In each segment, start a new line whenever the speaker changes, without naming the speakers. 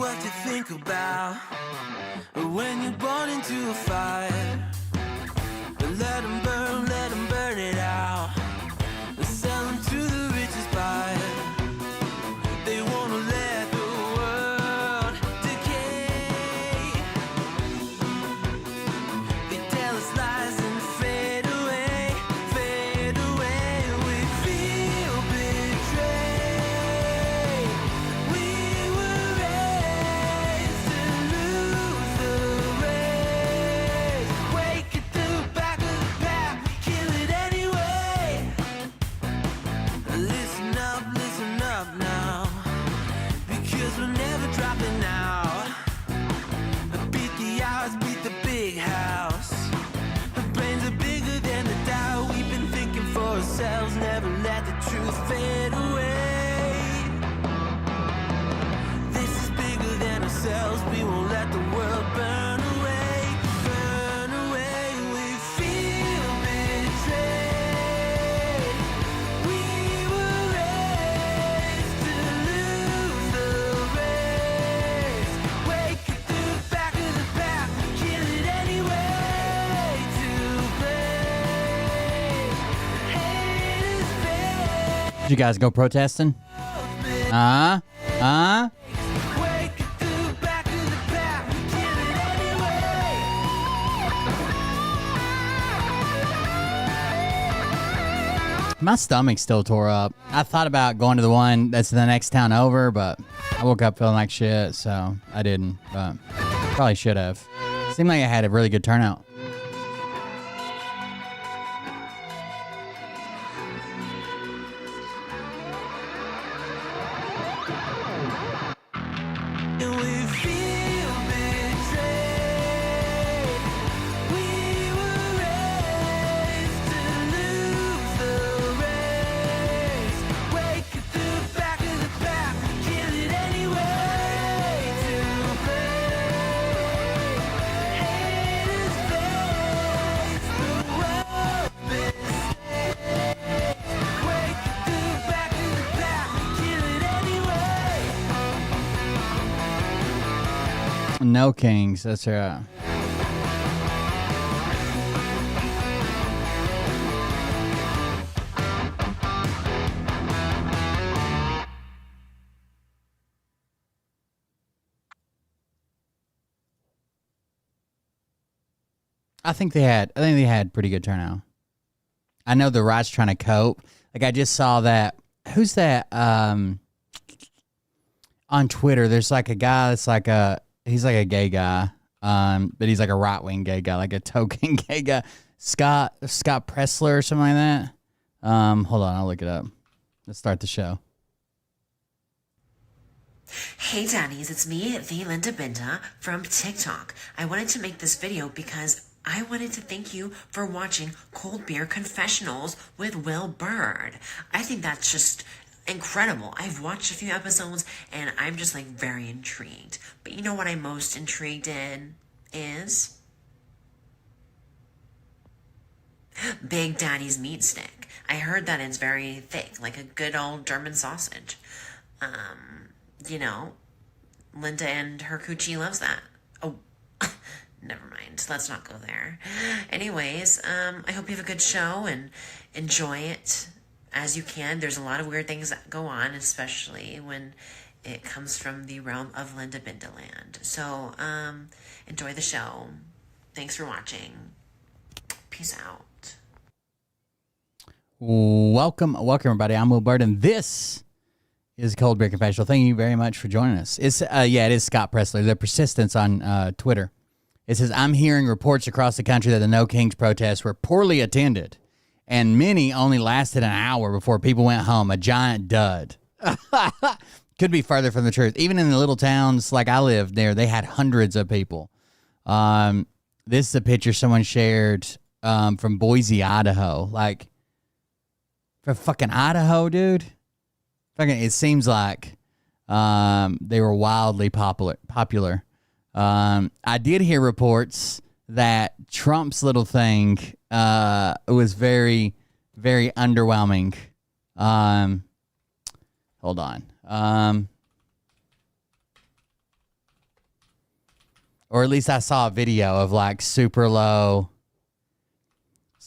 what you think about when you're born into a fire. Let them burn it out. Sell them to the richest buyer. They wanna let the world decay. They tell us lies and fade away, fade away. We feel betrayed. We were raised to lose the race. Wake at the back of the pack, kill it anyway. Listen up now, because we're never dropping out. Beat the odds, beat the big house. Our brains are bigger than the doubt. We've been thinking for ourselves, never let the truth fade away. This is bigger than ourselves, we won't let the world burn away, burn away. We feel betrayed. We were raised to lose the race. Wake at the back of the pack, kill it anyway. To blame, hate is fake.
Did you guys go protesting?
Wake at the back of the pack, kill it anyway.
My stomach's still tore up. I thought about going to the one that's the next town over, but I woke up feeling like shit, so I didn't. But probably should have. Seemed like I had a really good turnout.
And we feel betrayed. We were raised to lose the race. Wake at the back of the pack, kill it anyway. To blame, hate is fake. The world mistakes. Wake at the back of the pack, kill it anyway.
No kings. That's right. I think they had pretty good turnout. I know the right's trying to cope. Like I just saw that. Who's that? On Twitter, there's like a guy that's like he's like a gay guy. But he's like a right-wing gay guy, like a token gay guy. Scott Pressler or something like that. Hold on, I'll look it up. Let's start the show.
Hey Daddies, it's me, the Linda Binda from TikTok. I wanted to make this video because I wanted to thank you for watching Cold Beer Confessionals with Will Bird. I think that's just incredible. I've watched a few episodes and I'm just like very intrigued. But you know what I'm most intrigued in is Big Daddy's meat stick. I heard that it's very thick, like a good old German sausage. You know, Linda and her coochie loves that. Oh, never mind. Let's not go there. Anyways, I hope you have a good show and enjoy it as you can. There's a lot of weird things that go on, especially when it comes from the realm of Linda Bindaland. So, enjoy the show. Thanks for watching. Peace out.
Welcome everybody. I'm Will Bird, and this is Cold Beer Confessional. Thank you very much for joining us. It's it is Scott Pressler, the persistence on Twitter. It says, I'm hearing reports across the country that the No Kings protests were poorly attended, and many only lasted an hour before people went home. A giant dud. Could be further from the truth. Even in the little towns like I lived there, they had hundreds of people. This is a picture someone shared from Boise, Idaho. Like, from fucking Idaho, dude. It seems like they were wildly popular. I did hear reports that Trump's little thing was very, very underwhelming. Hold on. or at least I saw a video of like super low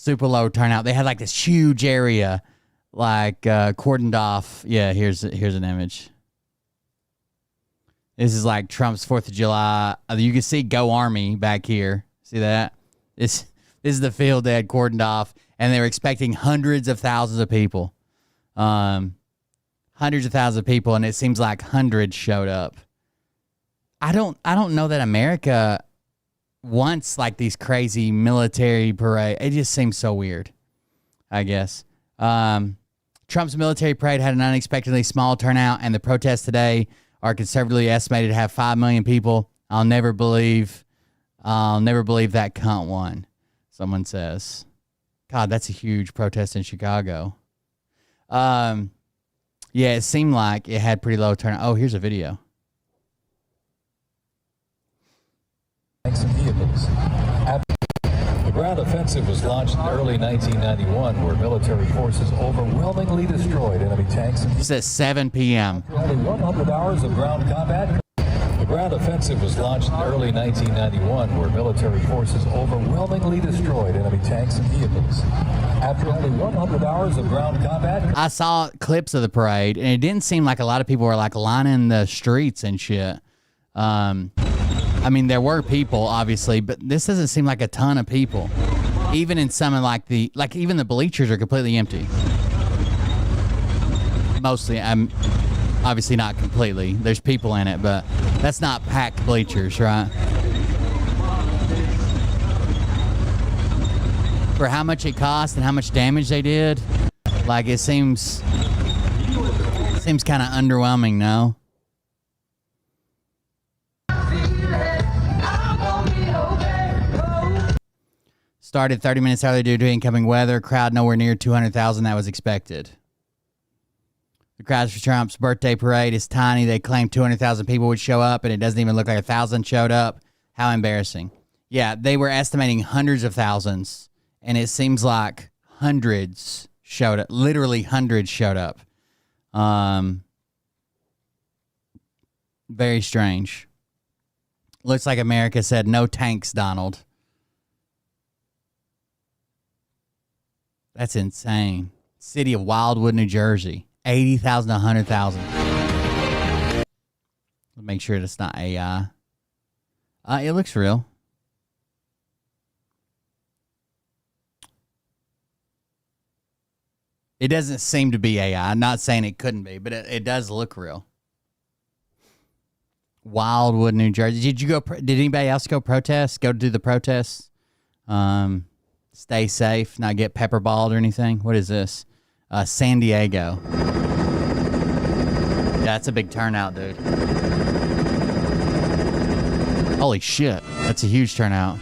turnout. They had like this huge area, like cordoned off. Yeah, here's an image. This is like Trump's 4th of July. You can see Go Army back here. See that? This is the field they had cordoned off, and they were expecting hundreds of thousands of people. Hundreds of thousands of people, and it seems like hundreds showed up. I don't know that America wants like these crazy military parade. It just seems so weird, I guess. Trump's military parade had an unexpectedly small turnout, and the protests today are conservatively estimated to have 5 million people. I'll never believe that cunt won, someone says. God, that's a huge protest in Chicago. Yeah, it seemed like it had pretty low turnout. Oh, here's a video.
Tanks and vehicles. The ground offensive was launched in early 1991, where military forces overwhelmingly destroyed enemy tanks.
This is at 7 p.m.
After only 100 hours of ground combat. The ground offensive was launched in early 1991, where military forces overwhelmingly destroyed enemy tanks and vehicles. After only 100 hours of ground combat.
I saw clips of the parade, and it didn't seem like a lot of people were like lining the streets and shit. I mean, there were people, obviously, but this doesn't seem like a ton of people. Even in some of even the bleachers are completely empty. Mostly, I'm obviously not completely. There's people in it, but that's not packed bleachers, right? For how much it cost and how much damage they did, like it seems kind of underwhelming, no? Started 30 minutes early due to incoming weather. Crowd nowhere near 200,000 that was expected. The crowds for Trump's birthday parade is tiny. They claim 200,000 people would show up, and it doesn't even look like 1,000 showed up. How embarrassing. Yeah, they were estimating hundreds of thousands, and it seems like hundreds showed up. Literally hundreds showed up. Very strange. Looks like America said no tanks, Donald. That's insane. City of Wildwood, New Jersey. 80,000 to 100,000. Make sure it's not AI. It looks real. It doesn't seem to be AI. I'm not saying it couldn't be, but it does look real. Wildwood, New Jersey. Did anybody else go protest? Go do the protests? Stay safe, not get pepperballed or anything. What is this? San Diego. Yeah, that's a big turnout, dude. Holy shit. That's a huge turnout.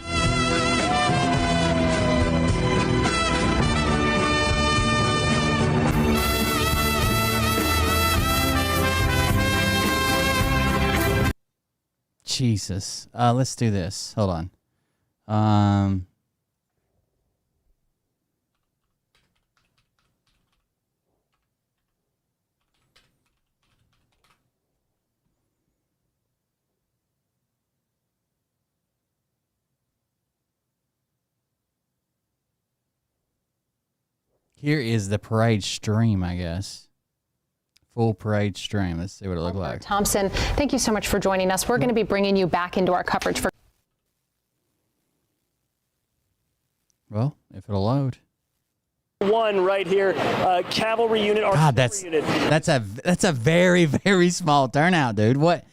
Jesus. Let's do this. Hold on. Here is the parade stream, I guess. Full parade stream. Let's see what it looked like.
Thompson, thank you so much for joining us. We're going to be bringing you back into our coverage for.
Well, if it'll load.
One right here, cavalry unit.
God, that's a very, very small turnout, dude. What?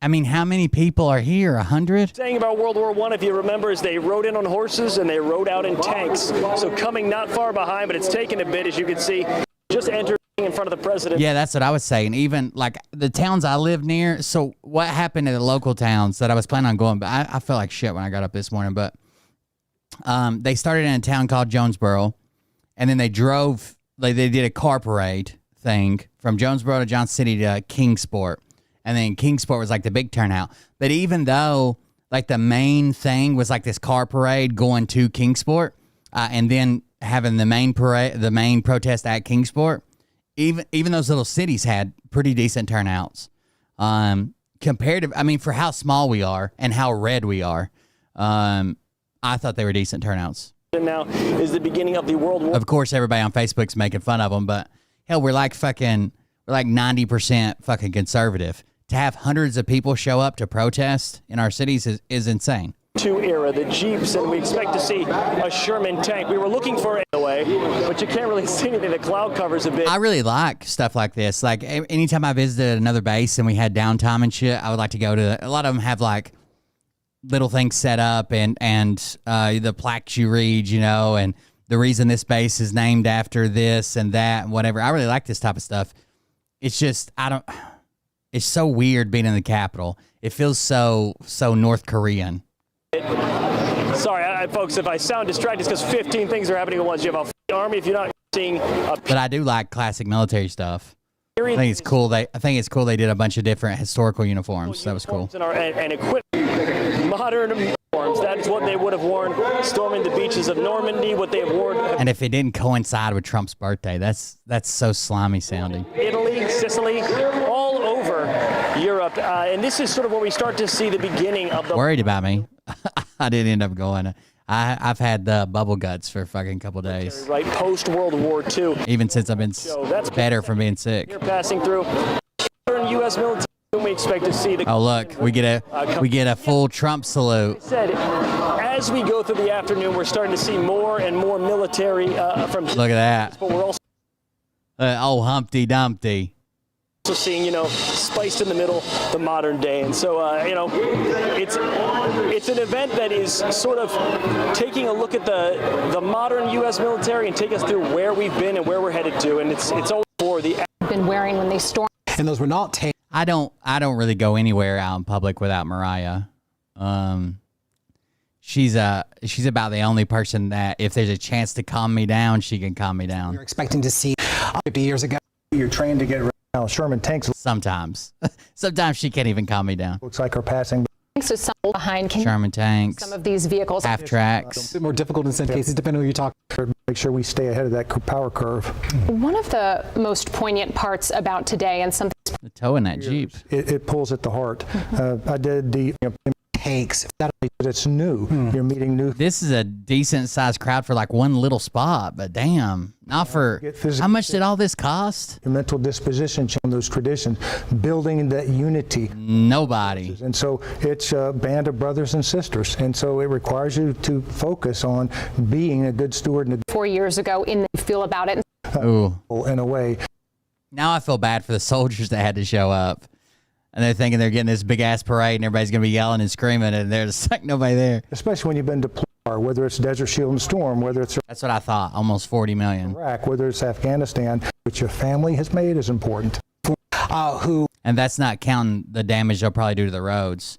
I mean, how many people are here? 100?
Saying about World War I, if you remember, is they rode in on horses and they rode out in tanks. So coming not far behind, but it's taken a bit, as you can see. Just entering in front of the president.
Yeah, that's what I was saying. Even like the towns I live near. So what happened in the local towns that I was planning on going, but I felt like shit when I got up this morning. But they started in a town called Jonesboro, and then they drove. They did a car parade thing from Jonesboro to Johnson City to Kingsport. And then Kingsport was like the big turnout. But even though like the main thing was like this car parade going to Kingsport, and then having the main parade, the main protest at Kingsport, even those little cities had pretty decent turnouts. comparative, I mean, for how small we are and how red we are, I thought they were decent turnouts.
Now is the beginning of the World War.
Of course, everybody on Facebook's making fun of them, but hell, we're like 90% fucking conservative. To have hundreds of people show up to protest in our cities is insane.
II era, the Jeeps, and we expect to see a Sherman tank. We were looking for it away, but you can't really see anything. The cloud covers a bit.
I really like stuff like this. Like anytime I visited another base and we had downtime and shit, I would like to go to. A lot of them have like little things set up and the plaques you read, you know, and the reason this base is named after this and that and whatever. I really like this type of stuff. It's just it's so weird being in the Capitol. It feels so North Korean.
Sorry, folks, if I sound distracted, it's because 15 things are happening at once. You have a army. If you're not seeing
but I do like classic military stuff. I think it's cool. They did a bunch of different historical uniforms. That was cool.
And equipment, modern uniforms. That is what they would have worn storming the beaches of Normandy. What they have worn.
And if it didn't coincide with Trump's birthday, that's so slimy sounding.
Italy, Sicily, all over Europe, and this is sort of where we start to see the beginning of the.
Worried about me. I didn't end up going. I've had the bubble guts for a fucking couple days.
Right, post World War II.
Even since I've been better from being sick.
You're passing through. U.S. military. We expect to see the.
Oh look, we get a full Trump salute.
Said, as we go through the afternoon, we're starting to see more and more military from.
Look at that.
But we're also.
Oh Humpty Dumpty.
Seeing, spiced in the middle, the modern day. And so, it's an event that is sort of taking a look at the modern U.S. military and take us through where we've been and where we're headed to. And it's all for the.
Been wearing when they stormed.
And those were not taken.
I don't really go anywhere out in public without Mariah. She's about the only person that if there's a chance to calm me down, she can calm me down.
You're expecting to see 50 years ago.
You're trained to get now Sherman tanks.
Sometimes she can't even calm me down.
Looks like are passing.
So some behind
Sherman tanks.
Some of these vehicles.
Half tracks.
A bit more difficult in some cases, depending on who you're talking.
Make sure we stay ahead of that power curve.
One of the most poignant parts about today and something.
The toe in that Jeep.
It pulls at the heart. I did the
Takes.
it's new. You're meeting new.
This is a decent sized crowd for like one little spot, but damn, not for. How much did all this cost?
Your mental disposition, on those traditions, building that unity.
Nobody.
And so it's a band of brothers and sisters. And so it requires you to focus on being a good steward.
4 years ago, feel about it.
Ooh.
In a way.
Now I feel bad for the soldiers that had to show up. And they're thinking they're getting this big ass parade and everybody's going to be yelling and screaming and there's like nobody there.
Especially when you've been deployed, whether it's Desert Shield and Storm, whether it's
That's what I thought, almost 40 million.
Iraq, whether it's Afghanistan, which your family has made is important.
And that's not counting the damage they'll probably do to the roads.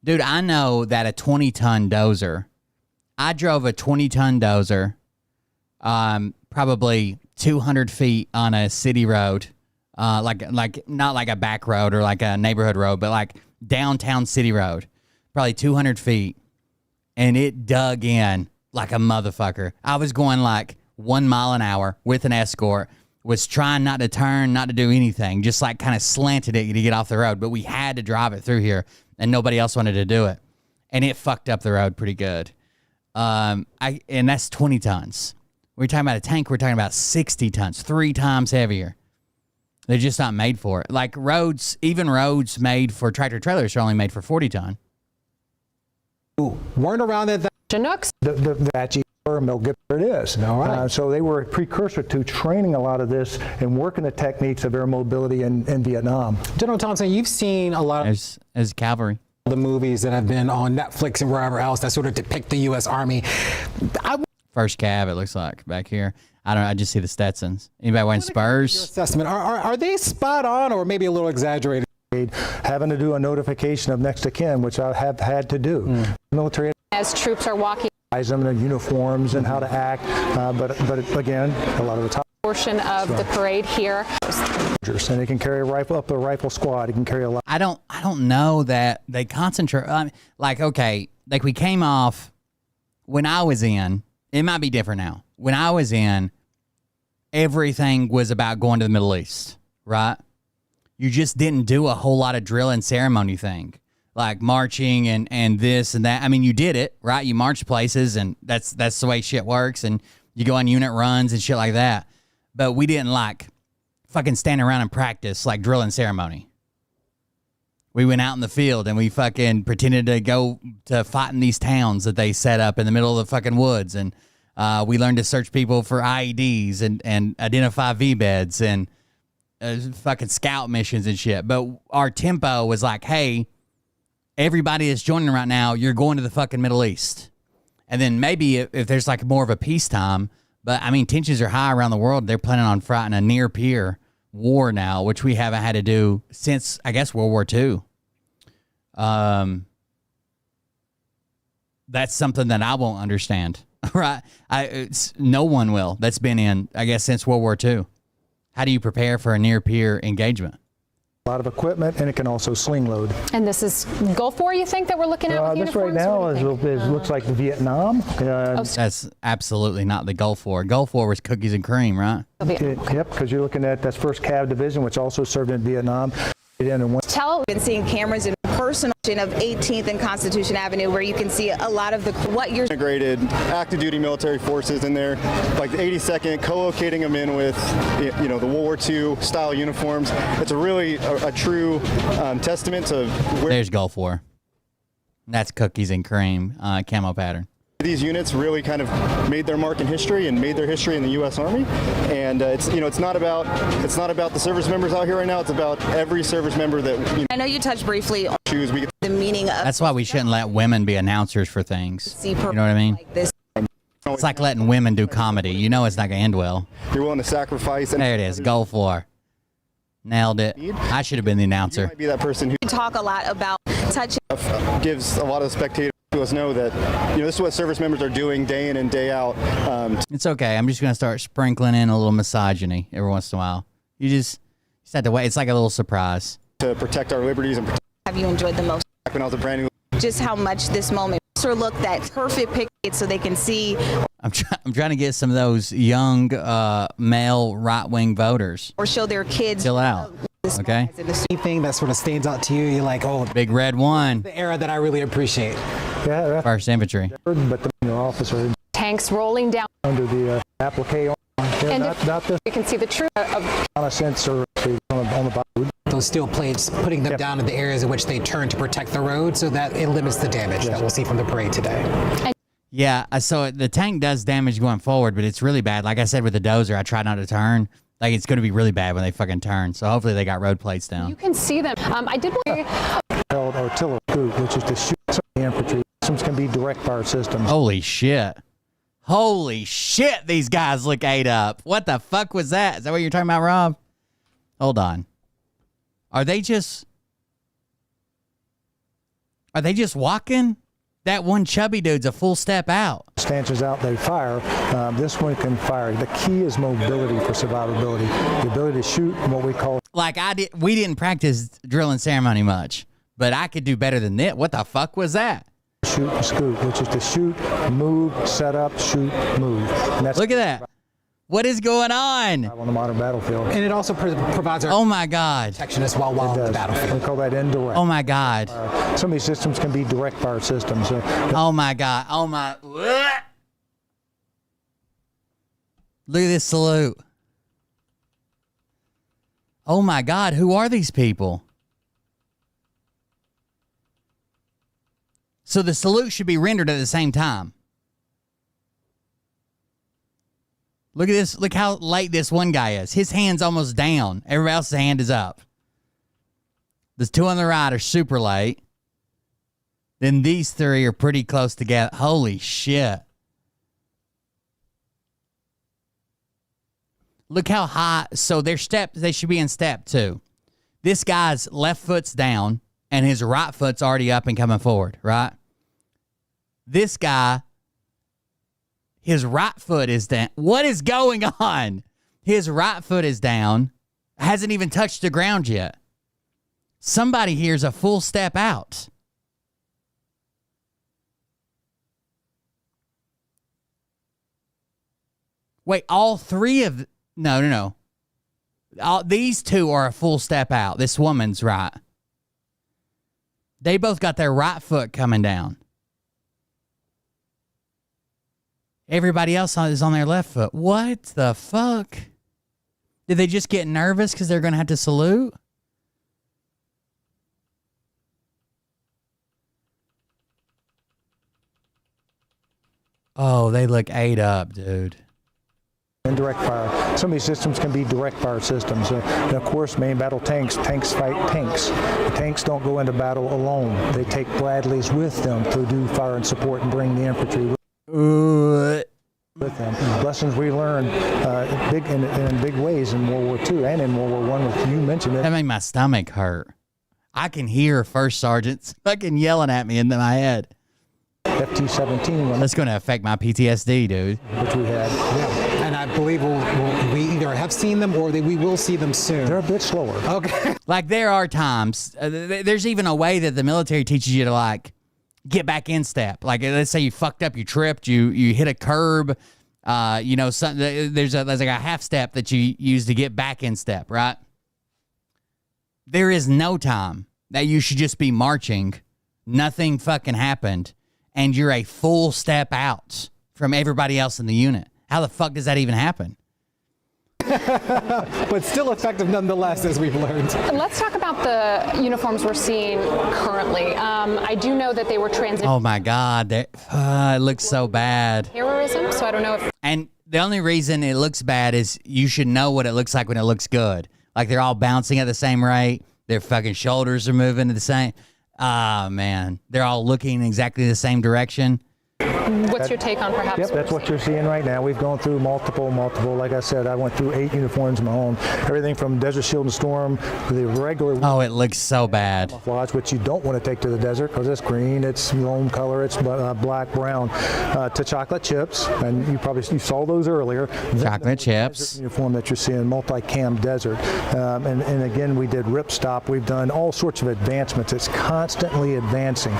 Dude, I know that a 20-ton dozer, I drove a 20-ton dozer probably 200 feet on a city road. Like not like a back road or like a neighborhood road, but like downtown city road, probably 200 feet. And it dug in like a motherfucker. I was going like 1 mile an hour with an escort, was trying not to turn, not to do anything, just like kind of slanted it to get off the road. But we had to drive it through here and nobody else wanted to do it. And it fucked up the road pretty good. And that's 20 tons. We're talking about a tank. We're talking about 60 tons, 3 times heavier. They're just not made for it. Like roads, even roads made for tractor trailers are only made for 40 ton.
Weren't around at that.
Chinooks.
The Apache mill, get where it is.
All right.
So they were a precursor to training a lot of this and working the techniques of air mobility in Vietnam.
General Thompson, you've seen a lot of
As cavalry.
the movies that have been on Netflix and wherever else that sort of depict the U.S. Army.
First cab, it looks like, back here. I don't know. I just see the Stetsons. Anybody wearing
Your
Spurs?
assessment, are they spot on or maybe a little exaggerated?
Having to do a notification of next of kin, which I have had to do. Military
As troops are walking.
them the uniforms and how to act, but again, a lot of the time.
Portion of the parade here.
And they can carry a rifle up a rifle squad. It can carry a lot.
I don't know that they concentrate. Like, okay, like we came off when I was in. It might be different now. When I was in, everything was about going to the Middle East, right? You just didn't do a whole lot of drill and ceremony thing, like marching and this and that. I mean, you did it, right? You marched places, and that's the way shit works, and you go on unit runs and shit like that. But we didn't, like, fucking stand around and practice, like, drill and ceremony. We went out in the field and we fucking pretended to go to fight in these towns that they set up in the middle of the fucking woods. And we learned to search people for IEDs and identify V-beds and fucking scout missions and shit. But our tempo was like, hey, everybody that's joining right now, you're going to the fucking Middle East. And then maybe if there's like more of a peacetime, but I mean, tensions are high around the world. They're planning on fighting a near-peer war now, which we haven't had to do since, I guess, World War II. That's something that I won't understand, right? No one will. That's been in, I guess, since World War II. How do you prepare for a near-peer engagement?
A lot of equipment, and it can also sling load.
And this is Gulf War, you think, that we're looking at with
This right
uniforms?
now looks like Vietnam.
That's absolutely not the Gulf War. Gulf War was cookies and cream, right?
Yep, because you're looking at that's 1st Cav Division, which also served in Vietnam.
Been seeing cameras in personal of 18th and Constitution Avenue, where you can see a lot of what you're
integrated active duty military forces in there, like the 82nd, co-locating them in with, you know, the World War II style uniforms. It's a really a true testament to where
there's Gulf War. That's cookies and cream camo pattern.
These units really kind of made their mark in history and made their history in the U.S. Army. And it's not about the service members out here right now. It's about every service member that.
I know you touched briefly on the meaning of.
That's why we shouldn't let women be announcers for things. You know what I mean?
Like this.
It's like letting women do comedy. You know it's not gonna end well.
You're willing to sacrifice.
There it is. Gulf War. Nailed it. I should have been the announcer.
You might be that person who
talk a lot about touching.
Gives a lot of spectators to us know that, you know, this is what service members are doing day in and day out.
It's okay. I'm just going to start sprinkling in a little misogyny every once in a while. You just have to wait. It's like a little surprise.
To protect our liberties and
have you enjoyed the most?
Back when I was a brand new.
Just how much this moment or look that perfect picture so they can see.
I'm trying to get some of those young male right-wing voters.
Or show their kids.
Chill out. Okay.
Anything that sort of stands out to you, you're like, oh,
Big Red 1.
the era that I really appreciate.
Yeah,
First Infantry.
but the officer
Tanks rolling down.
under the applique.
And
Not this
you can see the truth of
sensor on the body.
Those steel plates, putting them down in the areas in which they turn to protect the road so that it limits the damage that we'll see from the parade today.
Yeah, so the tank does damage going forward, but it's really bad. Like I said with the dozer, I try not to turn. Like, it's going to be really bad when they fucking turn. So hopefully they got road plates down.
You can see them. I did want
Called artillery, which is to shoot some of the infantry. Systems can be direct fire systems.
Holy shit. Holy shit, these guys look ate up. What the fuck was that? Is that what you're talking about, Rob? Hold on. Are they just walking? That one chubby dude's a full step out.
Stanchions out, they fire. This one can fire. The key is mobility for survivability. The ability to shoot what we call.
Like we didn't practice drill and ceremony much, but I could do better than that. What the fuck was that?
Shoot and scoot, which is to shoot, move, set up, shoot, move. And that's
Look at that. What is going on?
on the modern battlefield.
And it also provides our
Oh my God.
protection as well while on the battlefield.
We call that indirect.
Oh my God.
Some of these systems can be direct fire systems.
Oh my God. Oh my. Look at this salute. Oh my God. Who are these people? So the salute should be rendered at the same time. Look at this. Look how late this one guy is. His hand's almost down. Everybody else's hand is up. The two on the right are super late. Then these three are pretty close together. Holy shit. Look how high. So they should be in step 2. This guy's left foot's down and his right foot's already up and coming forward, right? This guy, his right foot is down. What is going on? His right foot is down. Hasn't even touched the ground yet. Somebody here's a full step out. Wait, all three of... No. These two are a full step out. This woman's right. They both got their right foot coming down. Everybody else is on their left foot. What the fuck? Did they just get nervous because they're going to have to salute? Oh, they look ate up, dude.
Indirect fire. Some of these systems can be direct fire systems. And of course, main battle tanks. Tanks fight tanks. The tanks don't go into battle alone. They take Bradleys with them to do fire and support and bring the infantry with them. Lessons we learned in big ways in World War II and in World War I. You mentioned it.
That made my stomach hurt. I can hear first sergeants fucking yelling at me into my head.
FT-17.
That's going to affect my PTSD, dude.
Which we had.
Yeah. And I believe we either have seen them or we will see them soon.
They're a bit slower.
Okay.
Like, there are times, there's even a way that the military teaches you to, like, get back in step. Like, let's say you fucked up, you tripped, you hit a curb, there's like a half step that you use to get back in step, right? There is no time that you should just be marching, nothing fucking happened, and you're a full step out from everybody else in the unit. How the fuck does that even happen?
But still effective nonetheless, as we've learned.
Let's talk about the uniforms we're seeing currently. I do know that they were transitioned.
Oh my God, it looks so bad.
Terrorism, so I don't know if...
And the only reason it looks bad is you should know what it looks like when it looks good. Like, they're all bouncing at the same rate. Their fucking shoulders are moving to the same... Ah, man. They're all looking exactly the same direction.
What's your take on perhaps?
Yep, that's what you're seeing right now. We've gone through multiple. Like I said, I went through 8 uniforms in my own. Everything from Desert Shield and Storm, the regular.
Oh, it looks so bad.
Camouflage, which you don't want to take to the desert because it's green, it's loam color, it's black, brown, to chocolate chips, and you saw those earlier.
Chocolate chips.
Uniform that you're seeing, multi-cam desert, and again we did ripstop. We've done all sorts of advancements. It's constantly advancing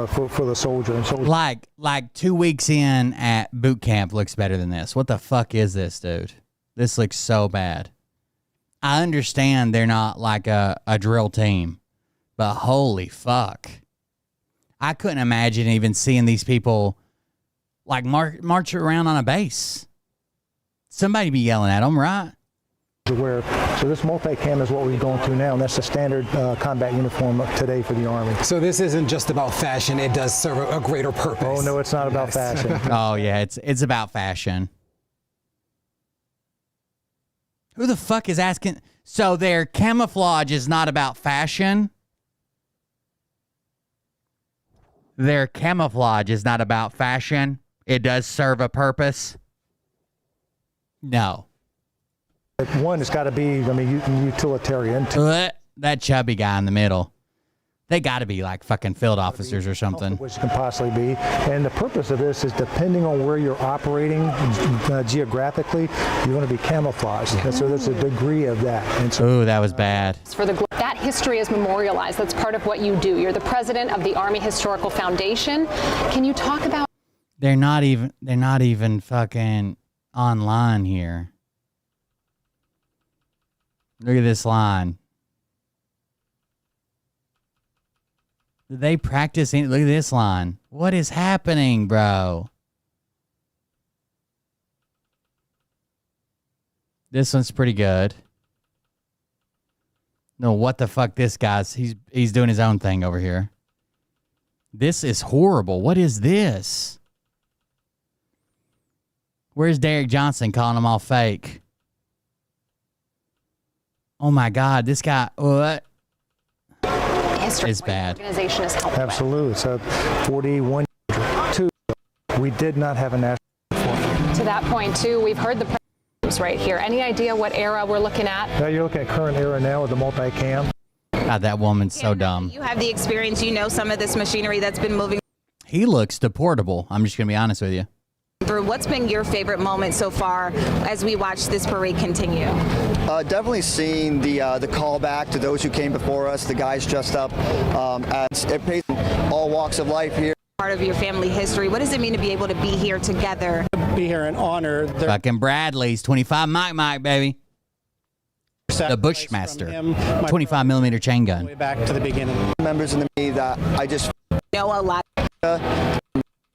for the soldier. And so
like 2 weeks in at boot camp looks better than this. What the fuck is this, dude? This looks so bad. I understand they're not like a drill team, but holy fuck. I couldn't imagine even seeing these people like march around on a base. Somebody be yelling at them, right?
So this multi-cam is what we've gone through now, and that's the standard combat uniform today for the Army.
So this isn't just about fashion, it does serve a greater purpose.
Oh, no, it's not about fashion.
Oh, yeah, it's about fashion. Who the fuck is asking? So their camouflage is not about fashion? Their camouflage is not about fashion? It does serve a purpose? No.
One, it's got to be, utilitarian.
That chubby guy in the middle. They got to be like fucking field officers or something.
Which can possibly be. And the purpose of this is depending on where you're operating geographically, you want to be camouflaged. And so there's a degree of that. And so,
ooh, that was bad.
That history is memorialized. That's part of what you do. You're the president of the Army Historical Foundation. Can you talk about...
They're not even fucking online here. Look at this line. Did they practice any? Look at this line. What is happening, bro? This one's pretty good. No, what the fuck this guy's? He's doing his own thing over here. This is horrible. What is this? Where's Derek Johnson calling them all fake? Oh my God, this guy, what? It's bad.
Organization is helping.
Absolutely. So 41 2, we did not have a national.
To that point, too, we've heard the president's right here. Any idea what era we're looking at?
Now you're looking at current era now with the multi-cam.
God, that woman's so dumb.
You have the experience, you know some of this machinery that's been moving.
He looks deportable. I'm just going to be honest with you.
What's been your favorite moment so far as we watch this parade continue?
Definitely seeing the callback to those who came before us, the guys dressed up as it pays all walks of life here.
Part of your family history. What does it mean to be able to be here together?
Be here and honor their
Fucking Bradley's 25 Mike, baby. The Bushmaster, 25 millimeter chain gun.
Way back to the beginning.
Members in the Navy that I just
know a lot.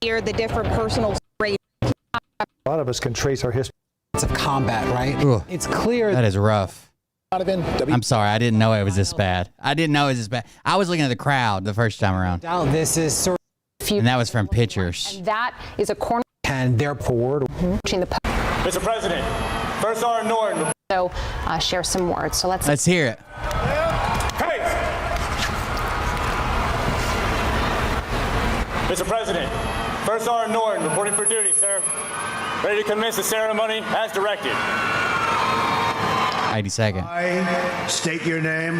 Hear the different personal stories.
A lot of us can trace our history.
Of combat, right?
Ugh.
It's clear
That is rough.
Donovan,
I'm sorry, I didn't know it was this bad. I didn't know it was this bad. I was looking at the crowd the first time around,
this is sort
and that was from pictures.
And that is a corner
and they're forward.
watching the
Mr. President, First Sergeant Norton.
so share some words. So let's
hear it.
Mr. President, First Sergeant Norton reporting for duty, sir. Ready to commence the ceremony as directed.
80 seconds.
I state your name.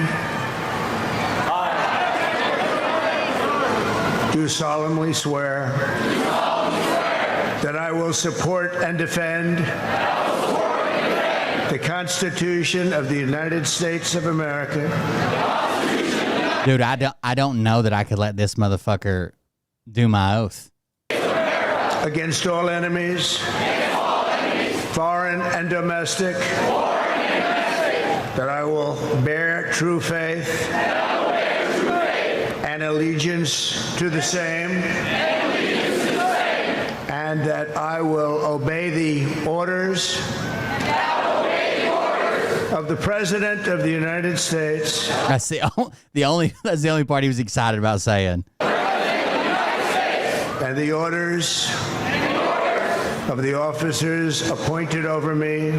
Do solemnly swear that I will support and defend the Constitution of the United States of America.
Dude, I don't know that I could let this motherfucker do my oath.
Against all enemies, foreign and domestic, that I will bear true faith and allegiance to the same, and that I will obey the orders of the President of the United States.
That's the only part he was excited about saying.
And the orders of the officers appointed over me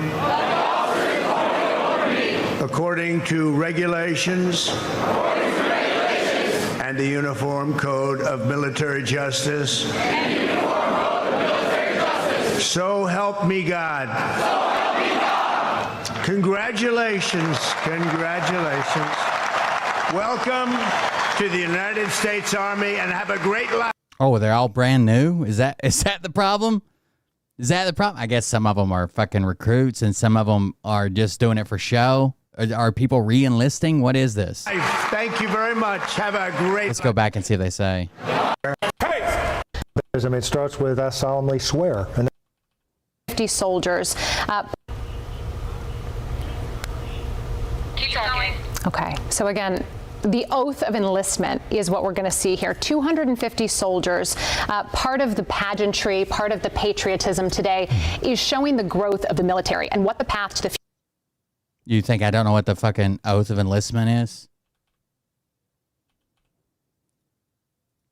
according to regulations and the Uniform Code of Military Justice. So help me God. Congratulations. Congratulations. Welcome to the United States Army and have a great life.
Oh, they're all brand new? Is that the problem? Is that the problem? I guess some of them are fucking recruits and some of them are just doing it for show. Are people re-enlisting? What is this?
Thank you very much. Have a great
Let's go back and see what they say.
It starts with I solemnly swear. And
50 soldiers.
Keep talking.
Okay, so again, the oath of enlistment is what we're going to see here. 250 soldiers, part of the pageantry, part of the patriotism today is showing the growth of the military and what the path to the future.
You think I don't know what the fucking oath of enlistment is?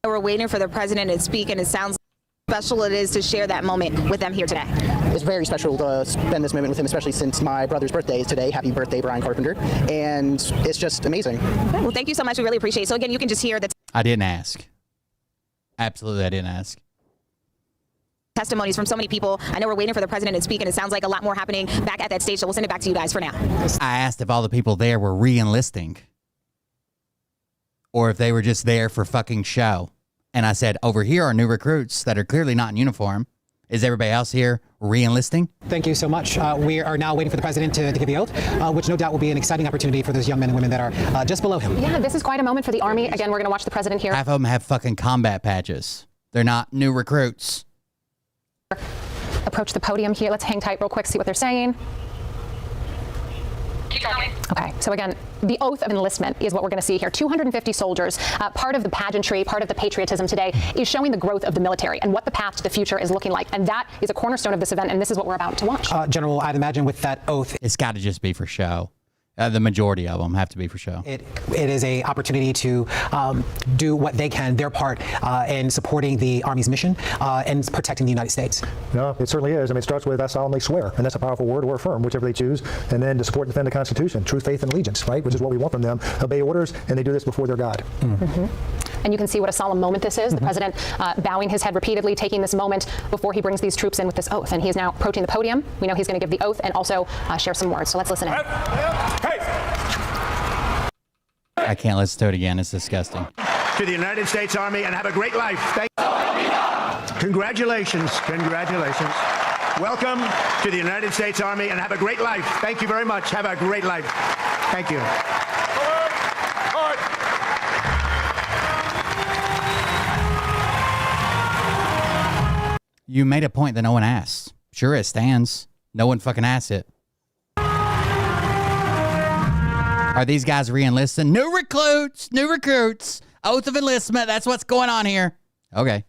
We're waiting for the president to speak, and it sounds special it is to share that moment with them here today.
It's very special to spend this moment with him, especially since my brother's birthday is today. Happy birthday, Brian Carpenter. And it's just amazing.
Okay, well, thank you so much. We really appreciate it. So again, you can just hear the
I didn't ask. Absolutely, I didn't ask.
testimonies from so many people. I know we're waiting for the president to speak, and it sounds like a lot more happening back at that stage. So we'll send it back to you guys for now.
I asked if all the people there were re-enlisting or if they were just there for fucking show. And I said, over here are new recruits that are clearly not in uniform. Is everybody else here re-enlisting?
Thank you so much. We are now waiting for the president to give the oath, which no doubt will be an exciting opportunity for those young men and women that are just below him.
Yeah, this is quite a moment for the Army. Again, we're going to watch the president here.
Half of them have fucking combat patches. They're not new recruits.
Approach the podium here. Let's hang tight real quick, see what they're saying.
Keep talking.
Okay, so again, the oath of enlistment is what we're going to see here. 250 soldiers, part of the pageantry, part of the patriotism today is showing the growth of the military and what the path to the future is looking like. And that is a cornerstone of this event, and this is what we're about to watch.
General, I'd imagine with that oath,
It's got to just be for show. The majority of them have to be for show.
it is a opportunity to do what they can, their part in supporting the Army's mission and protecting the United States.
no, it certainly is. It starts with I solemnly swear, and that's a powerful word or affirm, whichever they choose. And then to support and defend the Constitution, truth, faith, and allegiance, right? Which is what we want from them. Obey orders, and they do this before their God.
And you can see what a solemn moment this is. The president bowing his head repeatedly, taking this moment before he brings these troops in with this oath. And he is now approaching the podium. We know he's going to give the oath and also share some words. So let's listen in.
I can't listen to it again. It's disgusting.
To the United States Army and have a great life. Congratulations. Congratulations. Welcome to the United States Army and have a great life. Thank you very much. Have a great life. Thank you.
You made a point that no one asked. Sure, it stands. No one fucking asked it. Are these guys re-enlisting? New recruits. Oath of enlistment. That's what's going on here. Okay.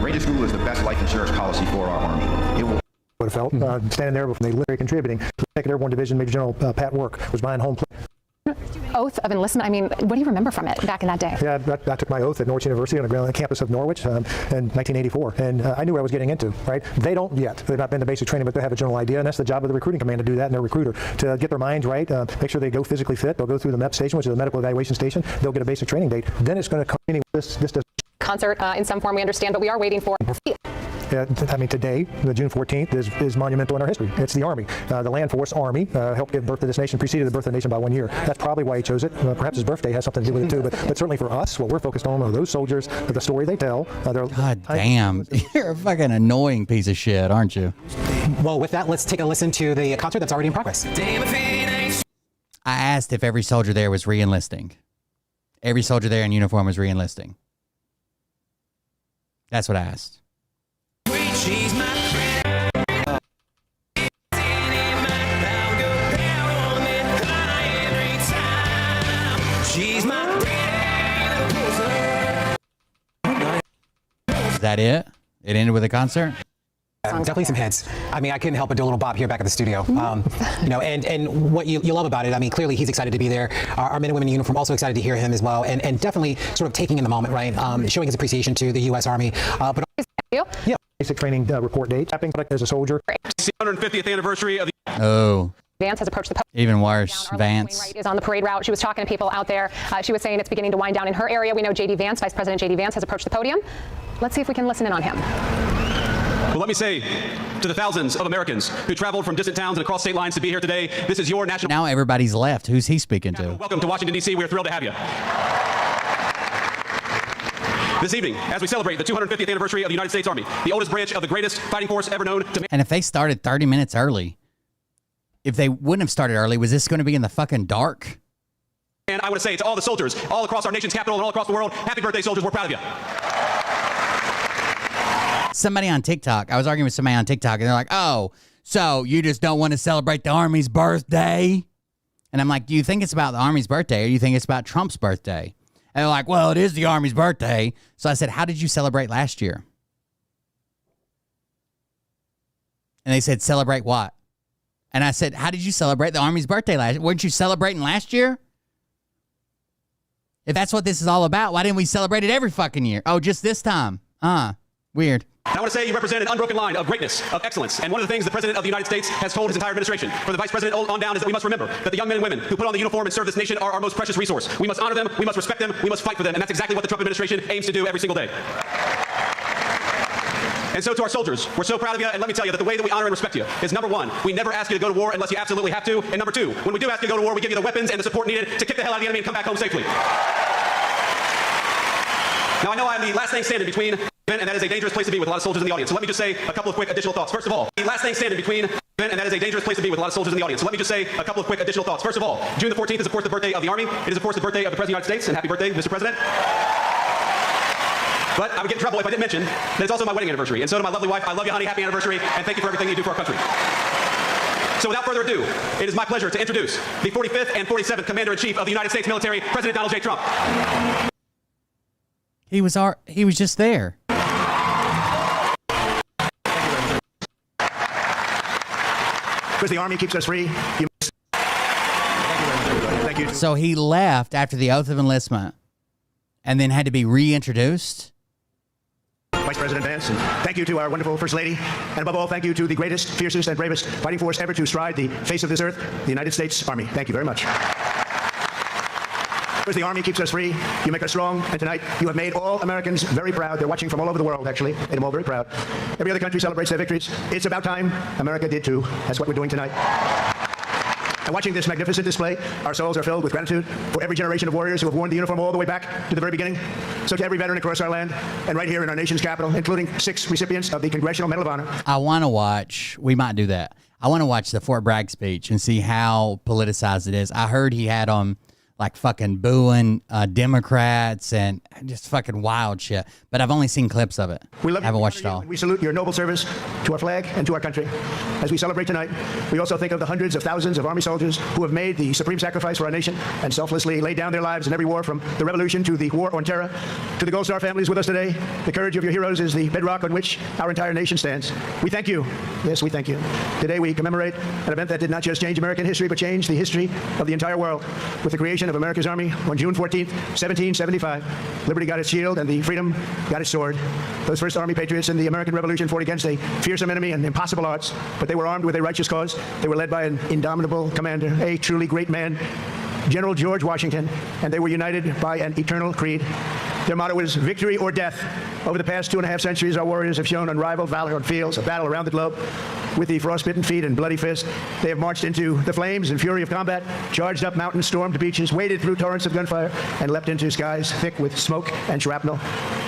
Ranger School is the best life insurance policy for our Army. It will
would have felt standing there with the literary contributing. 2nd Airborne Division Major General Pat Work was buying home plate.
Oath of enlistment. I mean, what do you remember from it back in that day?
Yeah, I took my oath at Norwich University on the campus of Norwich in 1984, and I knew what I was getting into, right? They don't yet. They've not been to basic training, but they have a general idea, and that's the job of the recruiting command to do that, and their recruiter, to get their minds right, make sure they go physically fit. They'll go through the MEP station, which is a medical evaluation station. They'll get a basic training date. Then it's going to continue with this
concert in some form, we understand, but we are waiting for...
I mean, today, the June 14th, is monumental in our history. It's the Army. The Land Force Army helped give birth to this nation, preceded the birth of the nation by 1 year. That's probably why he chose it. Perhaps his birthday has something to do with it, too. But certainly for us, what we're focused on are those soldiers, the story they tell.
God damn. You're a fucking annoying piece of shit, aren't you?
Well, with that, let's take a listen to the concert that's already in progress.
I asked if every soldier there was re-enlisting. Every soldier there in uniform was re-enlisting. That's what I asked.
She's my friend. She's my
Is that it? It ended with a concert?
Definitely some heads. I mean, I couldn't help but do a little bop here back at the studio. And what you love about it, I mean, clearly he's excited to be there. Our men and women in uniform also excited to hear him as well, and definitely sort of taking in the moment, right? Showing his appreciation to the U.S. Army. But
yeah.
Basic training report date. Tapping as a soldier.
150th anniversary of the...
Oh.
Vance has approached the
even worse. Vance
Wainwright is on the parade route. She was talking to people out there. She was saying it's beginning to wind down in her area. We know J.D. Vance, Vice President J.D. Vance, has approached the podium. Let's see if we can listen in on him.
Well, let me say to the thousands of Americans who traveled from distant towns and across state lines to be here today, this is your national...
Now everybody's left. Who's he speaking to?
Welcome to Washington, D.C. We're thrilled to have you. This evening, as we celebrate the 250th anniversary of the United States Army, the oldest branch of the greatest fighting force ever known to...
And if they started 30 minutes early, if they wouldn't have started early, was this going to be in the fucking dark?
And I want to say to all the soldiers, all across our nation's capital and all across the world, happy birthday, soldiers. We're proud of you.
Somebody on TikTok, I was arguing with somebody on TikTok, and they're like, oh, so you just don't want to celebrate the Army's birthday? And I'm like, do you think it's about the Army's birthday, or do you think it's about Trump's birthday? And they're like, well, it is the Army's birthday. So I said, how did you celebrate last year? And they said, celebrate what? And I said, how did you celebrate the Army's birthday last year? Weren't you celebrating last year? If that's what this is all about, why didn't we celebrate it every fucking year? Oh, just this time. Weird.
I want to say you represent an unbroken line of greatness, of excellence. And one of the things the President of the United States has told his entire administration, from the Vice President on down, is that we must remember that the young men and women who put on the uniform and serve this nation are our most precious resource. We must honor them, we must respect them, we must fight for them. And that's exactly what the Trump administration aims to do every single day. And so to our soldiers, we're so proud of you, and let me tell you that the way that we honor and respect you is, number one, we never ask you to go to war unless you absolutely have to, and number two, when we do ask you to go to war, we give you the weapons and the support needed to kick the hell out of the enemy and come back home safely. Now, I know I'm the last thing standing between, and that is a dangerous place to be with a lot of soldiers in the audience. So let me just say a couple of quick additional thoughts. First of all, the last thing standing between, and that is a dangerous place to be with a lot of soldiers in the audience. So let me just say a couple of quick additional thoughts. First of all, June the 14th is, of course, the birthday of the Army. It is, of course, the birthday of the President of the United States, and happy birthday, Mr. President. But I would get in trouble if I didn't mention that it's also my wedding anniversary. And so to my lovely wife, I love you, honey, happy anniversary, and thank you for everything you do for our country. So without further ado, it is my pleasure to introduce the 45th and 47th Commander-in-Chief of the United States Military, President Donald J. Trump.
He was just there.
Because the Army keeps us free. Thank you.
So he left after the oath of enlistment and then had to be reintroduced?
Vice President Vance, and thank you to our wonderful First Lady, and above all, thank you to the greatest, fiercest, and bravest fighting force ever to stride the face of this earth, the United States Army. Thank you very much. Because the Army keeps us free, you make us strong, and tonight you have made all Americans very proud. They're watching from all over the world, actually, made them all very proud. Every other country celebrates their victories. It's about time America did too. That's what we're doing tonight. And watching this magnificent display, our souls are filled with gratitude for every generation of warriors who have worn the uniform all the way back to the very beginning. So to every veteran across our land, and right here in our nation's capital, including 6 recipients of the Congressional Medal of Honor.
I want to watch, we might do that. I want to watch the Fort Bragg speech and see how politicized it is. I heard he had like fucking booing Democrats, and just fucking wild shit. But I've only seen clips of it.
We love
I haven't
you,
watched it all.
We salute your noble service to our flag and to our country. As we celebrate tonight, we also think of the hundreds of thousands of Army soldiers who have made the supreme sacrifice for our nation and selflessly laid down their lives in every war, from the Revolution to the War on Terror. To the Gold Star families with us today, the courage of your heroes is the bedrock on which our entire nation stands. We thank you. Yes, we thank you. Today we commemorate an event that did not just change American history, but changed the history of the entire world with the creation of America's Army on June 14th, 1775. Liberty got its shield and the freedom got its sword. Those first Army patriots in the American Revolution fought against a fearsome enemy and impossible odds, but they were armed with a righteous cause. They were led by an indomitable commander, a truly great man, General George Washington, and they were united by an eternal creed. Their motto was victory or death. Over the past 2.5 centuries, our warriors have shown unrivaled valor on fields of battle around the globe. With the frostbitten feet and bloody fist, they have marched into the flames and fury of combat, charged up mountains, stormed beaches, waded through torrents of gunfire, and leapt into skies thick with smoke and shrapnel.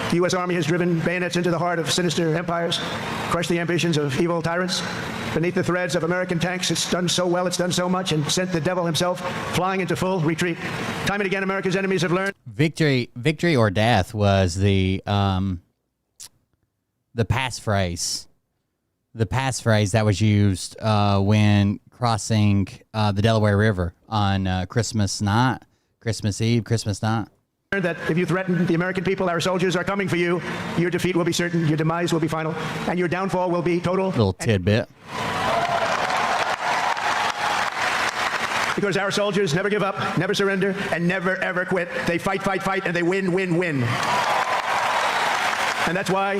The U.S. Army has driven bayonets into the heart of sinister empires, crushed the ambitions of evil tyrants. Beneath the threads of American tanks, it's done so well, it's done so much, and sent the devil himself flying into full retreat. Time and again, America's enemies have learned.
Victory or death was the passphrase. The passphrase that was used when crossing the Delaware River on Christmas Eve, Christmas night.
That if you threaten the American people, our soldiers are coming for you. Your defeat will be certain, your demise will be final, and your downfall will be total.
Little tidbit.
Because our soldiers never give up, never surrender, and never ever quit. They fight, fight, fight, and they win, win, win. And that's why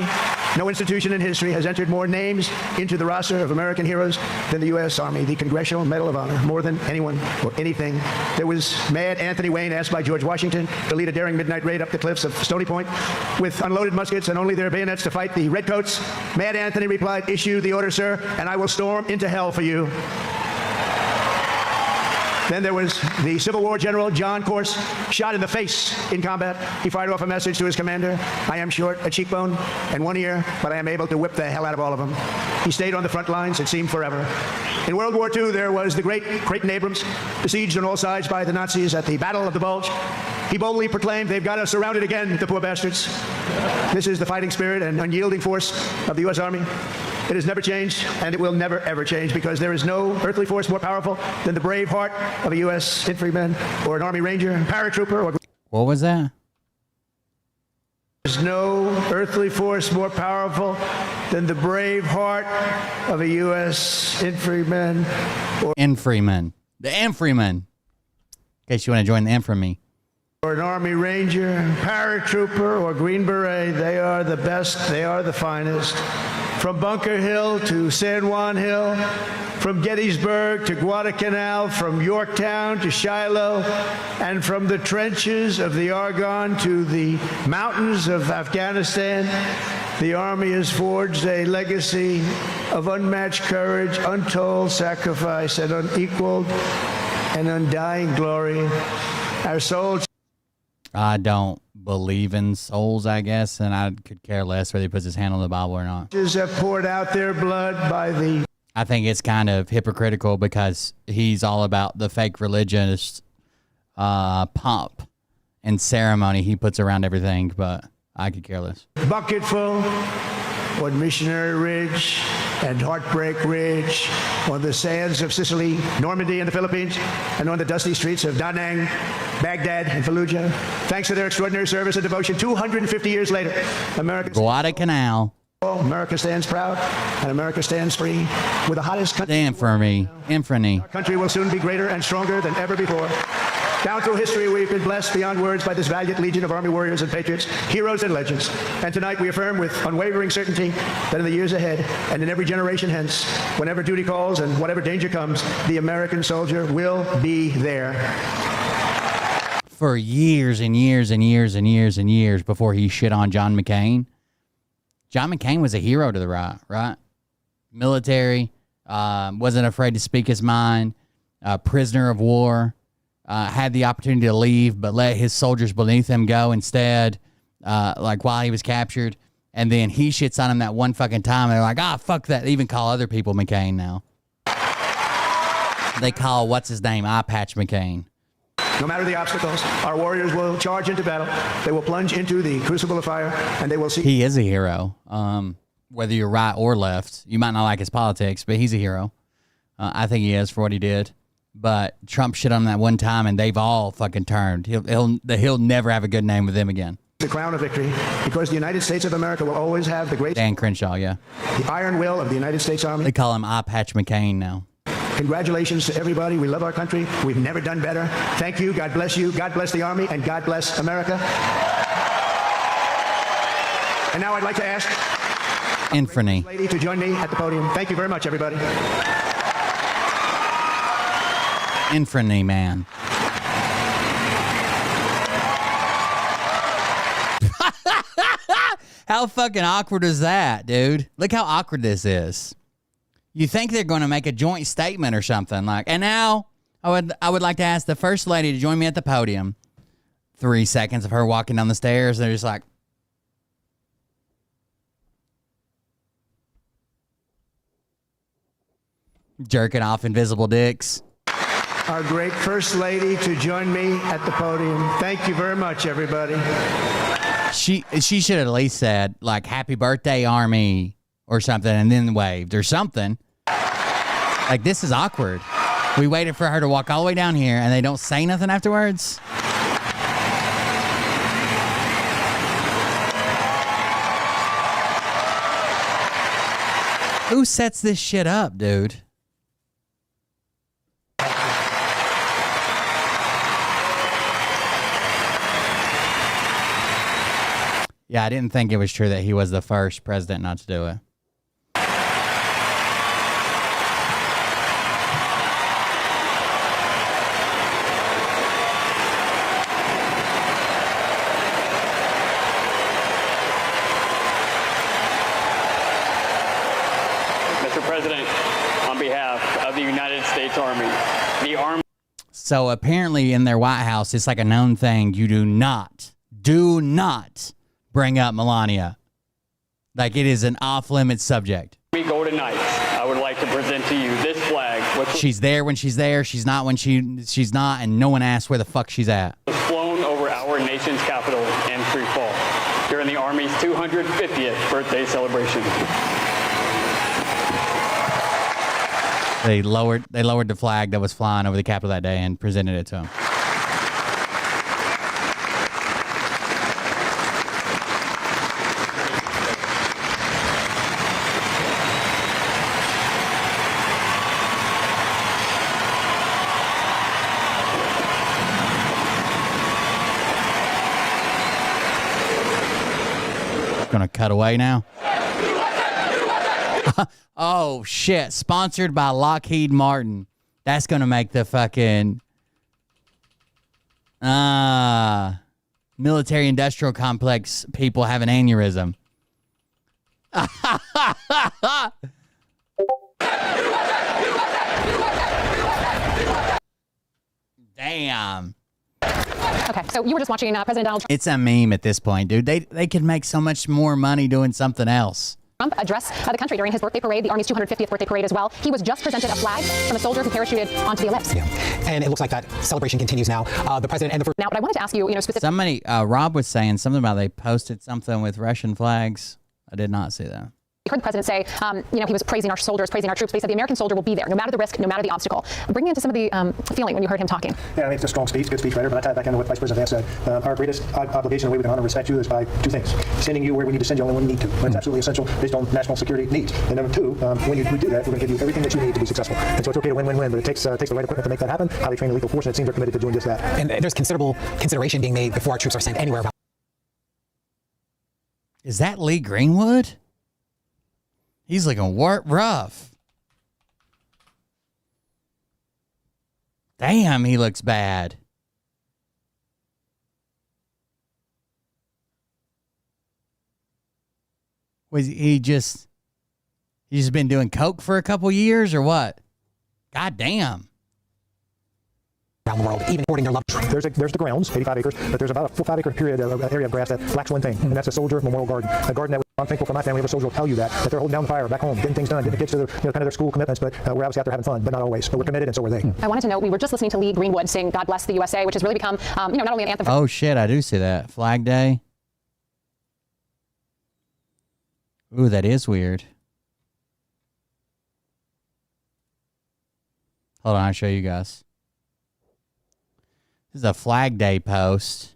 no institution in history has entered more names into the roster of American heroes than the U.S. Army, the Congressional Medal of Honor, more than anyone or anything. There was Mad Anthony Wayne, asked by George Washington to lead a daring midnight raid up the cliffs of Stony Point with unloaded muskets and only their bayonets to fight the Redcoats. Mad Anthony replied, "Issue the order, sir, and I will storm into hell for you." Then there was the Civil War General John Corse, shot in the face in combat. He fired off a message to his commander: "I am short a cheekbone and one ear, but I am able to whip the hell out of all of them." He stayed on the front lines, it seemed forever. In World War II, there was the great Creighton Abrams, besieged on all sides by the Nazis at the Battle of the Bulge. He boldly proclaimed, "They've got us surrounded again, the poor bastards." This is the fighting spirit and unyielding force of the U.S. Army. It has never changed, and it will never, ever change, because there is no earthly force more powerful than the brave heart of a U.S. infantryman or an Army Ranger, paratrooper, or...
What was that?
There's no earthly force more powerful than the brave heart of a U.S. infantryman or...
Infantryman. The infantryman. In case you want to join the infantry.
Or an Army Ranger, paratrooper, or Green Beret. They are the best. They are the finest. From Bunker Hill to San Juan Hill, from Gettysburg to Guadalcanal, from Yorktown to Shiloh, and from the trenches of the Argonne to the mountains of Afghanistan, the Army has forged a legacy of unmatched courage, untold sacrifice, and unequaled and undying glory. Our soldiers...
I don't believe in souls, I guess, and I could care less whether he puts his hand on the Bible or not.
Have poured out their blood by the...
I think it's kind of hypocritical because he's all about the fake religionist pomp and ceremony he puts around everything, but I could care less.
Bucketful on Missionary Ridge and Heartbreak Ridge, on the sands of Sicily, Normandy, and the Philippines, and on the dusty streets of Da Nang, Baghdad, and Fallujah. Thanks to their extraordinary service and devotion, 250 years later,
Guadalcanal.
America stands proud, and America stands free. With the hottest country.
Stand for me. Infamy.
Our country will soon be greater and stronger than ever before. Down through history, we've been blessed beyond words by this valiant legion of Army warriors and patriots, heroes and legends. And tonight we affirm with unwavering certainty that in the years ahead and in every generation hence, whenever duty calls and whatever danger comes, the American soldier will be there.
For years and years and years and years and years before he shit on John McCain, John McCain was a hero to the right? Military, wasn't afraid to speak his mind, prisoner of war. Had the opportunity to leave, but let his soldiers beneath him go instead, like while he was captured. And then he shits on him that one fucking time. And they're like, fuck that. They even call other people McCain now. They call, what's his name? Eye Patch McCain.
No matter the obstacles, our warriors will charge into battle. They will plunge into the crucible of fire, and they will see.
He is a hero. Whether you're right or left, you might not like his politics, but he's a hero. I think he is for what he did. But Trump shit on him that one time, and they've all fucking turned. He'll never have a good name with them again.
The crown of victory, because the United States of America will always have the great
Dan Crenshaw, yeah.
The iron will of the United States Army.
They call him Eye Patch McCain now.
Congratulations to everybody. We love our country. We've never done better. Thank you. God bless you. God bless the Army, and God bless America. And now I'd like to ask
Infamy
lady to join me at the podium. Thank you very much, everybody.
Infamy man. How fucking awkward is that, dude? Look how awkward this is. You think they're going to make a joint statement or something like, and now I would like to ask the first lady to join me at the podium. 3 seconds of her walking down the stairs, and they're just like, jerking off invisible dicks.
Our great First Lady to join me at the podium. Thank you very much, everybody.
She should at least said, like, happy birthday, Army, or something, and then waved, or something. Like, this is awkward. We waited for her to walk all the way down here, and they don't say nothing afterwards? Who sets this shit up, dude? Yeah, I didn't think it was true that he was the first president not to do it.
Mr. President, on behalf of the United States Army, the Army.
So apparently in their White House, it's like a known thing. You do not bring up Melania. Like, it is an off-limits subject.
We go tonight. I would like to present to you this flag.
She's there when she's there. She's not when she's not, and no one asks where the fuck she's at.
Was flown over our nation's capital in free fall during the Army's 250th birthday celebration.
They lowered the flag that was flying over the Capitol that day and presented it to him. Gonna cut away now. Oh shit, sponsored by Lockheed Martin. That's gonna make the fucking military industrial complex people have an aneurysm. Damn.
Okay, so you were just watching President Donald
It's a meme at this point, dude. They could make so much more money doing something else.
Trump address the country during his birthday parade, the Army's 250th birthday parade as well. He was just presented a flag from a soldier who parachuted onto the ellipse.
Yeah. And it looks like that celebration continues now. The president and the first.
Now, but I wanted to ask you, specifically.
Somebody, Rob was saying something about they posted something with Russian flags. I did not see that.
We heard the president say, he was praising our soldiers, praising our troops, but he said the American soldier will be there, no matter the risk, no matter the obstacle. Bring me into some of the feeling when you heard him talking.
Yeah, I think it's a strong speech, good speech writer, but I tie it back into what Vice President Vance said. Our greatest obligation, the way we can honor and respect you, is by two things. Sending you where we need to send you only when we need to. When it's absolutely essential based on national security needs. And number two, when we do that, we're going to give you everything that you need to be successful. And so it's okay to win-win-win, but it takes the right equipment to make that happen. Highly trained lethal force, and it seems they're committed to doing just that.
And there's considerable consideration being made before our troops are sent anywhere.
Is that Lee Greenwood? He's looking rough. Damn, he looks bad. Was he's just been doing coke for a couple years or what? God damn.
Around the world, even hoarding their loved.
There's the grounds, 85 acres, but there's about a 5 acre period area of grass that lacks one thing, and that's a soldier memorial garden. A garden that
I'm thankful for my family. Every soldier will tell you that they're holding down the fire back home, getting things done, getting the kids to their, kind of their school commitments. But we're obviously out there having fun, but not always. But we're committed, and so are they.
I wanted to note we were just listening to Lee Greenwood sing "God Bless the USA," which has really become, not only an anthem.
Oh shit, I do see that. Flag Day. Ooh, that is weird. Hold on, I'll show you guys. This is a Flag Day post.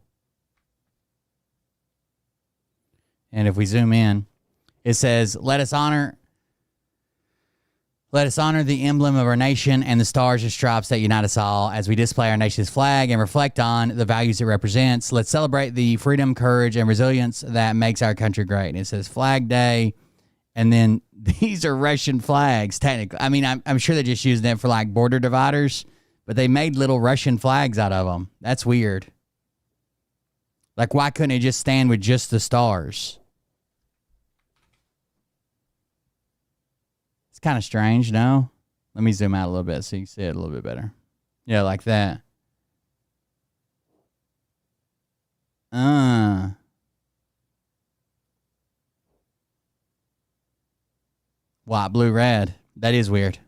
And if we zoom in, it says, let us honor the emblem of our nation and the stars and stripes that unite us all as we display our nation's flag and reflect on the values it represents. Let's celebrate the freedom, courage, and resilience that makes our country great. And it says Flag Day, and then these are Russian flags, technically. I mean, I'm sure they're just using it for, like, border dividers, but they made little Russian flags out of them. That's weird. Like, why couldn't it just stand with just the stars? It's kind of strange, no? Let me zoom out a little bit so you can see it a little bit better. Yeah, like that. White, blue, red. That is weird.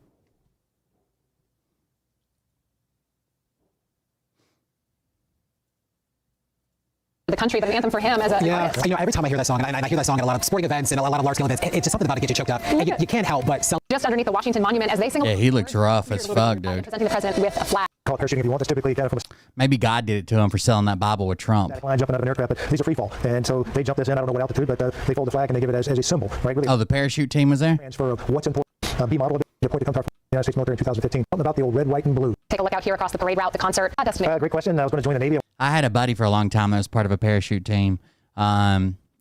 The country, but an anthem for him as a artist.
You know, every time I hear that song, and I hear that song at a lot of sporting events and a lot of large-scale events, it's just something about it gets you choked up. And you can't help but
just underneath the Washington Monument as they sing.
Yeah, he looks rough as fuck, dude.
Presenting the president with a flag.
Call it parachuting if you want. That's typically done from a
Maybe God did it to him for selling that Bible with Trump.
line jumping out of an aircraft, but these are free fall. And so they jump this in, I don't know what altitude, but they fold the flag and they give it as a symbol, right? Really
Oh, the parachute team was there?
transfer of what's important. B model of the point to come to our United States military in 2015. Something about the old red, white, and blue.
Take a look out here across the parade route, the concert.
Great question. I was going to join the Navy.
I had a buddy for a long time that was part of a parachute team.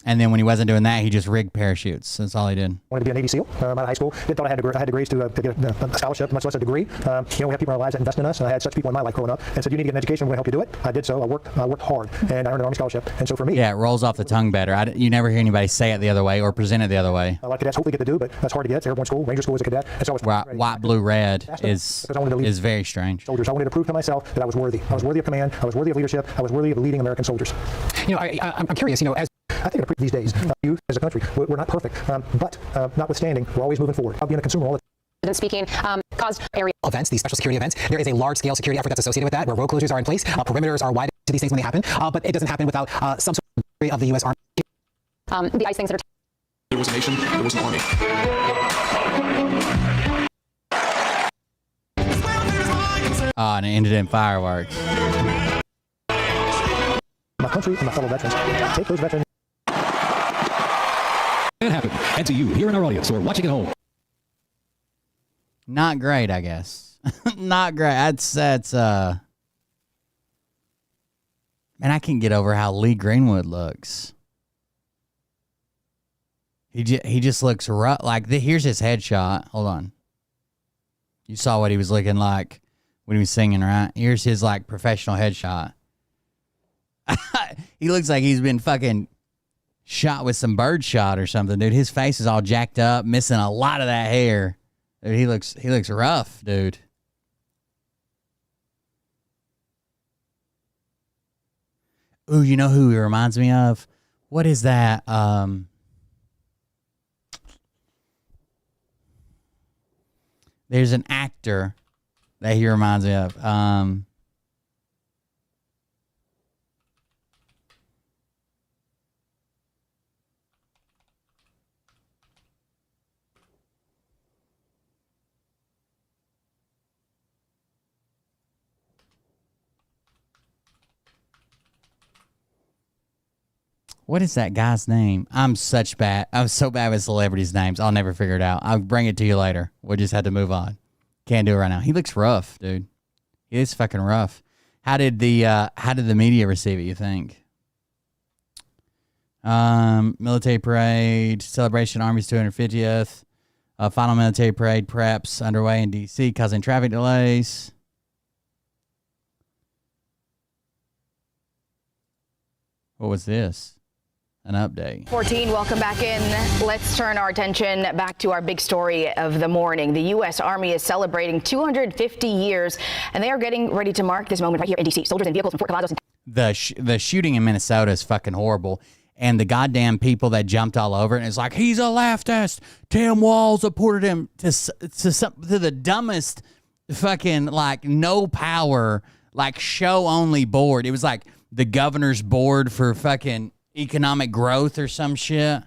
And then when he wasn't doing that, he just rigged parachutes. That's all he did.
Wanted to be a Navy SEAL out of high school. Didn't thought I had degrees to get a scholarship, much less a degree. We have people in our lives that invest in us, and I had such people in my life growing up and said, you need to get an education, we're going to help you do it. I did so. I worked hard, and I earned an Army scholarship. And so for me...
Yeah, it rolls off the tongue better. You never hear anybody say it the other way or present it the other way.
A lot of cadets hopefully get to do, but that's hard to get. It's airborne school, Ranger school as a cadet. And so
white, blue, red is very strange.
Soldiers. I wanted to prove to myself that I was worthy. I was worthy of command. I was worthy of leadership. I was worthy of leading American soldiers.
You know, I'm curious, you know, as
I think these days, you as a country, we're not perfect, but notwithstanding, we're always moving forward. I'll be in a consumer all the time.
Speaking, caused area
events, these special security events, there is a large-scale security effort that's associated with that, where road closures are in place, perimeters are wide to these things when they happen, but it doesn't happen without some sort of the U.S. Army.
The ice things that are...
There was a nation, there was an army.
And it ended in fireworks.
My country and my fellow veterans, take those veterans.
It happened. And to you, here in our audience, or watching at home.
Not great, I guess. Not great. That's man, I can't get over how Lee Greenwood looks. He just looks rough. Like, here's his headshot. Hold on. You saw what he was looking like when he was singing, right? Here's his, like, professional headshot. He looks like he's been fucking shot with some bird shot or something, dude. His face is all jacked up, missing a lot of that hair. Dude, he looks rough, dude. Ooh, you know who he reminds me of? What is that? There's an actor that he reminds me of. What is that guy's name? I'm so bad with celebrities' names. I'll never figure it out. I'll bring it to you later. We'll just have to move on. Can't do it right now. He looks rough, dude. He is fucking rough. How did the media receive it, you think? Military parade, celebration, Army's 250th. Final military parade preps underway in D.C., causing traffic delays. What was this? An update.
14, welcome back in. Let's turn our attention back to our big story of the morning. The U.S. Army is celebrating 250 years, and they are getting ready to mark this moment right here in D.C. Soldiers and vehicles from Fort Cavados.
The shooting in Minnesota is fucking horrible. and the goddamn people that jumped all over it. And it's like, he's a leftist. Tim Walz reported him to the dumbest fucking, like, no power, like, show only board. It was like the governor's board for fucking economic growth or some shit.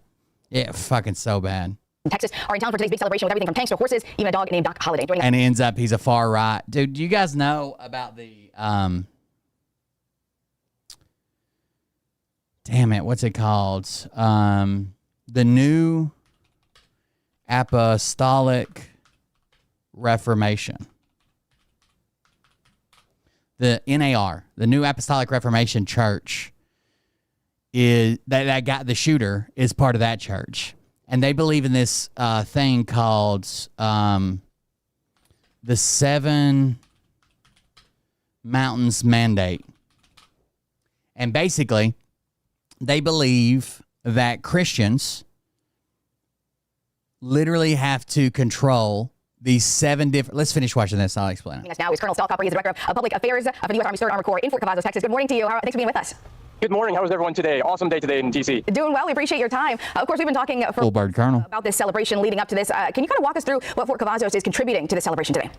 Yeah, fucking so bad.
Texas are in town for today's big celebration with everything from tanks to horses, even a dog named Doc Holliday.
And it ends up he's a far right. Dude, do you guys know about the damn it, what's it called? The New Apostolic Reformation. The NAR, the New Apostolic Reformation Church, is that got the shooter is part of that church. And they believe in this thing called the 7 Mountains Mandate. And basically, they believe that Christians literally have to control these 7 different... Let's finish watching this. I'll explain it.
Now is Colonel Sal Copper. He's the Director of Public Affairs of the U.S. Army 3rd Armored Corps in Fort Cavazos, Texas. Good morning to you. Thanks for being with us.
Good morning. How is everyone today? Awesome day today in D.C.
Doing well. We appreciate your time. Of course, we've been talking
Full bird Colonel
about this celebration leading up to this. Can you kind of walk us through what Fort Cavazos is contributing to this celebration today?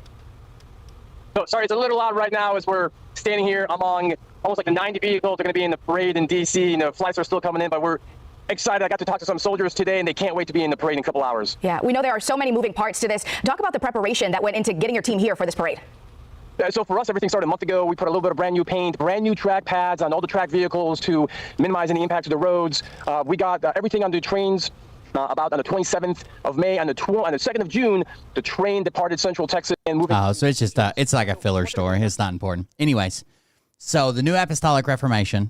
So, sorry, it's a little loud right now as we're standing here among almost like the 90 vehicles that are going to be in the parade in D.C. The flights are still coming in, but we're excited. I got to talk to some soldiers today, and they can't wait to be in the parade in a couple hours.
Yeah, we know there are so many moving parts to this. Talk about the preparation that went into getting your team here for this parade.
So for us, everything started a month ago. We put a little bit of brand new paint, brand new track pads on all the track vehicles to minimize any impact to the roads. We got everything on the trains about on the 27th of May. On the 2nd of June, the train departed Central Texas and moving.
Oh, so it's just it's like a filler story. It's not important. Anyways, so the New Apostolic Reformation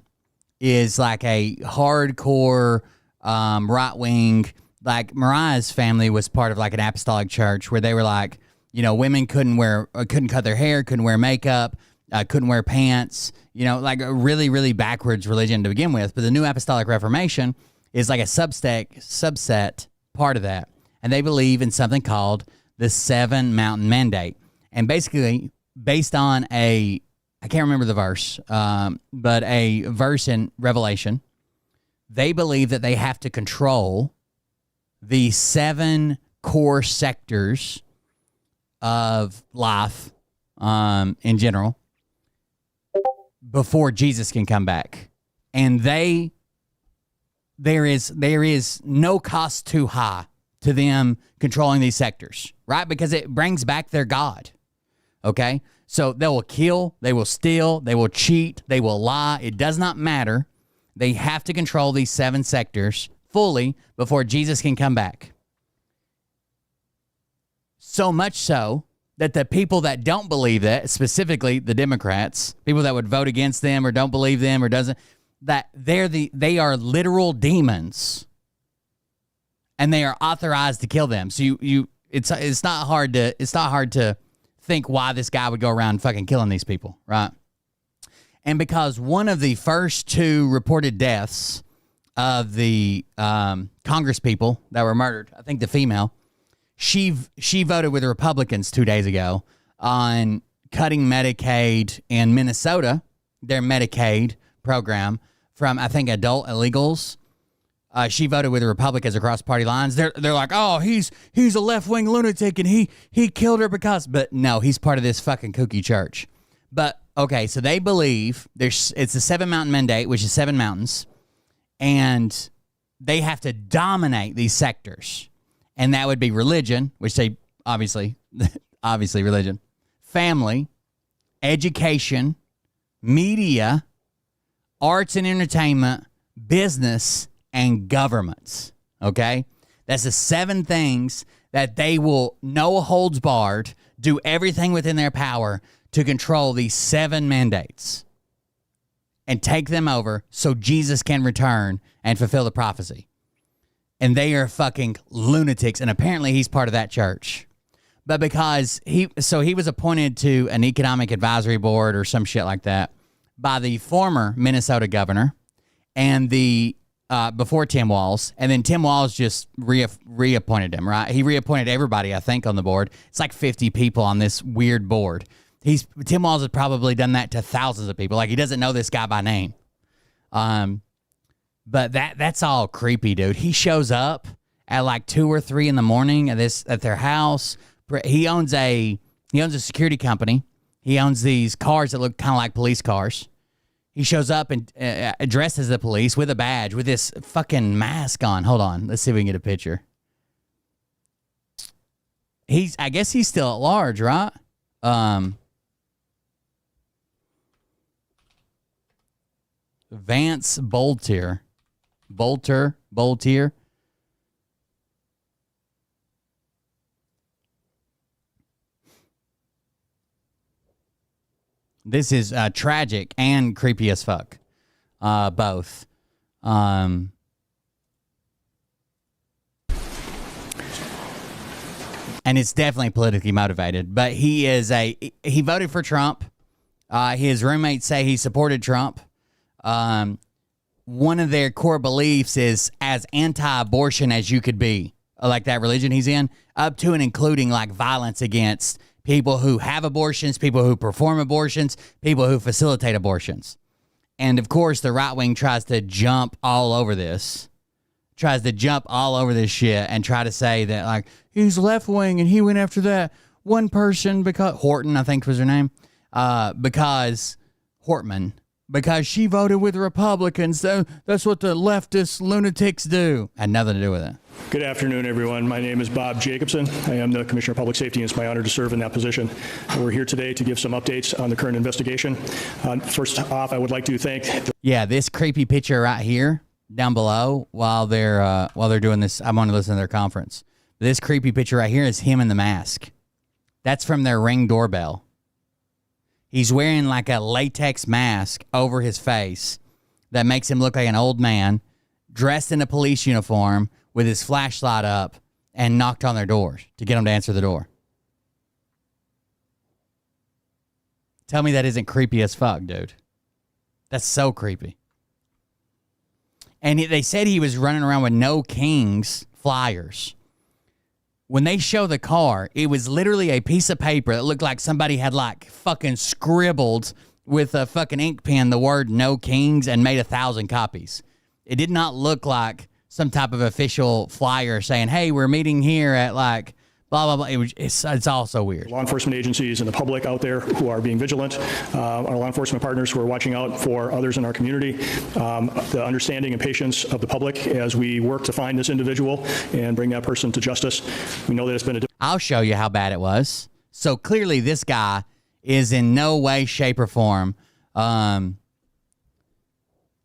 is like a hardcore right wing. Like Mariah's family was part of like an apostolic church where they were like, you know, women couldn't cut their hair, couldn't wear makeup, couldn't wear pants, you know, like a really, really backwards religion to begin with. But the New Apostolic Reformation is like a subset part of that. And they believe in something called the 7 Mountain Mandate. And basically, based on I can't remember the verse, but a verse in Revelation, they believe that they have to control the 7 core sectors of life in general before Jesus can come back. And there is no cost too high to them controlling these sectors, right? Because it brings back their God. Okay? So they will kill, they will steal, they will cheat, they will lie. It does not matter. They have to control these 7 sectors fully before Jesus can come back. So much so that the people that don't believe that, specifically the Democrats, people that would vote against them or don't believe them or doesn't, that they are literal demons, and they are authorized to kill them. So it's not hard to think why this guy would go around fucking killing these people, right? And because one of the first 2 reported deaths of the Congress people that were murdered, I think the female, she voted with the Republicans 2 days ago on cutting Medicaid in Minnesota, their Medicaid program, from, I think, adult illegals. She voted with the Republicans across party lines. They're like, oh, he's a left-wing lunatic and he killed her because... But no, he's part of this fucking kooky church. But, okay, so they believe it's the 7 Mountain Mandate, which is 7 mountains, and they have to dominate these sectors. And that would be religion, which they obviously religion, family, education, media, arts and entertainment, business, and governments. Okay? That's the 7 things that they will, no holds barred, do everything within their power to control these 7 mandates and take them over so Jesus can return and fulfill the prophecy. And they are fucking lunatics, and apparently he's part of that church. But because he was appointed to an economic advisory board or some shit like that by the former Minnesota governor and the before Tim Walz, and then Tim Walz just reappointed him, right? He reappointed everybody, I think, on the board. It's like 50 people on this weird board. Tim Walz has probably done that to thousands of people. Like, he doesn't know this guy by name. But that's all creepy, dude. He shows up at like 2 or 3 in the morning at their house. He owns a security company. He owns these cars that look kind of like police cars. He shows up and dressed as the police with a badge, with this fucking mask on. Hold on. Let's see if we can get a picture. I guess he's still at large, right? Vance Boltier. This is tragic and creepy as fuck. Both. And it's definitely politically motivated. But he voted for Trump. His roommates say he supported Trump. One of their core beliefs is as anti-abortion as you could be, like that religion he's in, up to and including like violence against people who have abortions, people who perform abortions, people who facilitate abortions. And of course, the right wing tries to jump all over this shit and try to say that like he's left wing and he went after that one person because Horton, I think was her name, because she voted with Republicans. That's what the leftist lunatics do. Had nothing to do with it.
Good afternoon, everyone. My name is Bob Jacobson. I am the Commissioner of Public Safety, and it's my honor to serve in that position. We're here today to give some updates on the current investigation. First off, I would like to thank...
this creepy picture right here down below while they're doing this. I'm going to listen to their conference. This creepy picture right here is him in the mask. That's from their Ring doorbell. He's wearing like a latex mask over his face that makes him look like an old man dressed in a police uniform with his flashlight up and knocked on their doors to get them to answer the door. Tell me that isn't creepy as fuck, dude. That's so creepy. And they said he was running around with No Kings flyers. When they show the car, it was literally a piece of paper that looked like somebody had like fucking scribbled with a fucking ink pen the word No Kings and made 1,000 copies. It did not look like some type of official flyer saying, hey, we're meeting here at like blah, blah, blah. It's all so weird.
Law enforcement agencies and the public out there who are being vigilant, our law enforcement partners who are watching out for others in our community, the understanding and patience of the public as we work to find this individual and bring that person to justice. We know that it's been
I'll show you how bad it was. So clearly this guy is in no way, shape, or form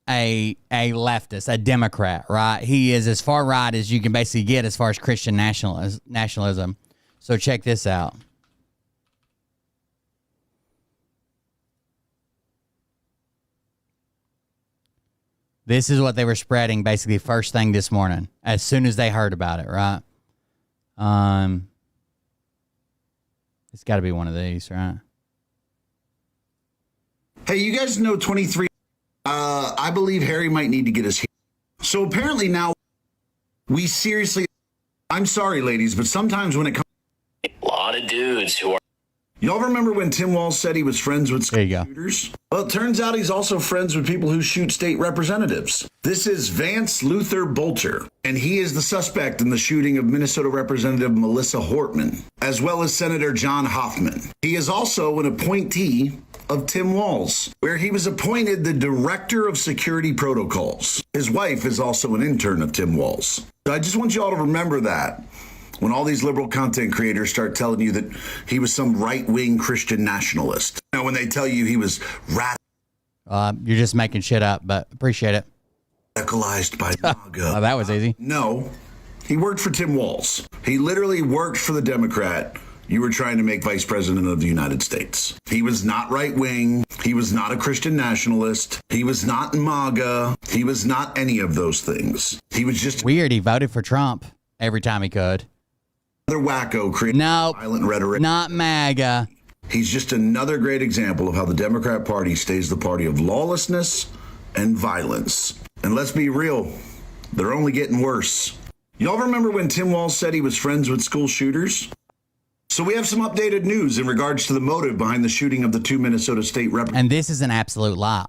a leftist, a Democrat, right? He is as far right as you can basically get as far as Christian nationalism. So check this out. This is what they were spreading basically first thing this morning, as soon as they heard about it, right? It's got to be one of these, right?
Hey, you guys know 23... I believe Harry might need to get his... So apparently now we seriously... I'm sorry, ladies, but sometimes when it comes...
A lot of dudes who are...
Y'all remember when Tim Walz said he was friends with school shooters? Well, it turns out he's also friends with people who shoot state representatives. This is Vance Luther Bolter, and he is the suspect in the shooting of Minnesota Representative Melissa Hortman, as well as Senator John Hoffman. He is also an appointee of Tim Walz, where he was appointed the Director of Security Protocols. His wife is also an intern of Tim Walz. So I just want you all to remember that when all these liberal content creators start telling you that he was some right-wing Christian nationalist. You know, when they tell you he was
you're just making shit up, but appreciate it.
Radicalized by MAGA.
Oh, that was easy.
No, he worked for Tim Walz. He literally worked for the Democrat you were trying to make vice president of the United States. He was not right-wing. He was not a Christian nationalist. He was not MAGA. He was not any of those things. He was just...
Weird, he voted for Trump every time he could.
Another wacko creating violent rhetoric.
Not MAGA.
He's just another great example of how the Democrat Party stays the party of lawlessness and violence. And let's be real, they're only getting worse. Y'all remember when Tim Walz said he was friends with school shooters? So we have some updated news in regards to the motive behind the shooting of the 2 Minnesota state representatives.
And this is an absolute lie.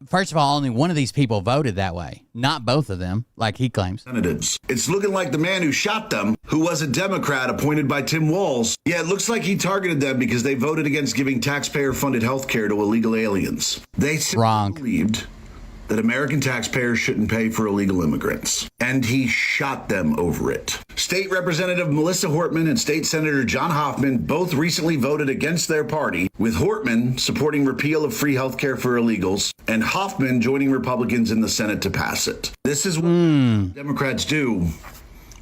First of all, only one of these people voted that way, not both of them, like he claims.
It's looking like the man who shot them, who was a Democrat appointed by Tim Walz. Yeah, it looks like he targeted them because they voted against giving taxpayer-funded health care to illegal aliens. They believed that American taxpayers shouldn't pay for illegal immigrants. And he shot them over it. State Representative Melissa Hortman and State Senator John Hoffman both recently voted against their party, with Hortman supporting repeal of free health care for illegals and Hoffman joining Republicans in the Senate to pass it. This is what Democrats do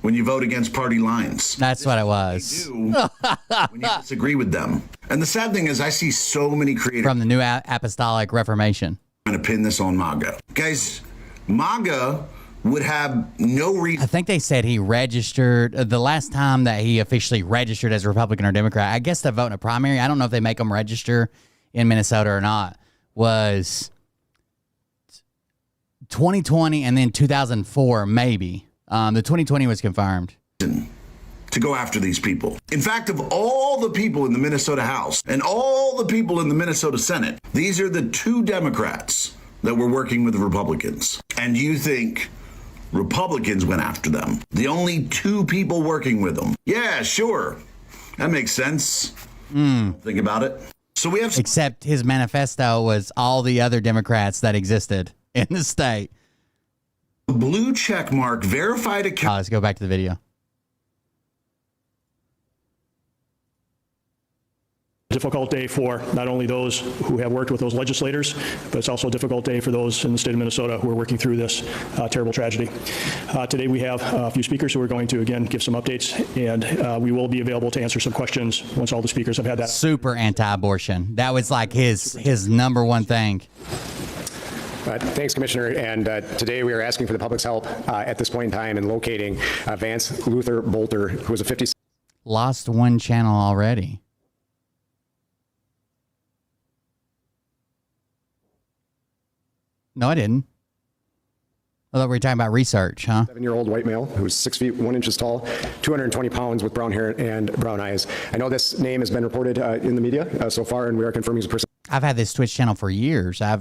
when you vote against party lines.
That's what it was.
When you disagree with them. And the sad thing is I see so many creators
from the New Apostolic Reformation
trying to pin this on MAGA. Guys, MAGA would have no reason.
I think they said he registered the last time that he officially registered as a Republican or Democrat. I guess to vote in a primary, I don't know if they make them register in Minnesota or not, was 2020 and then 2004, maybe. The 2020 was confirmed.
To go after these people. In fact, of all the people in the Minnesota House and all the people in the Minnesota Senate, these are the 2 Democrats that were working with the Republicans. And you think Republicans went after them? The only 2 people working with them. Yeah, sure. That makes sense. Think about it. So we have...
Except his manifesto was all the other Democrats that existed in the state.
Blue check mark verified account.
Let's go back to the video.
Difficult day for not only those who have worked with those legislators, but it's also a difficult day for those in the state of Minnesota who are working through this terrible tragedy. Today we have a few speakers who are going to, again, give some updates, and we will be available to answer some questions once all the speakers have had that.
Super anti-abortion. That was like his number one thing.
Thanks, Commissioner. And today we are asking for the public's help at this point in time in locating Vance Luther Bolter, who was a 50.
Lost one channel already. No, I didn't. I thought we were talking about research, huh?
7-year-old white male who was 6 feet 1 inches tall, 220 pounds with brown hair and brown eyes. I know this name has been reported in the media so far, and we are confirming he's a person.
I've had this Twitch channel for years. I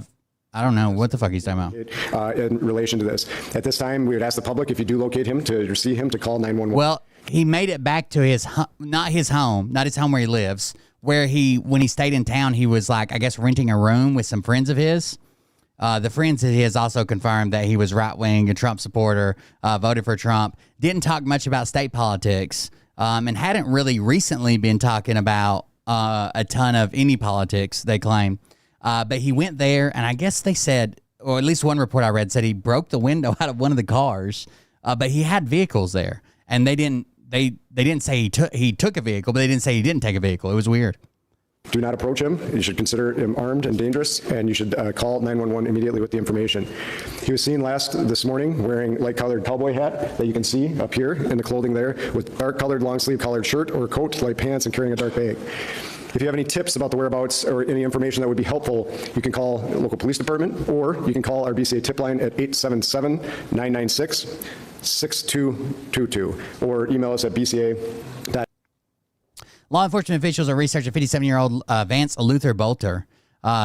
don't know what the fuck he's talking
about. In relation to this. At this time, we would ask the public, if you do locate him, to see him, to call 911.
Well, he made it back to his not his home where he lives, where when he stayed in town, he was like, I guess, renting a room with some friends of his. The friends of his also confirmed that he was right-wing, a Trump supporter, voted for Trump, didn't talk much about state politics, and hadn't really recently been talking about a ton of any politics, they claim. But he went there, and I guess they said, or at least one report I read said he broke the window out of one of the cars, but he had vehicles there, and they didn't say he took a vehicle, but they didn't say he didn't take a vehicle. It was weird.
Do not approach him. You should consider him armed and dangerous, and you should call 911 immediately with the information. He was seen this morning wearing light-colored cowboy hat that you can see up here in the clothing there, with dark-colored long-sleeve collared shirt or coat, light pants, and carrying a dark bag. If you have any tips about the whereabouts or any information that would be helpful, you can call the local police department, or you can call our BCA tip line at 877-996-6222, or email us at bca.
Law enforcement officials are researching 57-year-old Vance Luther Bolter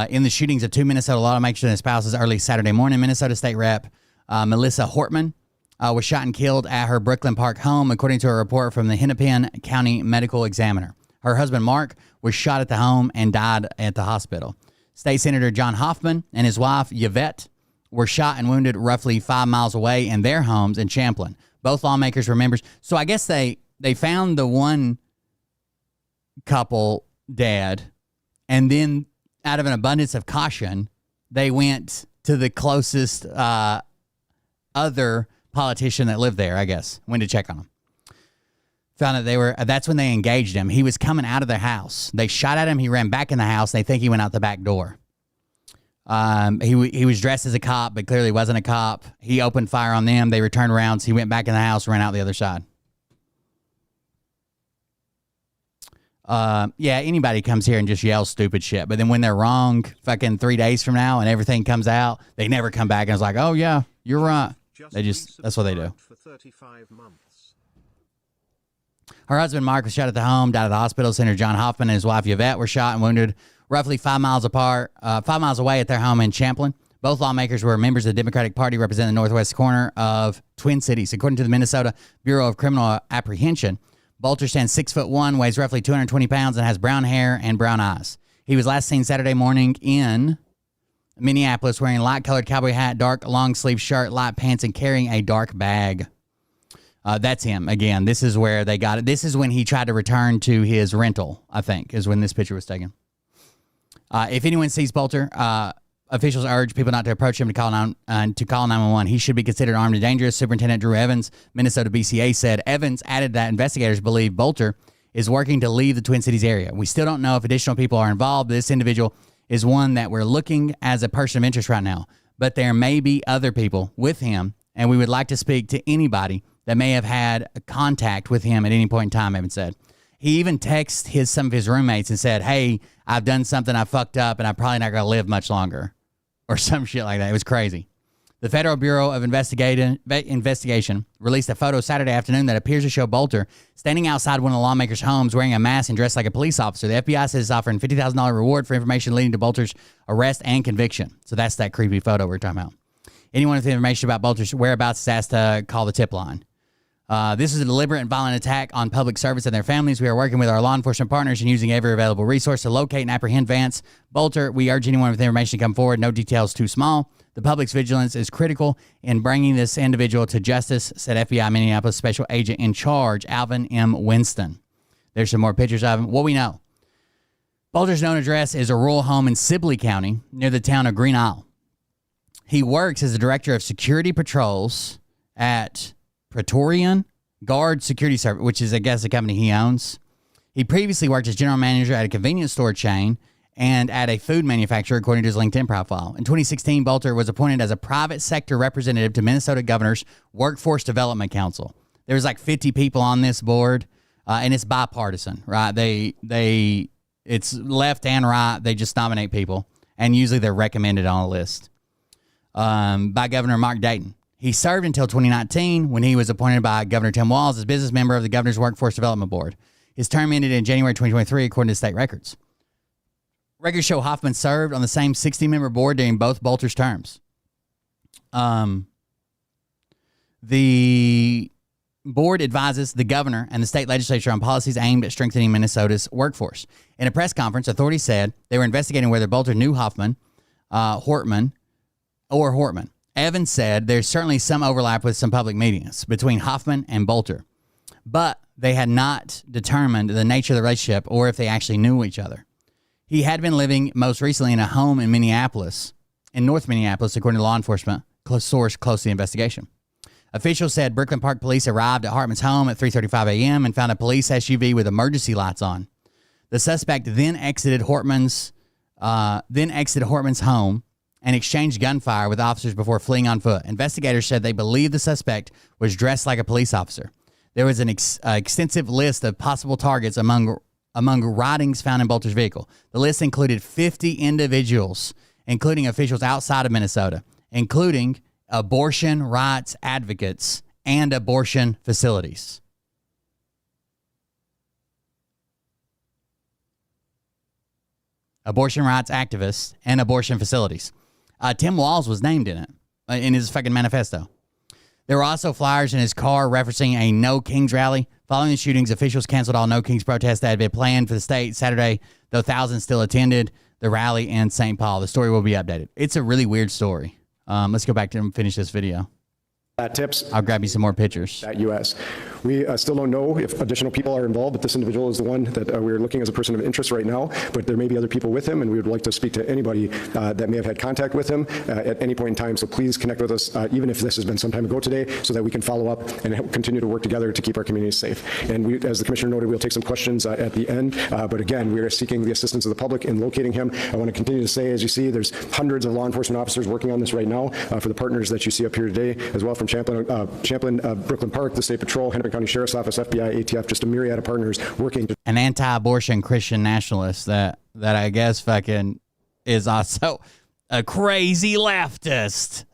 in the shootings of 2 Minnesota lawmakers and their spouses early Saturday morning. Minnesota State Rep Melissa Hortman was shot and killed at her Brooklyn Park home, according to a report from the Hennepin County Medical Examiner. Her husband, Mark, was shot at the home and died at the hospital. State Senator John Hoffman and his wife, Yvette, were shot and wounded roughly 5 miles away in their homes in Champlin. Both lawmakers were members. So I guess they found the one couple dead, and then out of an abundance of caution, they went to the closest other politician that lived there, I guess, went to check on them. Found that that's when they engaged him. He was coming out of their house. They shot at him. He ran back in the house. They think he went out the back door. He was dressed as a cop, but clearly wasn't a cop. He opened fire on them. They returned rounds. He went back in the house, ran out the other side. Yeah, anybody comes here and just yells stupid shit, but then when they're wrong, fucking 3 days from now and everything comes out, they never come back and it's like, oh yeah, you're right. That's what they do.
For 35 months.
Her husband, Mark, was shot at the home, died at the hospital. Senator John Hoffman and his wife, Yvette, were shot and wounded roughly 5 miles away at their home in Champlin. Both lawmakers were members of the Democratic Party representing the northwest corner of Twin Cities. According to the Minnesota Bureau of Criminal Apprehension, Bolter stands 6'1", weighs roughly 220 pounds, and has brown hair and brown eyes. He was last seen Saturday morning in Minneapolis wearing a light-colored cowboy hat, dark long-sleeve shirt, light pants, and carrying a dark bag. That's him. Again, this is where they got it. This is when he tried to return to his rental, I think, is when this picture was taken. If anyone sees Bolter, officials urge people not to approach him to call 911. He should be considered armed and dangerous. Superintendent Drew Evans, Minnesota BCA, said. Evans added that investigators believe Bolter is working to leave the Twin Cities area. We still don't know if additional people are involved. This individual is one that we're looking as a person of interest right now, but there may be other people with him, and we would like to speak to anybody that may have had contact with him at any point in time, Evans said. He even texted some of his roommates and said, hey, I've done something, I fucked up, and I'm probably not going to live much longer. Or some shit like that. It was crazy. The Federal Bureau of Investigation released a photo Saturday afternoon that appears to show Bolter standing outside one of the lawmakers' homes wearing a mask and dressed like a police officer. The FBI says it's offering $50,000 reward for information leading to Bolter's arrest and conviction. So that's that creepy photo we're talking about. Anyone with information about Bolter's whereabouts is asked to call the tip line. This is a deliberate and violent attack on public servants and their families. We are working with our law enforcement partners and using every available resource to locate and apprehend Vance Bolter. We urge anyone with information to come forward. No details too small. The public's vigilance is critical in bringing this individual to justice, said FBI Minneapolis Special Agent in Charge, Alvin M. Winston. There's some more pictures of him. What we know. Bolter's known address is a rural home in Sibley County near the town of Green Isle. He works as the director of security patrols at Praetorian Guard Security Service, which is, I guess, a company he owns. He previously worked as general manager at a convenience store chain and at a food manufacturer, according to his LinkedIn profile. In 2016, Bolter was appointed as a private sector representative to Minnesota Governor's Workforce Development Council. There was like 50 people on this board, and it's bipartisan, right? It's left and right. They just nominate people, and usually they're recommended on a list by Governor Mark Dayton. He served until 2019 when he was appointed by Governor Tim Walz as business member of the Governor's Workforce Development Board. His term ended in January 2023, according to state records. Records show Hoffman served on the same 60-member board during both Bolter's terms. The board advises the governor and the state legislature on policies aimed at strengthening Minnesota's workforce. In a press conference, authorities said they were investigating whether Bolter knew Hoffman, Hortman. Evans said there's certainly some overlap with some public meetings between Hoffman and Bolter, but they had not determined the nature of the relationship or if they actually knew each other. He had been living most recently in a home in Minneapolis, in North Minneapolis, according to law enforcement source close to the investigation. Officials said Brooklyn Park police arrived at Hartman's home at 3:35 a.m. and found a police SUV with emergency lights on. The suspect then exited Hortman's home and exchanged gunfire with officers before fleeing on foot. Investigators said they believe the suspect was dressed like a police officer. There was an extensive list of possible targets among writings found in Bolter's vehicle. The list included 50 individuals, including officials outside of Minnesota, including abortion rights advocates and abortion facilities. Abortion rights activists and abortion facilities. Tim Walz was named in it, in his fucking manifesto. There were also flyers in his car referencing a No Kings rally. Following the shootings, officials canceled all No Kings protests that had been planned for the state Saturday, though thousands still attended the rally in St. Paul. The story will be updated. It's a really weird story. Let's go back to and finish this video.
Tips.
I'll grab you some more pictures.
US. We still don't know if additional people are involved, but this individual is the one that we're looking as a person of interest right now, but there may be other people with him, and we would like to speak to anybody that may have had contact with him at any point in time. So please connect with us, even if this has been some time ago today, so that we can follow up and continue to work together to keep our communities safe. And we, as the commissioner noted, we'll take some questions at the end, but again, we are seeking the assistance of the public in locating him. I want to continue to say, as you see, there's hundreds of law enforcement officers working on this right now for the partners that you see up here today, as well from Champlin, Brooklyn Park, the State Patrol, Hennepin County Sheriff's Office, FBI, ATF, just a myriad of partners working.
An anti-abortion Christian nationalist that I guess fucking is also a crazy leftist.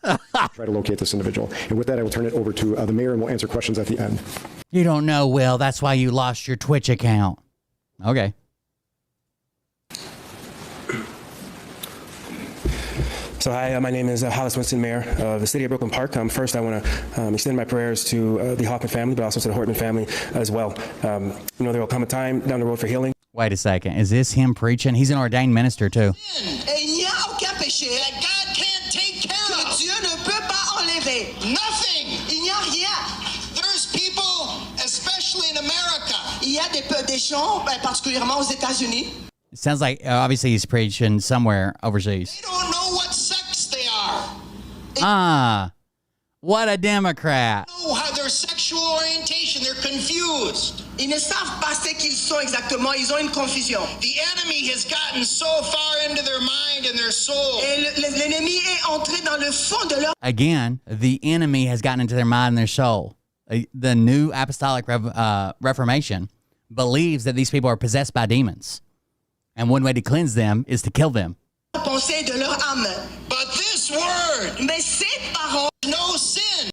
Try to locate this individual. And with that, I will turn it over to the mayor, and we'll answer questions at the end.
You don't know, Will. That's why you lost your Twitch account. Okay.
So hi, my name is Hollis Winston, Mayor of the City of Brooklyn Park. First, I want to extend my prayers to the Hoffman family, but also to the Hortman family as well. There will come a time down the road for healing.
Wait a second. Is this him preaching? He's an ordained minister, too.
Il n'y a aucun péché that God can't take care of. Dieu ne peut pas enlever. Nothing. Il n'y a rien. There's people, especially in America. Il y a des gens, particulièrement aux États-Unis.
It sounds like, obviously, he's preaching somewhere overseas.
They don't know what sex they are.
Ah, what a Democrat.
They know how their sexual orientation. They're confused. Ils ne savent pas ce qu'ils sont exactement. Ils ont une confusion. The enemy has gotten so far into their mind and their soul. Et l'ennemi est entré dans le fond de leur.
Again, the enemy has gotten into their mind and their soul. The new apostolic reformation believes that these people are possessed by demons. And one way to cleanse them is to kill them.
Pensée de leur âme. But this word, mais ces paroles, no sin.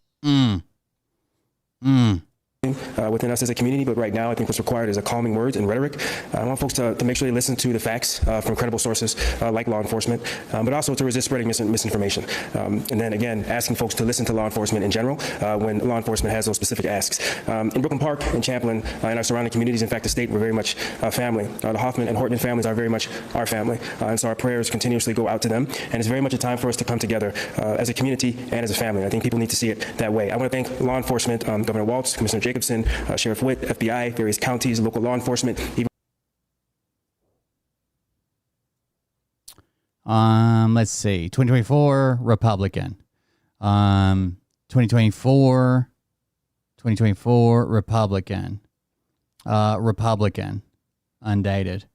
Within us as a community, but right now I think what's required is a calming words and rhetoric. I want folks to make sure they listen to the facts from credible sources like law enforcement, but also to resist spreading misinformation. And then again, asking folks to listen to law enforcement in general when law enforcement has those specific asks. In Brooklyn Park, in Champlin, in our surrounding communities, in fact, the state, we're very much family. The Hoffman and Hortman families are very much our family, and so our prayers continuously go out to them. And it's very much a time for us to come together as a community and as a family. I think people need to see it that way. I want to thank law enforcement, Governor Waltz, Commissioner Jacobson, Sheriff Witt, FBI, various counties, local law enforcement.
Let's see. 2024 Republican. 2024 Republican. Republican. Undated.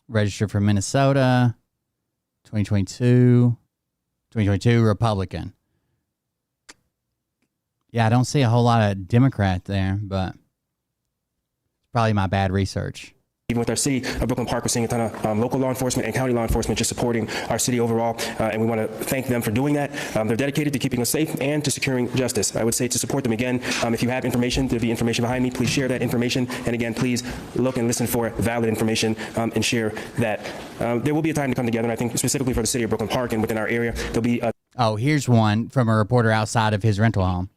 Registered for Minnesota. 2022 Republican. Yeah, I don't see a whole lot of Democrat there, but it's probably my bad research.
Even with our city of Brooklyn Park, we're seeing a ton of local law enforcement and county law enforcement just supporting our city overall, and we want to thank them for doing that. They're dedicated to keeping us safe and to securing justice. I would say to support them again, if you have information, there'll be information behind me, please share that information, and again, please look and listen for valid information and share that. There will be a time to come together, and I think specifically for the city of Brooklyn Park and within our area, there'll be a...
Oh, here's one from a reporter outside of his rental home.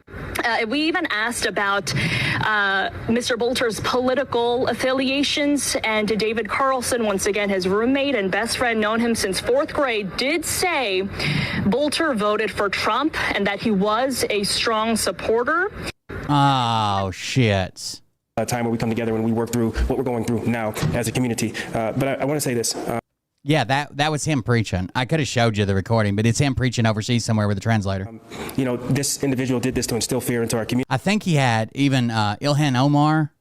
We even asked about Mr. Bolter's political affiliations, and David Carlson, once again, his roommate and best friend, known him since 4th grade, did say Bolter voted for Trump and that he was a strong supporter.
Oh, shit.
A time where we come together and we work through what we're going through now as a community. But I want to say this.
Yeah, that was him preaching. I could have showed you the recording, but it's him preaching overseas somewhere with a translator.
This individual did this to instill fear into our community.
I think he had even Ilhan Omar,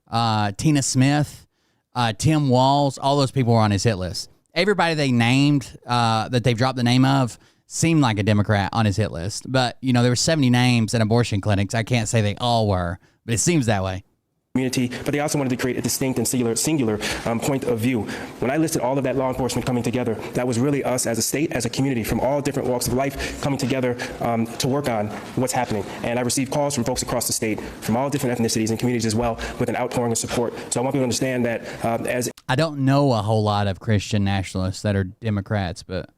Tina Smith, Tim Walz, all those people were on his hit list. Everybody they named that they've dropped the name of seemed like a Democrat on his hit list. But, there were 70 names in abortion clinics. I can't say they all were, but it seems that way.
Community, but they also wanted to create a distinct and singular point of view. When I listed all of that law enforcement coming together, that was really us as a state, as a community, from all different walks of life coming together to work on what's happening. And I received calls from folks across the state, from all different ethnicities and communities as well, with an outpouring of support. So I want people to understand that
I don't know a whole lot of Christian nationalists that are Democrats, but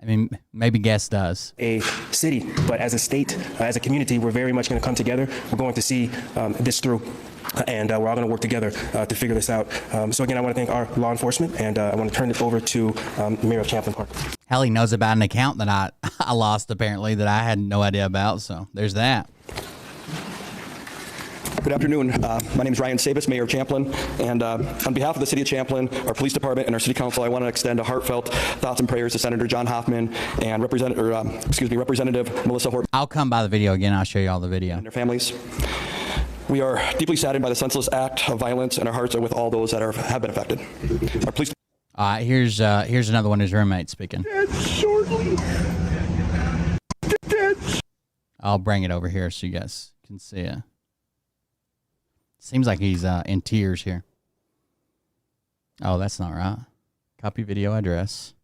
I mean, maybe Guess does.
A city, but as a state, as a community, we're very much going to come together. We're going to see this through. And we're all going to work together to figure this out. So again, I want to thank our law enforcement, and I want to turn it over to the Mayor of Champlin Park.
Hell, he knows about an account that I lost, apparently, that I had no idea about. So there's that.
Good afternoon. My name is Ryan Sabis, Mayor of Champlin, and on behalf of the City of Champlin, our Police Department, and our City Council, I want to extend a heartfelt thoughts and prayers to Senator John Hoffman and Representative Melissa Hortman.
I'll come by the video again. I'll show you all the video.
And their families. We are deeply saddened by the senseless act of violence, and our hearts are with all those that have been affected. Our police.
Here's another one of his roommates speaking.
Shortly.
I'll bring it over here so you guys can see it. Seems like he's in tears here. Oh, that's not right. Copy video address.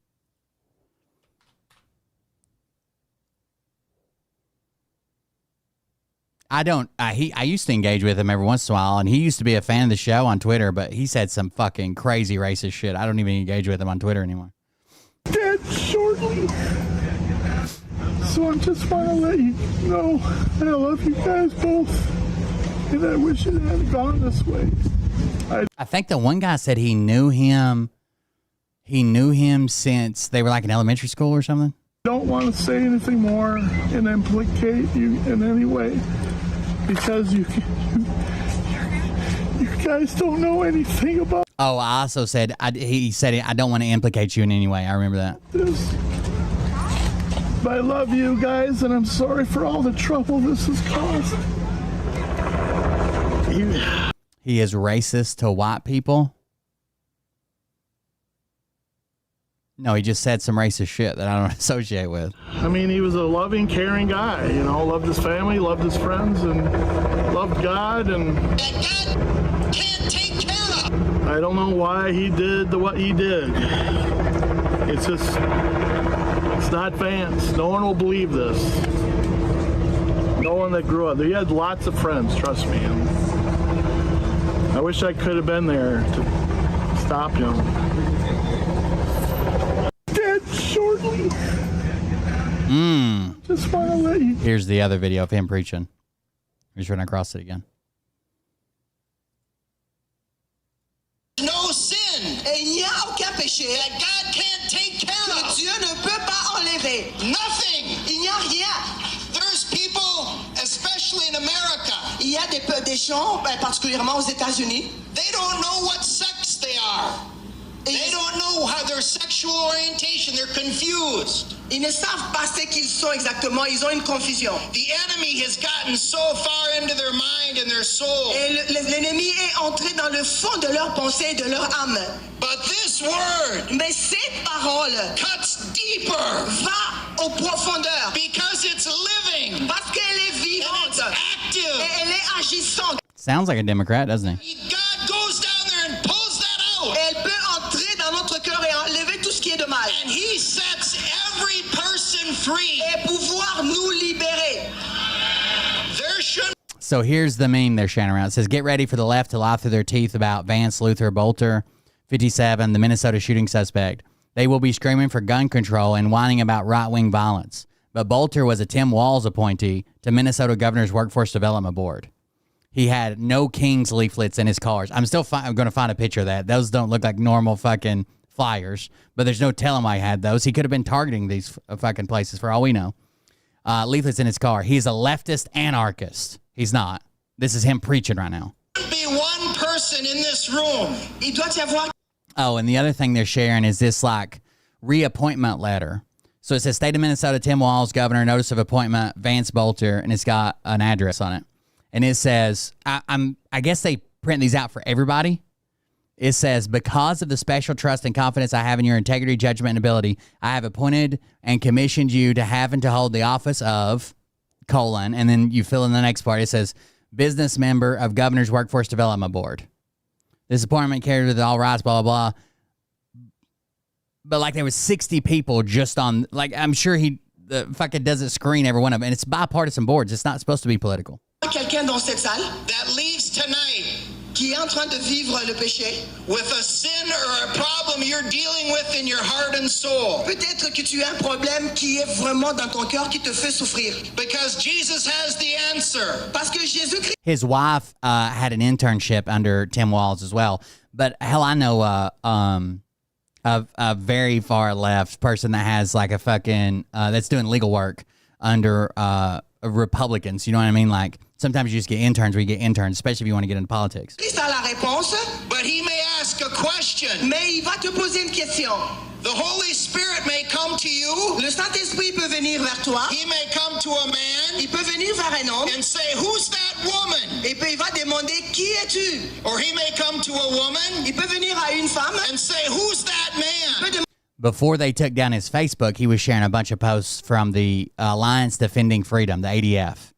I used to engage with him every once in a while, and he used to be a fan of the show on Twitter, but he said some fucking crazy racist shit. I don't even engage with him on Twitter anymore.
Dead shortly. So I just want to let you know I love you guys both, and I wish it hadn't gone this way.
I think the one guy said he knew him since they were like in elementary school or something.
Don't want to say anything more and implicate you in any way because you guys don't know anything about
Oh, I also said, he said, I don't want to implicate you in any way. I remember that.
this. But I love you guys, and I'm sorry for all the trouble this has caused.
He is racist to white people. No, he just said some racist shit that I don't associate with.
I mean, he was a loving, caring guy, you know, loved his family, loved his friends, and loved God, and
Can't take care of.
I don't know why he did what he did. It's just, it's not Vance. No one will believe this. No one that grew up. He had lots of friends, trust me. And I wish I could have been there to stop him. Dead shortly. Just want to let you.
Here's the other video of him preaching. He's running across it again.
No sin. Il n'y a aucun péché. That God can't take care of. Que Dieu ne peut pas enlever. Nothing. Il n'y a rien. There's people, especially in America. Il y a des gens, particulièrement aux États-Unis. They don't know what sex they are. They don't know how their sexual orientation. They're confused. Ils ne savent pas ce qu'ils sont exactement. Ils ont une confusion. The enemy has gotten so far into their mind and their soul. Et l'ennemi est entré dans le fond de leur pensée et de leur âme. But this word, mais cette parole, cuts deeper. Va aux profondeurs. Because it's living. Parce qu'elle est vivante. And it's active. Et elle est agissante.
Sounds like a Democrat, doesn't he?
God goes down there and pulls that out. Et elle peut entrer dans notre cœur et enlever tout ce qui est de mal. And he sets every person free. Et pouvoir nous libérer. There should.
So here's the meme they're sharing around. It says, get ready for the left to lie through their teeth about Vance Luther Bolter, 57, the Minnesota shooting suspect. They will be screaming for gun control and whining about right-wing violence. But Bolter was a Tim Walz appointee to Minnesota Governor's Workforce Development Board. He had no King's leaflets in his cars. I'm still going to find a picture of that. Those don't look like normal fucking flyers, but there's no telling why he had those. He could have been targeting these fucking places for all we know. Leaflets in his car. He's a leftist anarchist. He's not. This is him preaching right now.
Be one person in this room. Il doit y avoir.
Oh, and the other thing they're sharing is this like reappointment letter. So it says, State of Minnesota, Tim Walz, Governor, notice of appointment, Vance Bolter, and it's got an address on it. And it says, I guess they print these out for everybody. It says, because of the special trust and confidence I have in your integrity, judgment, and ability, I have appointed and commissioned you to have and to hold the office of, colon, and then you fill in the next part. It says, business member of Governor's Workforce Development Board. This appointment carried with all rights, blah, blah, blah. But like there was 60 people just on, like I'm sure he fucking doesn't screen every one of them. And it's bipartisan boards. It's not supposed to be political.
Quelqu'un dans cette salle that leaves tonight qui est en train de vivre le péché with a sin or a problem you're dealing with in your heart and soul. Peut-être que tu as un problème qui est vraiment dans ton cœur qui te fait souffrir. Because Jesus has the answer. Parce que Jésus-Christ.
His wife had an internship under Tim Walz as well. But hell, I know a very far left person that has like a fucking that's doing legal work under Republicans. You know what I mean? Like sometimes you just get interns where you get interns, especially if you want to get into politics.
Christ a la réponse, but he may ask a question. Mais il va te poser une question. The Holy Spirit may come to you. Le Saint-Esprit peut venir vers toi. He may come to a man. Il peut venir vers un homme. And say, who's that woman? Et puis il va demander, qui es-tu? Or he may come to a woman. Il peut venir à une femme. And say, who's that man?
Before they took down his Facebook, he was sharing a bunch of posts from the Alliance Defending Freedom, the ADF.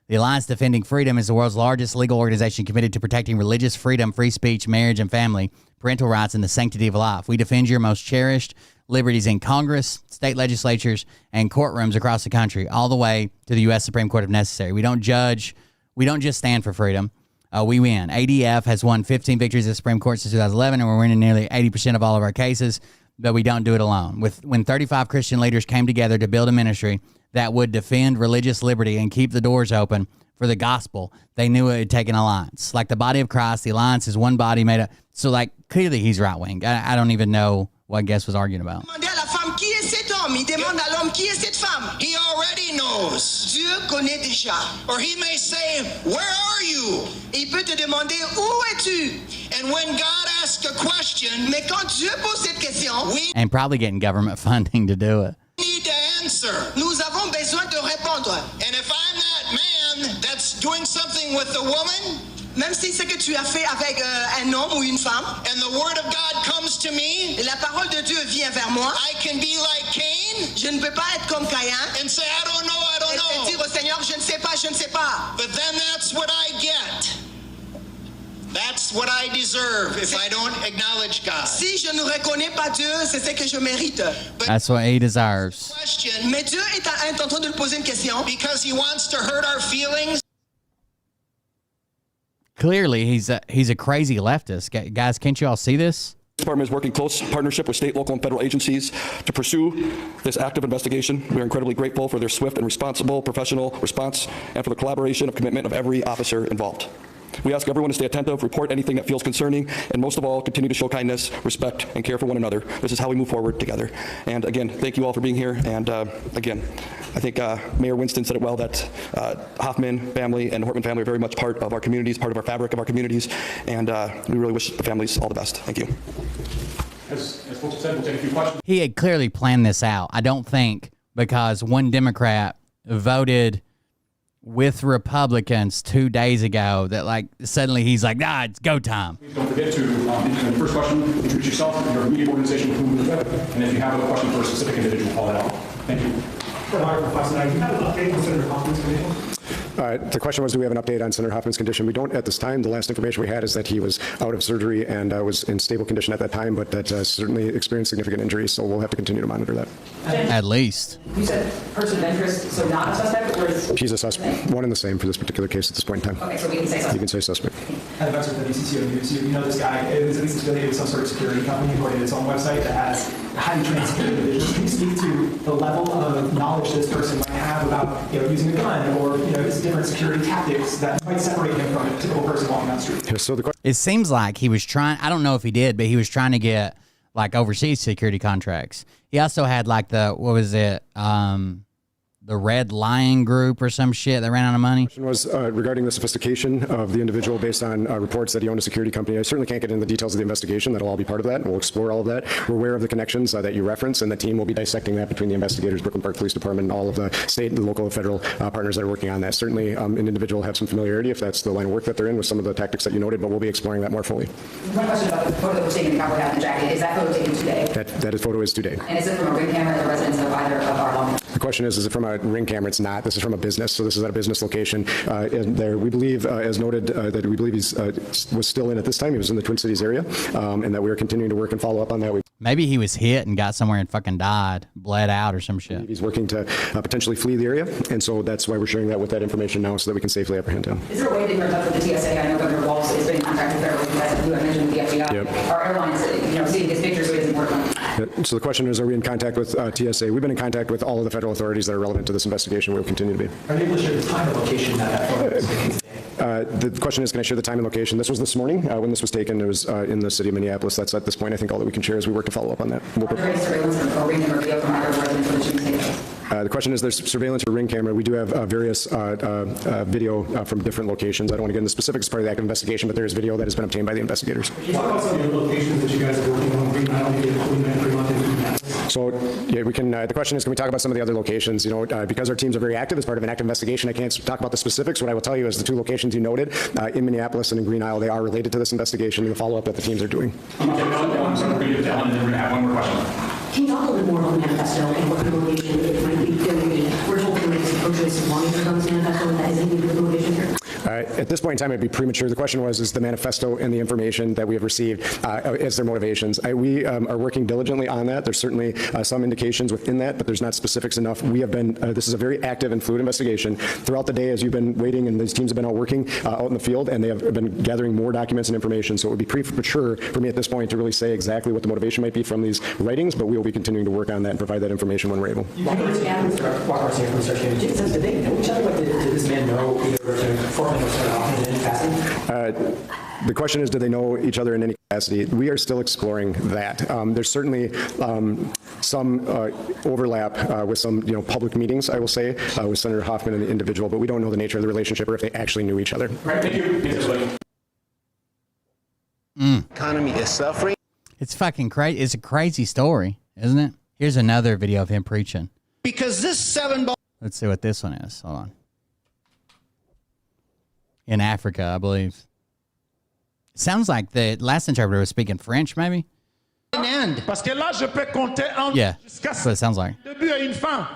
The Alliance Defending Freedom is the world's largest legal organization committed to protecting religious freedom, free speech, marriage and family, parental rights, and the sanctity of life. We defend your most cherished liberties in Congress, state legislatures, and courtrooms across the country, all the way to the U.S. Supreme Court if necessary. We don't judge We don't just stand for freedom. We win. ADF has won 15 victories at the Supreme Court since 2011, and we're winning nearly 80% of all of our cases, but we don't do it alone. When 35 Christian leaders came together to build a ministry that would defend religious liberty and keep the doors open for the gospel, they knew it would take an alliance. Like the body of Christ, the alliance is one body made up. So, like, clearly he's right-wing. I don't even know what Guess was arguing about.
He already knows. Dieu connaît déjà. Or he may say, where are you? Il peut te demander, où es-tu? And when God asks a question, mais quand Dieu pose cette question, we
And probably getting government funding to do it.
need to answer. Nous avons besoin de répondre. And if I'm that man that's doing something with a woman, même si ce que tu as fait avec un homme ou une femme, and the word of God comes to me, et la parole de Dieu vient vers moi, I can be like Cain, je ne peux pas être comme Caïn, and say I don't know, et dire au Seigneur, je ne sais pas, je ne sais pas. But then that's what I get. That's what I deserve if I don't acknowledge God. Si je ne reconnais pas Dieu, c'est ce que je mérite.
That's what he deserves.
Mais Dieu est en train de lui poser une question. Because he wants to hurt our feelings.
Clearly, he's a crazy leftist. Guys, can't you all see this?
The Department is working close partnership with state, local, and federal agencies to pursue this active investigation. We are incredibly grateful for their swift and responsible professional response and for the collaboration and commitment of every officer involved. We ask everyone to stay attentive, report anything that feels concerning, and most of all, continue to show kindness, respect, and care for one another. This is how we move forward together. And again, thank you all for being here. And again, I think Mayor Winston said it well that Hoffman family and Hortman family are very much part of our communities, part of our fabric of our communities, and we really wish the families all the best. Thank you.
As folks have said, we'll take a few questions.
He had clearly planned this out. I don't think because one Democrat voted with Republicans 2 days ago that like suddenly he's like, it's go time.
Please don't forget to, in the first question, introduce yourself, your media organization, whom you're with, and if you have a question for a specific individual, call it out. Thank you.
Do you have an update on Senator Hoffman's condition?
The question was, do we have an update on Senator Hoffman's condition? We don't at this time. The last information we had is that he was out of surgery and was in stable condition at that time, but that certainly experienced significant injuries, so we'll have to continue to monitor that.
At least.
You said person of interest, so not a suspect? Or is
He's a suspect. One and the same for this particular case at this point in time.
Okay, so we can say suspect.
You can say suspect.
At events with the BCCO News, you know this guy is at least affiliated with some sort of security company according to its own website that has highly trained security individuals. Can you speak to the level of knowledge this person might have about using a gun or his different security tactics that might separate him from a typical person walking down the street?
Yeah, so
it seems like he was trying, I don't know if he did, but he was trying to get like overseas security contracts. He also had like the Red Lion Group or some shit that ran out of money.
The question was regarding the sophistication of the individual based on reports that he owned a security company. I certainly can't get into the details of the investigation. That'll all be part of that, and we'll explore all of that. We're aware of the connections that you reference, and the team will be dissecting that between the investigators, Brooklyn Park Police Department, and all of the state, and local, and federal partners that are working on that. Certainly, an individual will have some familiarity if that's the line of work that they're in with some of the tactics that you noted, but we'll be exploring that more fully.
One question about the photo that was taken in the cowboy hat and jacket. Is that photo taken today?
That photo is today.
And is it from a ring camera at the residence of either of our lawmen?
The question is it from a ring camera? It's not. This is from a business, so this is at a business location. And there, we believe, as noted, that we believe he was still in at this time. He was in the Twin Cities area, and that we are continuing to work and follow up on that.
Maybe he was hit and got somewhere and fucking died, bled out or some shit.
He's working to potentially flee the area, and so that's why we're sharing that with that information now so that we can safely apprehend him.
Is there a way that you're in touch with the TSA? I know Governor Walz has been in contact with federal guys. You mentioned the FBI.
Yep.
Our airlines, seeing his pictures, so he doesn't work on.
So the question is, are we in contact with TSA? We've been in contact with all of the federal authorities that are relevant to this investigation. We will continue to be.
Are you able to share the time and location that photo was taken today?
The question is, can I share the time and location? This was this morning when this was taken. It was in the city of Minneapolis. That's at this point, I think, all that we can share as we work to follow up on that.
Are there any surveillance or ring camera video from either residence for the shooting station?
The question is, there's surveillance or ring camera. We do have various video from different locations. I don't want to get into specifics as part of the active investigation, but there is video that has been obtained by the investigators.
Can you talk about some of the locations that you guys are working on? Green Island, Fremont, and
So, yeah, we can. The question is, can we talk about some of the other locations? Because our teams are very active as part of an active investigation, I can't talk about the specifics. What I will tell you is the two locations you noted in Minneapolis and in Green Isle, they are related to this investigation and the follow-up that the teams are doing.
I'm going to read it down, and then we're going to have one more question.
Can you talk a little bit more about the manifesto and what kind of motivation it might be? We're told that it's pro-choice of longing for guns manifesto, and that is anything to do with motivation here?
At this point in time, it'd be premature. The question was, is the manifesto and the information that we have received as their motivations. We are working diligently on that. There's certainly some indications within that, but there's not specifics enough. We have been, this is a very active and fluid investigation. Throughout the day, as you've been waiting, and these teams have been out working out in the field, and they have been gathering more documents and information, so it would be premature for me at this point to really say exactly what the motivation might be from these writings, but we will be continuing to work on that and provide that information when we're able.
Did they know each other? Like, did this man know either Foreman or Hoffman in any capacity?
The question is, do they know each other in any capacity? We are still exploring that. There's certainly some overlap with some public meetings, I will say, with Senator Hoffman and the individual, but we don't know the nature of the relationship or if they actually knew each other.
Right, thank you.
Economy is suffering. It's fucking crazy. It's a crazy story, isn't it? Here's another video of him preaching.
Because this 7 ball.
Let's see what this one is. Hold on. In Africa, I believe. Sounds like the last interpreter was speaking French, maybe?
Parce que là, je peux compter
Yeah, that's what it sounds like.
début à une fin.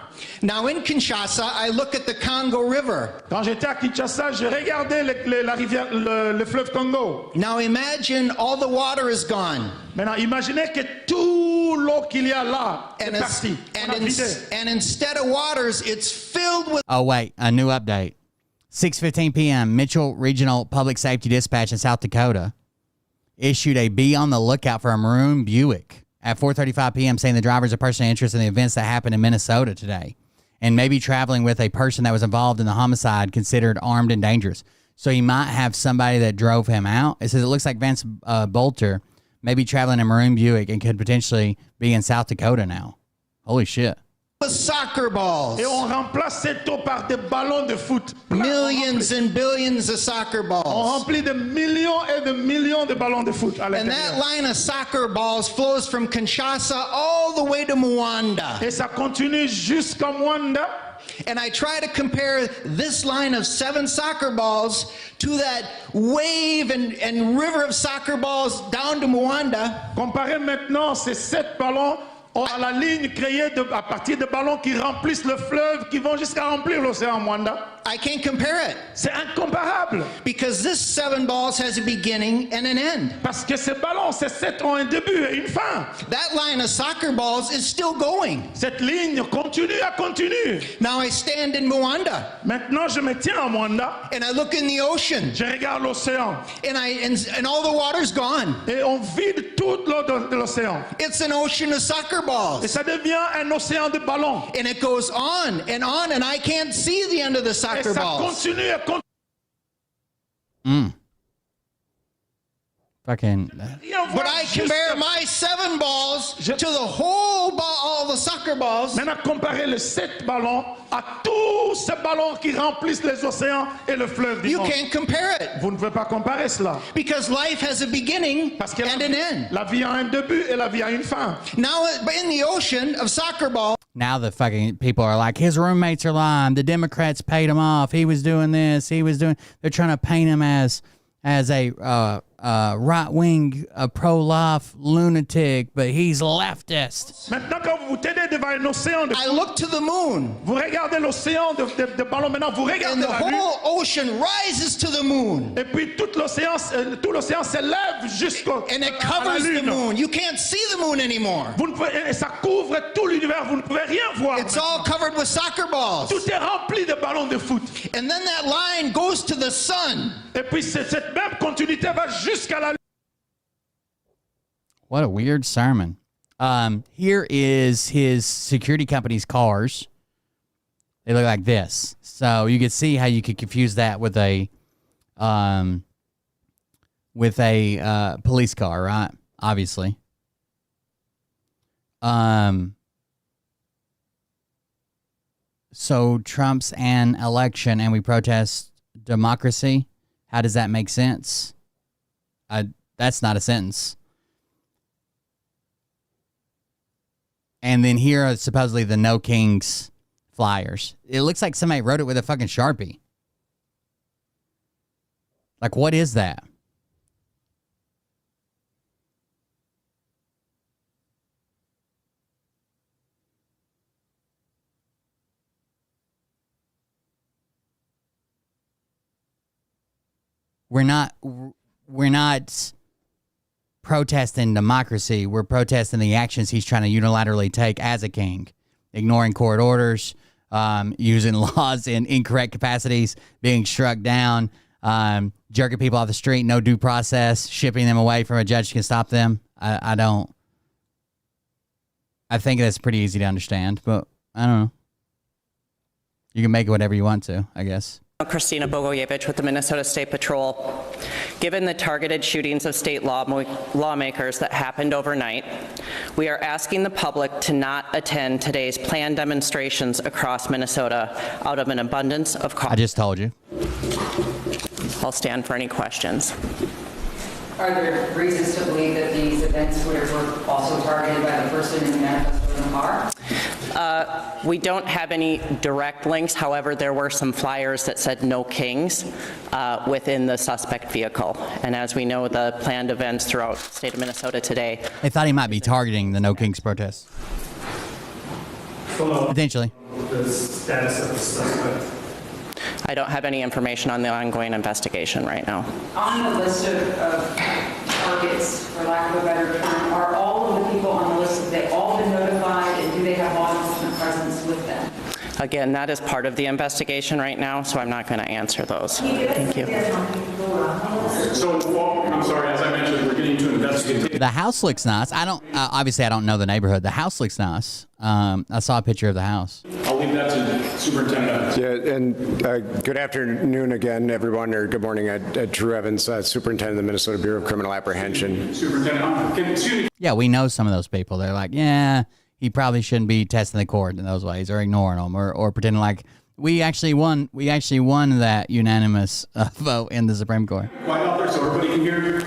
Now in Kinshasa, I look at the Congo River.
Quand j'étais à Kinshasa, je regardais la rivière, le fleuve Congo.
Now imagine all the water is gone.
Maintenant, imaginez que tout l'eau qu'il y a là est
And,
partie.
and instead of waters, it's filled with.
Oh, wait, a new update. 6:15 p.m., Mitchell Regional Public Safety Dispatch in South Dakota issued a be on the lookout for a maroon Buick at 4:35 p.m., saying the driver is a person interested in the events that happened in Minnesota today and may be traveling with a person that was involved in the homicide considered armed and dangerous. So he might have somebody that drove him out. It says it looks like Vance Bolter may be traveling in a maroon Buick and could potentially be in South Dakota now. Holy shit.
Soccer balls.
Et on remplace cette eau par des ballons de foot.
Millions and billions of soccer balls.
On remplit de millions et de millions de ballons de foot à
And that line of soccer balls flows from Kinshasa all the way to Mwanda.
Et ça continue jusqu'à Mwanda.
And I try to compare this line of 7 soccer balls to that wave and river of soccer balls down to Mwanda.
Comparez maintenant ces 7 ballons à la ligne créée à partir de ballons qui remplissent le fleuve, qui vont jusqu'à remplir l'océan Mwanda.
I can't compare it.
C'est incomparable.
Because this 7 balls has a beginning and an end.
Parce que ces ballons, ces 7 ont un début et une fin.
That line of soccer balls is still going.
Cette ligne continue à continuer.
Now I stand in Mwanda.
Maintenant, je me tiens à Mwanda.
And I look in the ocean.
Je regarde l'océan.
And all the water's gone.
Et on vide toute l'eau de l'océan.
It's an ocean of soccer balls.
Et ça devient un océan de ballons.
And it goes on, and I can't see the end of the soccer
et ça
balls.
Continue et continue.
Fucking.
But I compare my 7 balls to the whole ball, all the soccer balls.
Maintenant, comparez les 7 ballons à tous ces ballons qui remplissent les océans et le fleuve.
You can't compare it.
Vous ne pouvez pas comparer cela.
Because life has a beginning and an end.
La vie a un début et la vie a une fin.
Now, in the ocean of soccer balls.
Now the fucking people are like, his roommates are lying. The Democrats paid him off. He was doing this. He was doing. They're trying to paint him as a right-wing, pro-life lunatic, but he's leftist.
Maintenant, quand vous vous tenez devant un océan de...
I look to the moon.
Vous regardez l'océan de ballons. Maintenant, vous regardez
and the
la
whole ocean rises to the moon.
Et puis tout l'océan s'élève jusqu'au
and it covers the moon. You can't see the moon anymore.
Vous ne pouvez, et ça couvre tout l'univers. Vous ne pouvez rien voir.
It's all covered with soccer balls.
Tout est rempli de ballons de foot.
And then that line goes to the sun.
Et puis cette même continuité va jusqu'à la.
What a weird sermon. Here is his security company's cars. They look like this. So you can see how you could confuse that with a police car, right? Obviously. So Trump's an election and we protest democracy. How does that make sense? That's not a sentence. And then here are supposedly the No Kings flyers. It looks like somebody wrote it with a fucking Sharpie. Like, what is that? we're not protesting democracy. We're protesting the actions he's trying to unilaterally take as a king, ignoring court orders, using laws in incorrect capacities, being struck down, jerking people off the street, no due process, shipping them away from a judge who can stop them. I think that's pretty easy to understand, but I don't know. You can make it whatever you want to, I guess.
Christina Bogoyevich with the Minnesota State Patrol. Given the targeted shootings of state lawmakers that happened overnight, we are asking the public to not attend today's planned demonstrations across Minnesota out of an abundance of caution.
I just told you.
I'll stand for any questions.
Are there reasons to believe that these events were also targeted by the person in the manifesto in the car?
We don't have any direct links. However, there were some flyers that said no kings within the suspect vehicle. And as we know, the planned events throughout the state of Minnesota today.
They thought he might be targeting the No Kings protests. Potentially.
The status of the suspect.
I don't have any information on the ongoing investigation right now.
On the list of targets, for lack of a better term, are all of the people on the list, have they all been notified, and do they have law enforcement presence with them?
Again, that is part of the investigation right now, so I'm not going to answer those. Thank you.
So, I'm sorry, as I mentioned, we're getting to investigate.
The house looks nice. I don't, obviously I don't know the neighborhood. The house looks nice. I saw a picture of the house.
I'll leave that to Superintendent.
Yeah, and good afternoon again, everyone, or good morning. Drew Evans, Superintendent of the Minnesota Bureau of Criminal Apprehension.
Superintendent,
Yeah, we know some of those people. They're like, yeah, he probably shouldn't be testing the court in those ways, or ignoring them, or pretending like we actually won that unanimous vote in the Supreme Court.
Quiet out there so everybody can hear.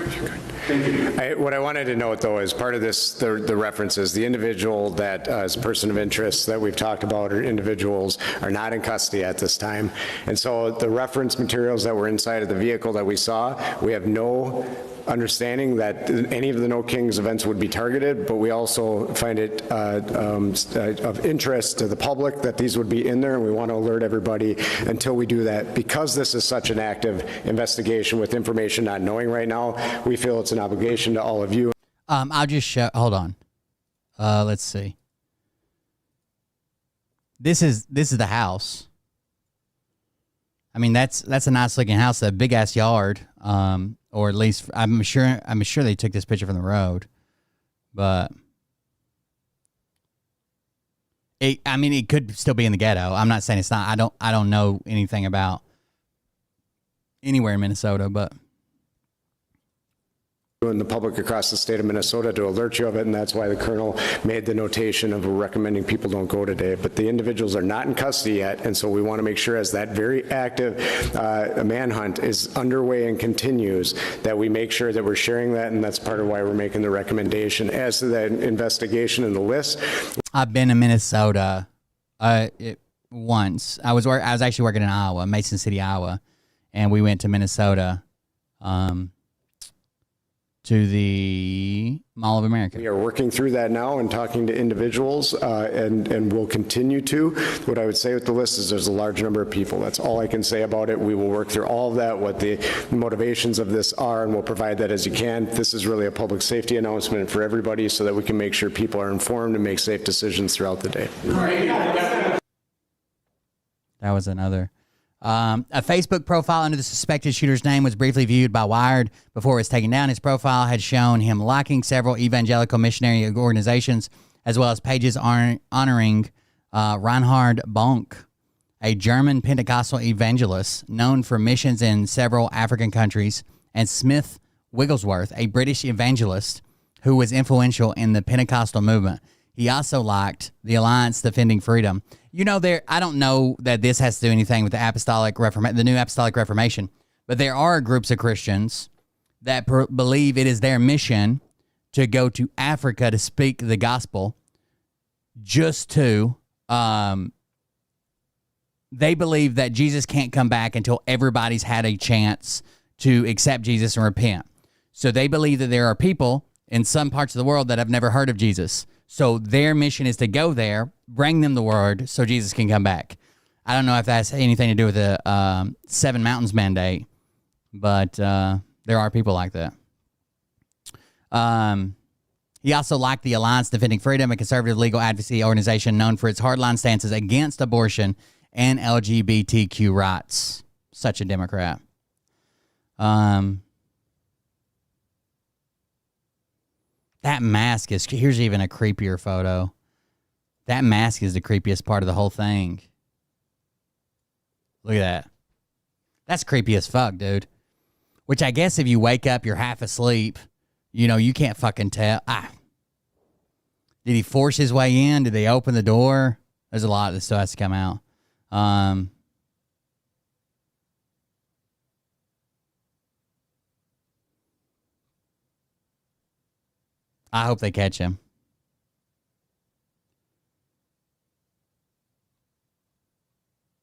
Thank you.
What I wanted to note, though, is part of this, the references, the individual that is a person of interest that we've talked about, or individuals, are not in custody at this time. And so the reference materials that were inside of the vehicle that we saw, we have no understanding that any of the No Kings events would be targeted, but we also find it of interest to the public that these would be in there, and we want to alert everybody until we do that. Because this is such an active investigation with information not knowing right now, we feel it's an obligation to all of you.
I'll just show, hold on. Let's see. This is the house. I mean, that's a nice looking house, a big ass yard. Or at least I'm sure they took this picture from the road, but it could still be in the ghetto. I'm not saying it's not. I don't know anything about anywhere in Minnesota, but
and the public across the state of Minnesota to alert you of it, and that's why the colonel made the notation of recommending people don't go today. But the individuals are not in custody yet, and so we want to make sure, as that very active manhunt is underway and continues, that we make sure that we're sharing that, and that's part of why we're making the recommendation. As to that investigation and the list,
I've been to Minnesota once. I was actually working in Iowa, Mason City, Iowa, and we went to Minnesota. To the Mall of America.
We are working through that now and talking to individuals, and we'll continue to. What I would say with the list is there's a large number of people. That's all I can say about it. We will work through all of that, what the motivations of this are, and we'll provide that as you can. This is really a public safety announcement for everybody so that we can make sure people are informed and make safe decisions throughout the day.
That was another. A Facebook profile under the suspected shooter's name was briefly viewed by Wired before it was taken down. His profile had shown him liking several evangelical missionary organizations, as well as pages honoring Reinhard Bonk, a German Pentecostal evangelist known for missions in several African countries, and Smith Wigglesworth, a British evangelist who was influential in the Pentecostal movement. He also liked the Alliance Defending Freedom. You know, I don't know that this has to do anything with the the New Apostolic Reformation, but there are groups of Christians that believe it is their mission to go to Africa to speak the gospel, just to, they believe that Jesus can't come back until everybody's had a chance to accept Jesus and repent. So they believe that there are people in some parts of the world that have never heard of Jesus. So their mission is to go there, bring them the word so Jesus can come back. I don't know if that's anything to do with the Seven Mountains mandate, But there are people like that. He also liked the Alliance Defending Freedom, a conservative legal advocacy organization known for its hardline stances against abortion and LGBTQ rights. Such a Democrat. That mask is, here's even a creepier photo. That mask is the creepiest part of the whole thing. Look at that. That's creepy as fuck, dude. Which I guess if you wake up, you're half asleep. You know, you can't fucking tell. Did he force his way in? Did they open the door? There's a lot that still has to come out. I hope they catch him.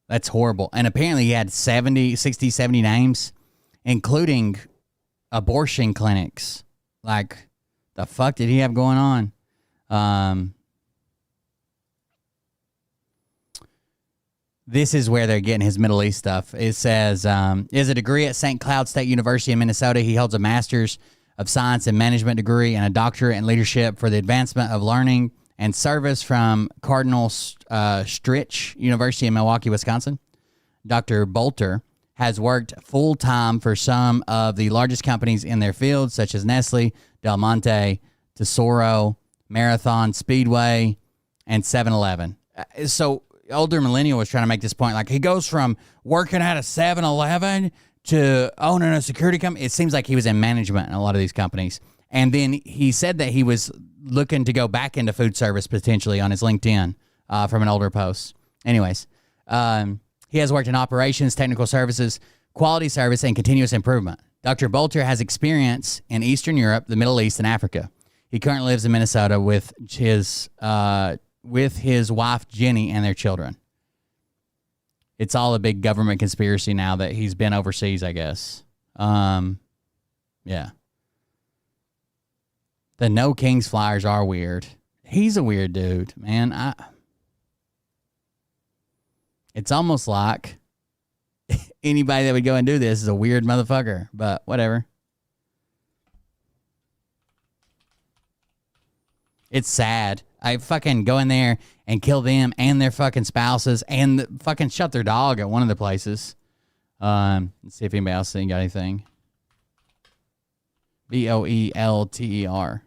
That's horrible. And apparently he had 60, 70 names, including abortion clinics. Like, the fuck did he have going on? This is where they're getting his Middle East stuff. It says, is a degree at St. Cloud State University in Minnesota. He holds a master's of science and management degree and a doctorate in leadership for the advancement of learning and service from Cardinal Stritch University in Milwaukee, Wisconsin. Dr. Bolter has worked full-time for some of the largest companies in their field, such as Nestle, Del Monte, Tesoro, Marathon, Speedway, and 7-Eleven. So older millennial was trying to make this point. Like, he goes from working at a 7-Eleven to owning a security company. It seems like he was in management in a lot of these companies. And then he said that he was looking to go back into food service potentially on his LinkedIn from an older post. Anyways, he has worked in operations, technical services, quality service, and continuous improvement. Dr. Bolter has experience in Eastern Europe, the Middle East, and Africa. He currently lives in Minnesota with his wife, Jenny, and their children. It's all a big government conspiracy now that he's been overseas, I guess. Yeah. The No Kings flyers are weird. He's a weird dude, man. It's almost like anybody that would go and do this is a weird motherfucker, but whatever. It's sad. I fucking go in there and kill them and their fucking spouses and fucking shut their dog at one of the places. Let's see if anybody else got anything. Boelter.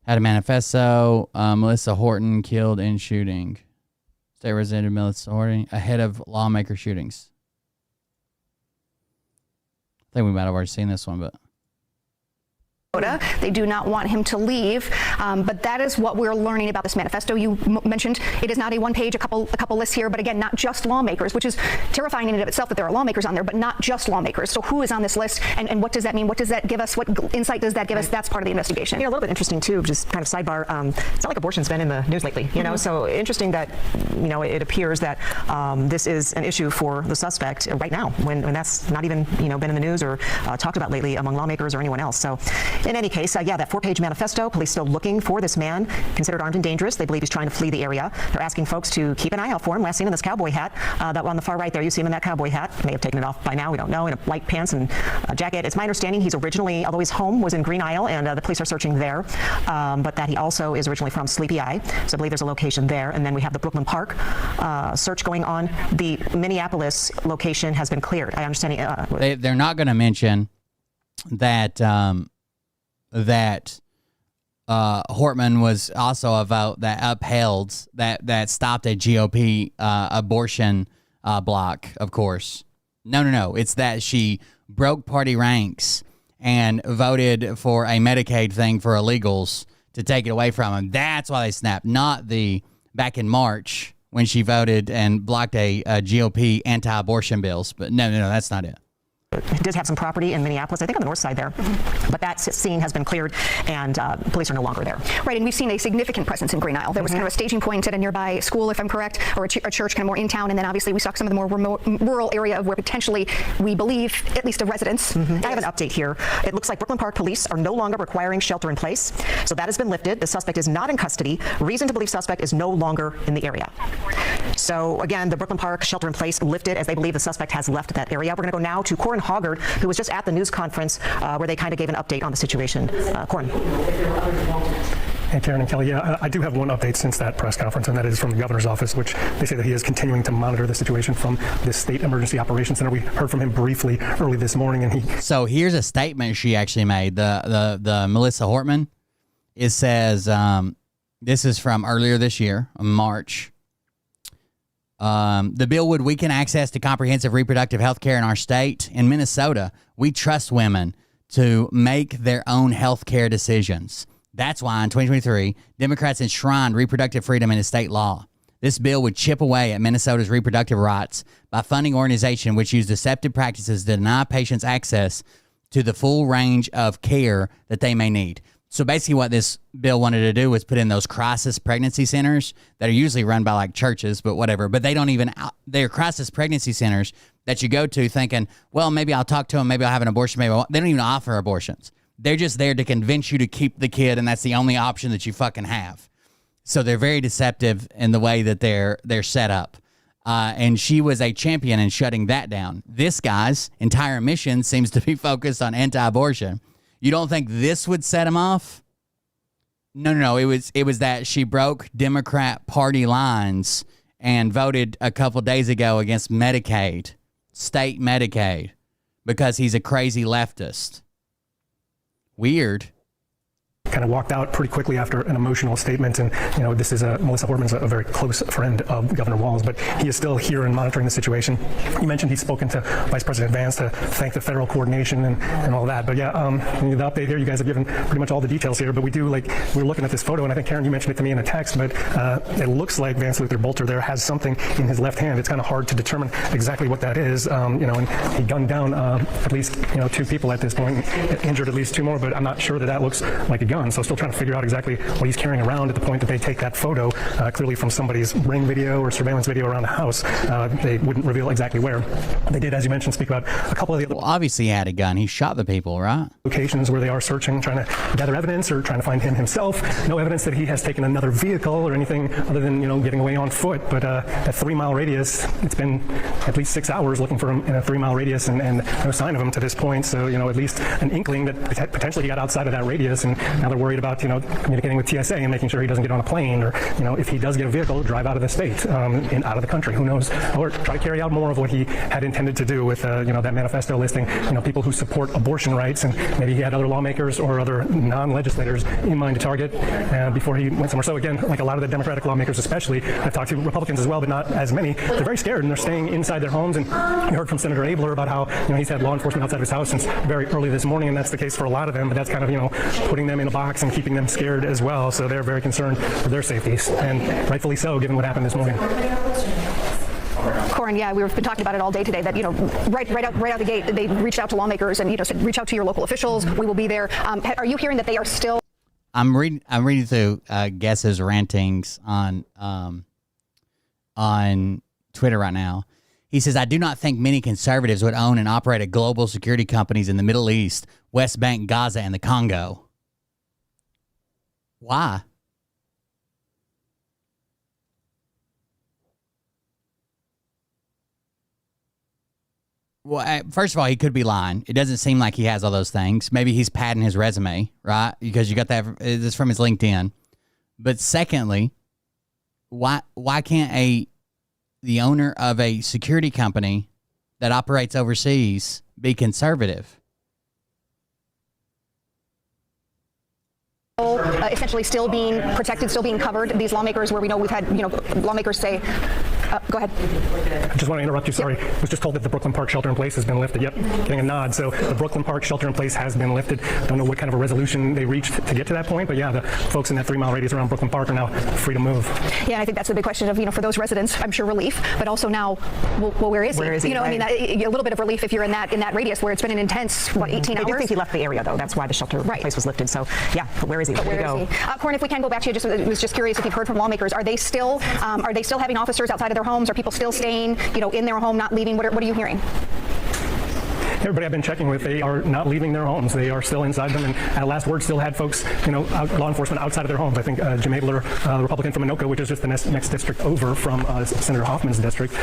Had a manifesto. Melissa Horton killed in shooting. State Representative Melissa Horton ahead of lawmaker shootings. I think we might have already seen this one, but.
They do not want him to leave, but that is what we're learning about this manifesto. You mentioned it is not a one-page, a couple lists here, but again, not just lawmakers, which is terrifying in and of itself that there are lawmakers on there, but not just lawmakers. So who is on this list, and what does that mean? What does that give us? What insight does that give us? That's part of the investigation.
A little bit interesting too, just kind of sidebar. It's not like abortion's been in the news lately, you know. So interesting that it appears that this is an issue for the suspect right now, when that's not even been in the news or talked about lately among lawmakers or anyone else. So. In any case, that 4-page manifesto, police still looking for this man, considered armed and dangerous. They believe he's trying to flee the area. They're asking folks to keep an eye out for him. Last seen in this cowboy hat, that on the far right there, you see him in that cowboy hat. May have taken it off by now, we don't know, in a light pants and a jacket. It's my understanding he's originally, although his home was in Green Isle, and the police are searching there, but that he also is originally from Sleepy Eye, so I believe there's a location there. And then we have the Brooklyn Park search going on. The Minneapolis location has been cleared. I understand.
They're not going to mention that Hortman was also a vote that upheld, that stopped a GOP abortion block, of course. No. It's that she broke party ranks and voted for a Medicaid thing for illegals to take it away from them. That's why they snapped, not back in March when she voted and blocked a GOP anti-abortion bills. But no, that's not it.
It does have some property in Minneapolis, I think on the north side there, but that scene has been cleared and police are no longer there.
Right, and we've seen a significant presence in Green Isle. There was kind of a staging point at a nearby school, if I'm correct, or a church kind of more in town, and then obviously we saw some of the more remote rural area of where potentially we believe at least a residence.
I have an update here. It looks like Brooklyn Park police are no longer requiring shelter in place, so that has been lifted. The suspect is not in custody. Reason to believe suspect is no longer in the area. So again, the Brooklyn Park shelter in place lifted as they believe the suspect has left that area. We're going to go now to Corin Hoggard, who was just at the news conference where they kind of gave an update on the situation. Corin.
Hey, Karen and Kelly. Yeah, I do have one update since that press conference, and that is from the governor's office, which they say that he is continuing to monitor the situation from the State Emergency Operations Center. We heard from him briefly early this morning, and he.
So here's a statement she actually made. The Melissa Hortman. It says this is from earlier this year, March. The bill would weaken access to comprehensive reproductive health care in our state. In Minnesota, we trust women to make their own health care decisions. That's why in 2023, Democrats enshrined reproductive freedom into state law. This bill would chip away at Minnesota's reproductive rights by funding organizations which use deceptive practices to deny patients access to the full range of care that they may need. So basically what this bill wanted to do was put in those crisis pregnancy centers that are usually run by like churches, but whatever. But they're crisis pregnancy centers that you go to thinking, well, maybe I'll talk to them, maybe I'll have an abortion, maybe I won't. They don't even offer abortions. They're just there to convince you to keep the kid, and that's the only option that you fucking have. So they're very deceptive in the way that they're set up. And she was a champion in shutting that down. This guy's entire mission seems to be focused on anti-abortion. You don't think this would set him off? No. It was that she broke Democrat Party lines and voted a couple days ago against Medicaid, state Medicaid, because he's a crazy leftist. Weird.
Kind of walked out pretty quickly after an emotional statement, and this is Melissa Hortman's a very close friend of Governor Walz, but he is still here and monitoring the situation. You mentioned he's spoken to Vice President Vance to thank the federal coordination and all that. But yeah, the update here, you guys have given pretty much all the details here. But we're looking at this photo, and I think Karen, you mentioned it to me in a text, but it looks like Vance Luther Bolter there has something in his left hand. It's kind of hard to determine exactly what that is. And he gunned down at least 2 people at this point, injured at least 2 more. But I'm not sure that looks like a gun. So still trying to figure out exactly what he's carrying around at the point that they take that photo, clearly from somebody's ring video or surveillance video around the house. They wouldn't reveal exactly where. They did, as you mentioned, speak about a couple of the other...
Well, obviously he had a gun. He shot the people, right?
Locations where they are searching, trying to gather evidence or trying to find him himself. No evidence that he has taken another vehicle or anything other than, getting away on foot. But that 3-mile radius, it's been at least 6 hours looking for him in a 3-mile radius and no sign of him to this point. So, at least an inkling that potentially he got outside of that radius, and now they're worried about, communicating with TSA and making sure he doesn't get on a plane, or, if he does get a vehicle, drive out of the state and out of the country. Who knows? Or try to carry out more of what he had intended to do with, that manifesto listing, people who support abortion rights, and maybe he had other lawmakers or other non-legislators in mind to target before he went somewhere. So again, like a lot of the Democratic lawmakers especially, I've talked to Republicans as well, but not as many, they're very scared and they're staying inside their homes. And we heard from Senator Abler about how, he's had law enforcement outside of his house since very early this morning, and that's the case for a lot of them, but that's kind of, putting them in a box and keeping them scared as well. So they're very concerned for their safeties, and rightfully so, given what happened this morning.
Corin, yeah, we've been talking about it all day today. That right out the gate, they reached out to lawmakers and said, reach out to your local officials. We will be there. Are you hearing that they are still?
I'm reading through Guess's rantings on Twitter right now. He says, I do not think many conservatives would own and operate a global security companies in the Middle East, West Bank, Gaza, and the Congo. Why? Well, first of all, he could be lying. It doesn't seem like he has all those things. Maybe he's padding his resume, right? Because you got that. It's from his LinkedIn. But secondly, why can't the owner of a security company that operates overseas be conservative?
Essentially still being protected, still being covered. These lawmakers, where we know we've had lawmakers say, go ahead.
I just want to interrupt you. Sorry. I was just told that the Brooklyn Park shelter in place has been lifted. Yep, getting a nod. So the Brooklyn Park shelter in place has been lifted. Don't know what kind of a resolution they reached to get to that point, but yeah, the folks in that 3-mile radius around Brooklyn Park are now free to move.
Yeah, I think that's the big question of, for those residents, I'm sure relief, but also now, well, where is he?
Where is he?
Right. A little bit of relief if you're in that radius where it's been an intense, 18 hours?
I do think he left the area, though. That's why the shelter place was lifted. So yeah, but where is he?
Where is he? Corin, if we can go back to you, was just curious if you've heard from lawmakers. Are they still having officers outside of their homes? Are people still staying, in their home, not leaving? What are you hearing?
everybody I've been checking with, they are not leaving their homes. They are still inside them, and at last word still had folks, law enforcement outside of their homes. I think Jim Abler, the Republican from Anoka, which is just the next district over from Senator Hoffman's district,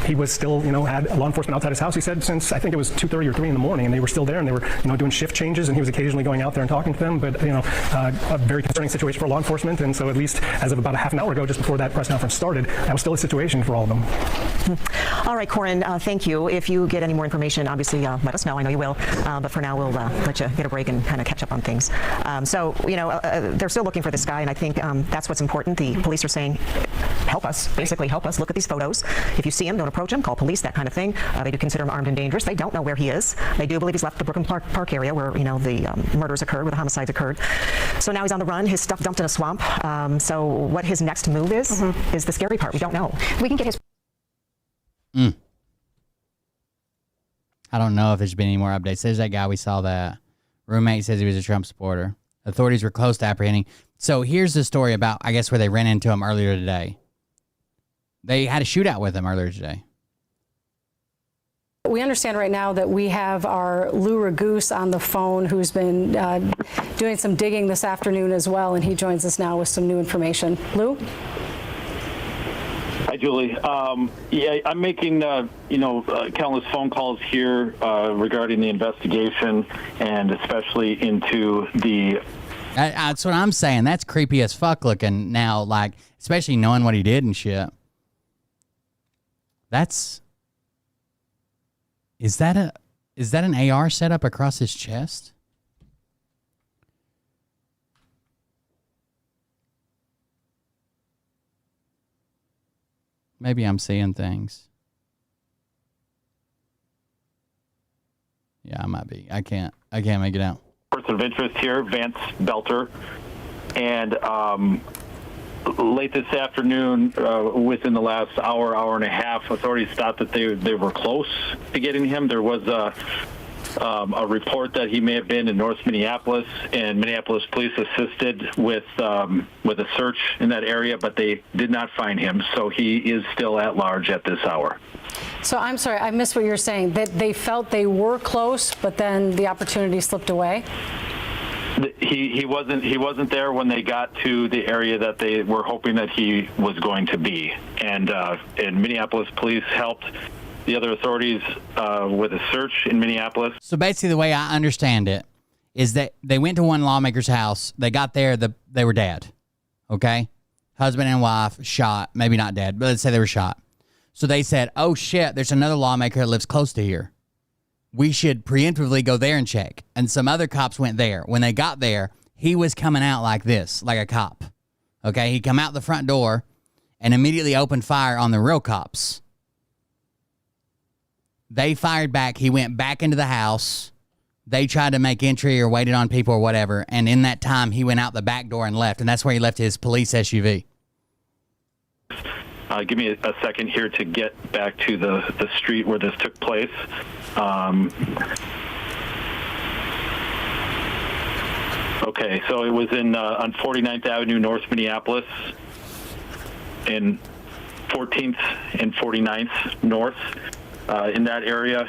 he was still, had law enforcement outside his house, he said, since I think it was 2:30 or 3 in the morning, and they were still there, and they were, doing shift changes, and he was occasionally going out there and talking to them, but, a very concerning situation for law enforcement, and so at least as of about a half an hour ago, just before that press conference started, that was still a situation for all of them.
All right, Corin, thank you. If you get any more information, obviously let us know. I know you will, but for now we'll let you get a break and kind of catch up on things. They're still looking for this guy, and I think that's what's important. The police are saying, help us, basically help us. Look at these photos. If you see him, don't approach him, call police, that kind of thing. They do consider him armed and dangerous. They don't know where he is. They do believe he's left the Brooklyn Park area where, the murders occurred, where the homicides occurred. So now he's on the run, his stuff dumped in a swamp. So what his next move is the scary part. We don't know.
We can get his...
I don't know if there's been any more updates. There's that guy we saw that. Roommate says he was a Trump supporter. Authorities were close to apprehending. So here's the story about, I guess, where they ran into him earlier today. They had a shootout with him earlier today.
We understand right now that we have our Lou Ragoose on the phone, who's been doing some digging this afternoon as well, and he joins us now with some new information. Lou?
Hi, Julie. I'm making, countless phone calls here regarding the investigation, and especially into the...
That's what I'm saying. That's creepy as fuck looking now, like, especially knowing what he did and shit. That's... Is that an AR set up across his chest? Maybe I'm seeing things. Yeah, I might be. I can't make it out.
Person of interest here, Vance Belter, and late this afternoon, within the last hour and a half, authorities thought that they were close to getting him. There was a report that he may have been in North Minneapolis, and Minneapolis police assisted with a search in that area, but they did not find him. So he is still at large at this hour.
So I'm sorry, I missed what you're saying. That they felt they were close, but then the opportunity slipped away?
He wasn't there when they got to the area that they were hoping that he was going to be, and Minneapolis police helped the other authorities with a search in Minneapolis.
So basically, the way I understand it is that they went to one lawmaker's house. They got there, they were dead. Okay, husband and wife shot, maybe not dead, but let's say they were shot. So they said, "Oh shit, there's another lawmaker that lives close to here. We should preemptively go there and check." And some other cops went there. When they got there, he was coming out like this, like a cop. Okay, he come out the front door and immediately opened fire on the real cops. They fired back. He went back into the house. They tried to make entry or waited on people or whatever. And in that time, he went out the back door and left. And that's where he left his police SUV.
Give me a second here to get back to the street where this took place. Okay, so it was on 49th Avenue, North Minneapolis, in 14th and 49th North. In that area,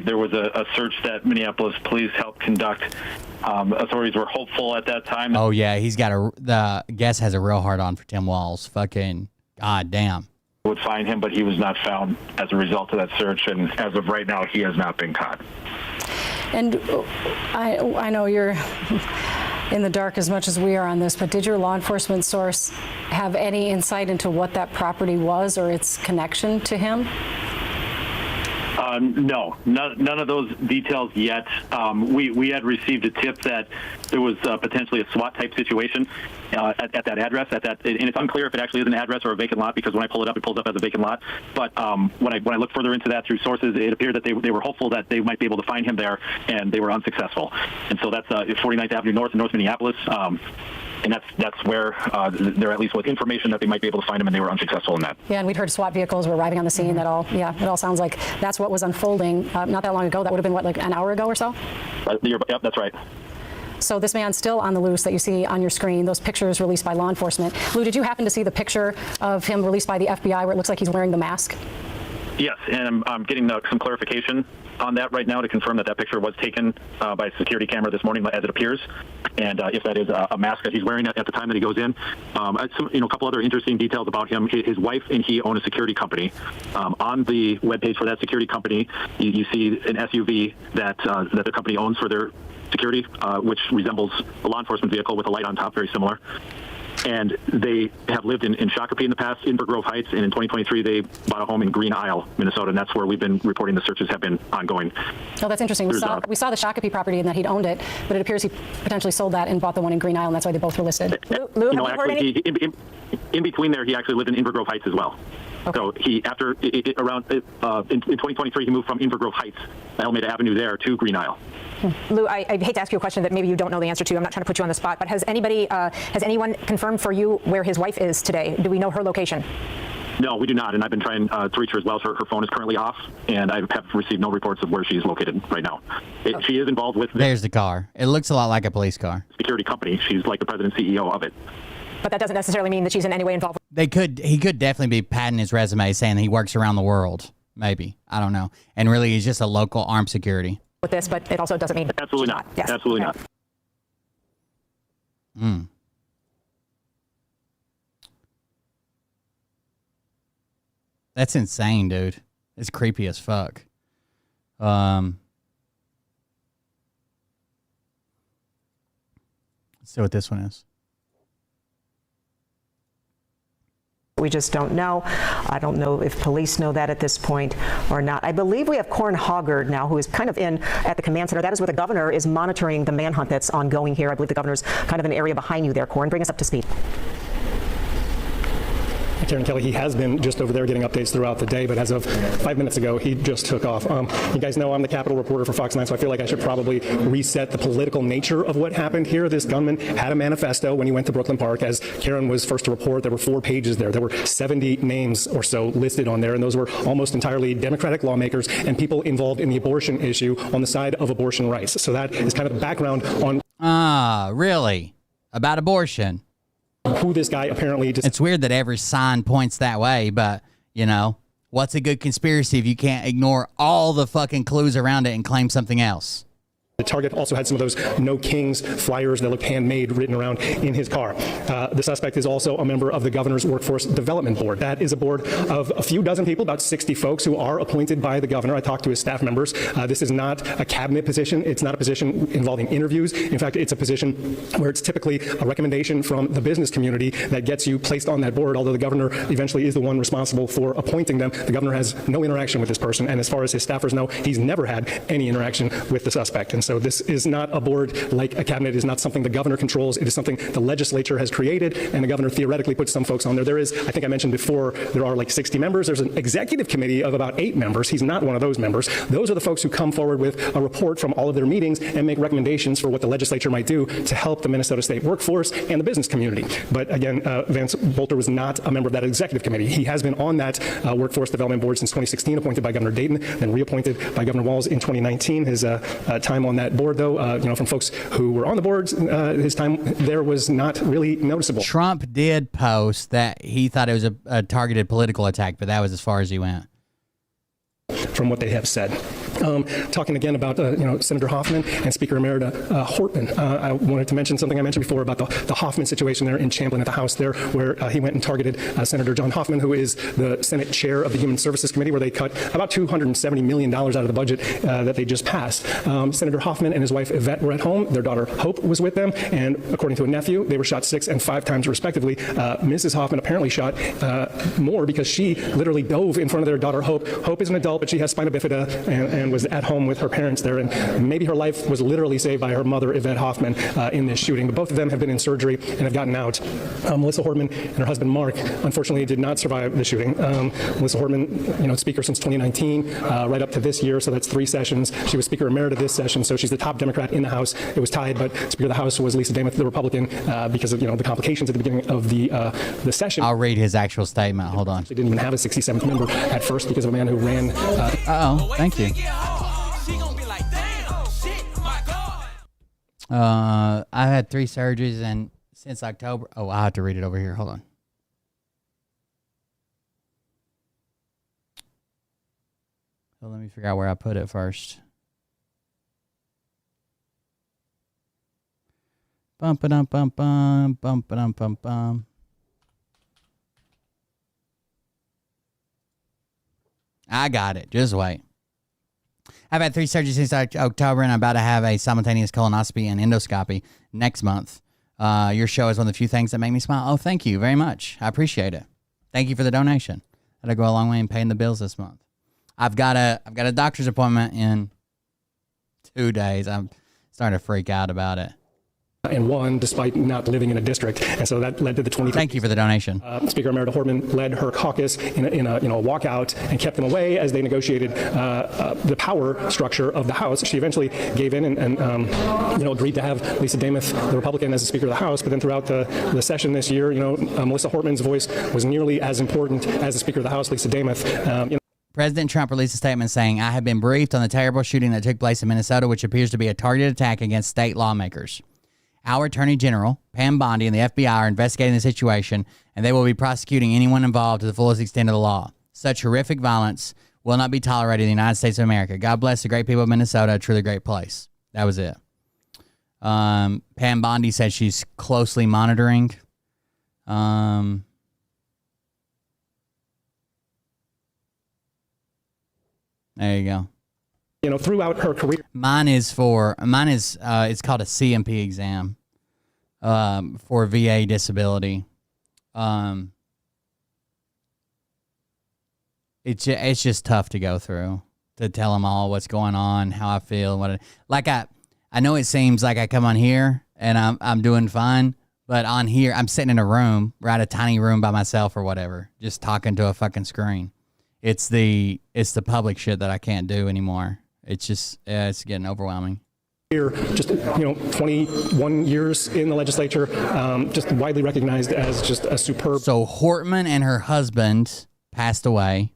there was a search that Minneapolis police helped conduct. Authorities were hopeful at that time.
Oh, yeah, the guest has a real hard on for Tim Walz. Fucking goddamn.
Would find him, but he was not found as a result of that search, and as of right now, he has not been caught.
And I know you're in the dark as much as we are on this, but did your law enforcement source have any insight into what that property was or its connection to him?
No, none of those details yet. We had received a tip that there was potentially a SWAT type situation at that address. And it's unclear if it actually is an address or a vacant lot, because when I pull it up, it pulls up as a vacant lot. But when I look further into that through sources, it appeared that they were hopeful that they might be able to find him there, and they were unsuccessful. And so that's 49th Avenue North in North Minneapolis. And that's where there at least was information that they might be able to find him, and they were unsuccessful in that.
Yeah, and we'd heard SWAT vehicles were arriving on the scene. It all sounds like that's what was unfolding not that long ago. That would have been, like an hour ago or so?
Yep, that's right.
So this man's still on the loose that you see on your screen, those pictures released by law enforcement. Lou, did you happen to see the picture of him released by the FBI where it looks like he's wearing the mask?
Yes, and I'm getting some clarification on that right now to confirm that picture was taken by a security camera this morning, as it appears, and if that is a mask that he's wearing at the time that he goes in. A couple other interesting details about him. His wife and he own a security company. On the webpage for that security company, you see an SUV that the company owns for their security, which resembles a law enforcement vehicle with a light on top, very similar. And they have lived in Shakopee in the past, in Grove Heights, and in 2023 they bought a home in Green Isle, Minnesota, and that's where we've been reporting the searches have been ongoing.
Oh, that's interesting. We saw the Shakopee property and that he'd owned it, but it appears he potentially sold that and bought the one in Green Isle, and that's why they both were listed.
Lou,
actually, in between there, he actually lived in Inver Grove Heights as well. Okay. So he, after in 2023, he moved from Inver Grove Heights, Alameda Avenue there, to Green Isle.
Lou, I hate to ask you a question that maybe you don't know the answer to. I'm not trying to put you on the spot, but has anyone confirmed for you where his wife is today? Do we know her location?
No, we do not, and I've been trying to reach her as well. So her phone is currently off, and I have received no reports of where she's located right now. She is involved with
There's the car. It looks a lot like a police car.
Security company. She's like the president and CEO of it.
But that doesn't necessarily mean that she's in any way involved.
He could definitely be padding his resume saying that he works around the world. Maybe. I don't know. And really he's just a local armed security.
With this, but it also doesn't mean
absolutely not.
Yes.
Absolutely not.
That's insane, dude. It's creepy as fuck. Let's see what this one is.
We just don't know. I don't know if police know that at this point or not. I believe we have Corin Hoggard now, who is kind of in at the command center. That is where the governor is monitoring the manhunt that's ongoing here. I believe the governor's kind of an area behind you there, Corin. Bring us up to speed.
Karen Kelly, he has been just over there getting updates throughout the day, but as of 5 minutes ago, he just took off. You guys know I'm the Capitol reporter for Fox 9, so I feel like I should probably reset the political nature of what happened here. This gunman had a manifesto when he went to Brooklyn Park. As Karen was first to report, there were 4 pages there. There were 70 names or so listed on there, and those were almost entirely Democratic lawmakers and people involved in the abortion issue on the side of abortion rights. So that is kind of the background on...
Really? About abortion?
Who this guy apparently...
It's weird that every sign points that way, but, you know, what's a good conspiracy if you can't ignore all the fucking clues around it and claim something else?
The target also had some of those No Kings flyers that looked handmade written around in his car. The suspect is also a member of the governor's Workforce Development Board. That is a board of a few dozen people, about 60 folks who are appointed by the governor. I talked to his staff members. This is not a cabinet position. It's not a position involving interviews. In fact, it's a position where it's typically a recommendation from the business community that gets you placed on that board, although the governor eventually is the one responsible for appointing them. The governor has no interaction with this person, and as far as his staffers know, he's never had any interaction with the suspect. And so this is not a board like a cabinet. It is not something the governor controls. It is something the legislature has created, and the governor theoretically puts some folks on there. There is, I think I mentioned before, there are like 60 members. There's an executive committee of about 8 members. He's not one of those members. Those are the folks who come forward with a report from all of their meetings and make recommendations for what the legislature might do to help the Minnesota state workforce and the business community. But again, Vance Bolter was not a member of that executive committee. He has been on that workforce development board since 2016, appointed by Governor Dayton, then reappointed by Governor Walz in 2019. His time on that board, though, from folks who were on the boards, his time there was not really noticeable.
Trump did post that he thought it was a targeted political attack, but that was as far as he went.
From what they have said. Talking again about Senator Hoffman and Speaker Emerita Hortman. I wanted to mention something I mentioned before about the Hoffman situation there in Champlin at the House there, where he went and targeted Senator John Hoffman, who is the Senate chair of the Human Services Committee, where they cut about $270 million out of the budget that they just passed. Senator Hoffman and his wife Yvette were at home. Their daughter Hope was with them, and according to a nephew, they were shot 6 and 5 times respectively. Mrs. Hoffman apparently shot more because she literally dove in front of their daughter Hope. Hope is an adult, but she has spina bifida and was at home with her parents there, and maybe her life was literally saved by her mother, Yvette Hoffman, in this shooting. But both of them have been in surgery and have gotten out. Melissa Hortman and her husband Mark, unfortunately, did not survive the shooting. Melissa Hortman, Speaker since 2019, right up to this year, so that's 3 sessions. She was Speaker Emerita this session, so she's the top Democrat in the House. It was tied, but Speaker of the House was Lisa Dameth, the Republican, because of the complications at the beginning of the session.
I'll read his actual statement. Hold on.
They didn't even have a 67th member at first because of a man who ran.
Thank you. I had 3 surgeries and since October. Oh, I have to read it over here. Hold on. So let me figure out where I put it first. Bum ba dum bum bum bum ba dum bum bum. I got it. Just wait. I've had 3 surgeries since October, and I'm about to have a simultaneous colonoscopy and endoscopy next month. Your show is one of the few things that make me smile. Oh, thank you very much. I appreciate it. Thank you for the donation. That'll go a long way in paying the bills this month. I've got a doctor's appointment in 2 days. I'm starting to freak out about it.
And won despite not living in a district, and so that led to the 20.
Thank you for the donation.
Speaker Emerita Hortman led her caucus in a walkout and kept them away as they negotiated the power structure of the House. She eventually gave in and agreed to have Lisa Damuth, the Republican, as the Speaker of the House. But then throughout the session this year, Melissa Hortman's voice was nearly as important as the Speaker of the House, Lisa Damuth.
President Trump released a statement saying, "I have been briefed on the terrible shooting that took place in Minnesota, which appears to be a targeted attack against state lawmakers. Our Attorney General, Pam Bondi, and the FBI are investigating the situation, and they will be prosecuting anyone involved to the fullest extent of the law. Such horrific violence will not be tolerated in the United States of America. God bless the great people of Minnesota, a truly great place." That was it. Pam Bondi said she's closely monitoring. There you go.
Throughout her career.
It's called a CMP exam for VA disability. It's just tough to go through, to tell them all what's going on, how I feel, I know it seems like I come on here and I'm doing fine, but on here I'm sitting in a room, right, a tiny room by myself or whatever, just talking to a fucking screen. It's the public shit that I can't do anymore. It's just, it's getting overwhelming.
Here, just 21 years in the legislature, just widely recognized as just a superb.
So Hortman and her husband passed away.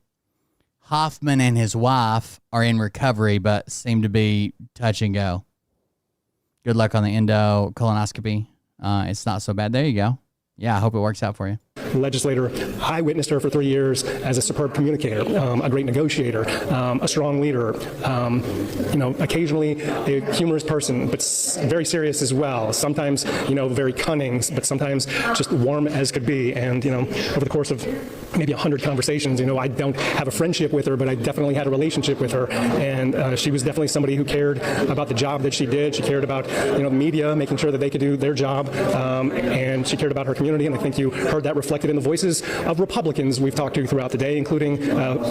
Hoffman and his wife are in recovery, but seem to be touch and go. Good luck on the colonoscopy. It's not so bad. There you go. Yeah, I hope it works out for you.
Legislator. I witnessed her for 3 years as a superb communicator, a great negotiator, a strong leader, occasionally a humorous person, but very serious as well. Sometimes, very cunning, but sometimes just warm as could be. And, over the course of maybe 100 conversations, I don't have a friendship with her, but I definitely had a relationship with her. And she was definitely somebody who cared about the job that she did. She cared about, the media, making sure that they could do their job. And she cared about her community. And I think you heard that reflected in the voices of Republicans we've talked to throughout the day, including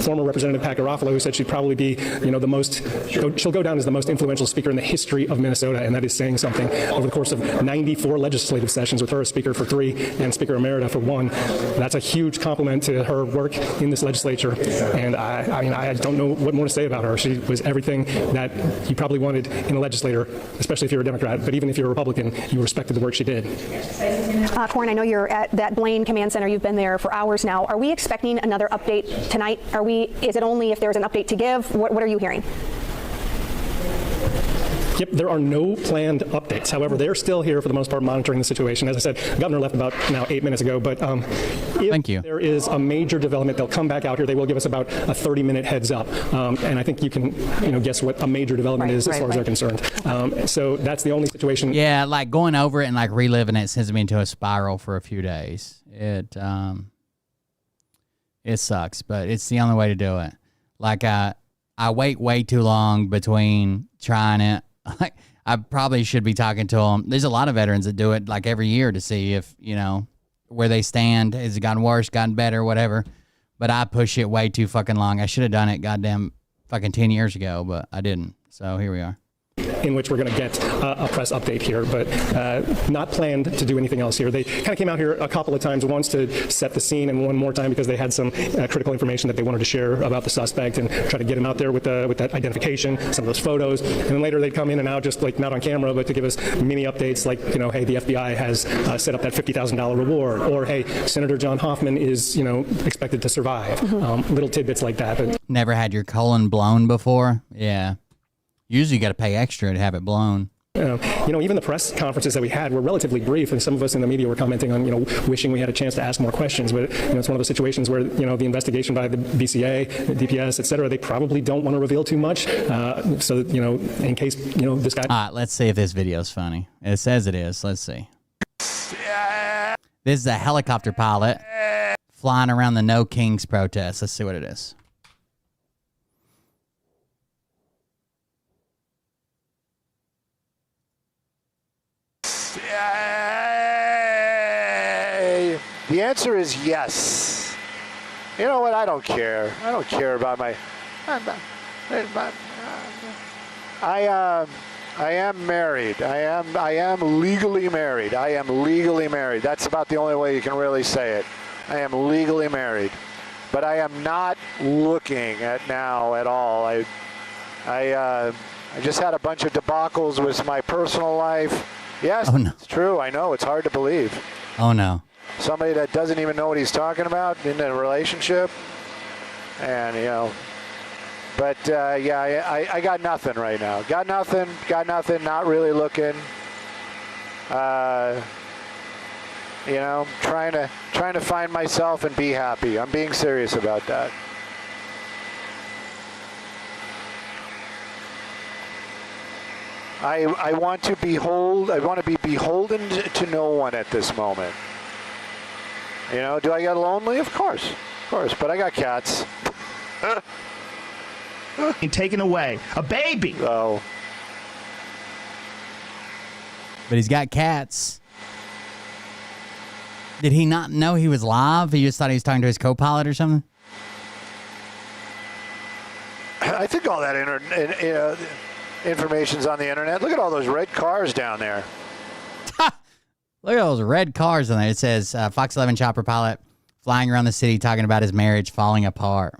former Representative Pat Garofalo, who said she'd probably be, she'll go down as the most influential speaker in the history of Minnesota, and that is saying something. Over the course of 94 legislative sessions, with her as Speaker for 3 and Speaker Emerita for 1, that's a huge compliment to her work in this legislature. And I don't know what more to say about her. She was everything that you probably wanted in a legislator, especially if you're a Democrat. But even if you're a Republican, you respected the work she did.
Corn, I know you're at that Blaine Command Center. You've been there for hours now. Are we expecting another update tonight? Is it only if there's an update to give? What are you hearing?
Yep, there are no planned updates. However, they're still here for the most part monitoring the situation. As I said, the governor left about 8 minutes ago, but if there is a major development, they'll come back out here. They will give us about a 30-minute heads up. And I think you can guess what a major development is as far as they're concerned. So that's the only situation.
Yeah, like going over it and like reliving it sends me into a spiral for a few days. It sucks, but it's the only way to do it. Like I wait way too long between trying it. I probably should be talking to them. There's a lot of veterans that do it like every year to see if, where they stand. Has it gotten worse, gotten better, whatever. But I push it way too fucking long. I should have done it goddamn fucking 10 years ago, but I didn't. So here we are.
In which we're going to get a press update here, but not planned to do anything else here. They kind of came out here a couple of times, once to set the scene and one more time because they had some critical information that they wanted to share about the suspect and try to get him out there with that identification, some of those photos. And then later they'd come in and out just like not on camera, but to give us mini updates like, hey, the FBI has set up that $50,000 reward, or hey, Senator John Hoffman is, expected to survive. Little tidbits like that. But
never had your colon blown before? Yeah. Usually you got to pay extra to have it blown.
Even the press conferences that we had were relatively brief, and some of us in the media were commenting on, wishing we had a chance to ask more questions. But it's one of those situations where, the investigation by the BCA, DPS, et cetera, they probably don't want to reveal too much. So that, in case, this guy.
All right, let's see if this video is funny. It says it is. Let's see. This is a helicopter pilot flying around the No Kings protest. Let's see what it is.
The answer is yes. You know what? I don't care. I don't care about I am married. I am legally married. I am legally married. That's about the only way you can really say it. I am legally married. But I am not looking at now at all. I just had a bunch of debacles with my personal life. Yes,
oh, no.
It's true. I know. It's hard to believe.
Oh, no.
Somebody that doesn't even know what he's talking about in a relationship. And, but, I got nothing right now. Got nothing, not really looking. Trying to find myself and be happy. I'm being serious about that. I want to be beholden to no one at this moment. Do I get lonely? Of course, but I got cats.
Taken away. A baby.
Oh.
But he's got cats. Did he not know he was live? He just thought he was talking to his co-pilot or something?
I think all that information's on the internet. Look at all those red cars down there.
Look at those red cars on there. It says Fox 11 chopper pilot flying around the city talking about his marriage falling apart.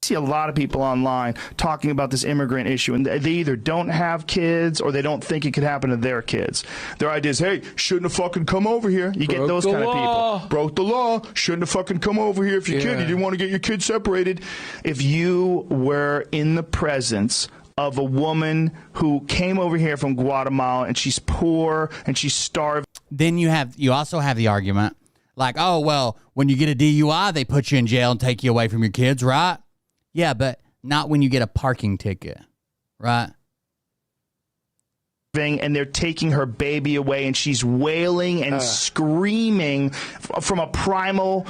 See a lot of people online talking about this immigrant issue, and they either don't have kids or they don't think it could happen to their kids. Their idea is, hey, shouldn't have fucking come over here. You get those kind of people. Broke the law. Shouldn't have fucking come over here if you could. You didn't want to get your kids separated. If you were in the presence of a woman who came over here from Guatemala and she's poor and she's starving.
Then you also have the argument like, oh, well, when you get a DUI, they put you in jail and take you away from your kids, right? Yeah, but not when you get a parking ticket, right?
And they're taking her baby away, and she's wailing and screaming from a primal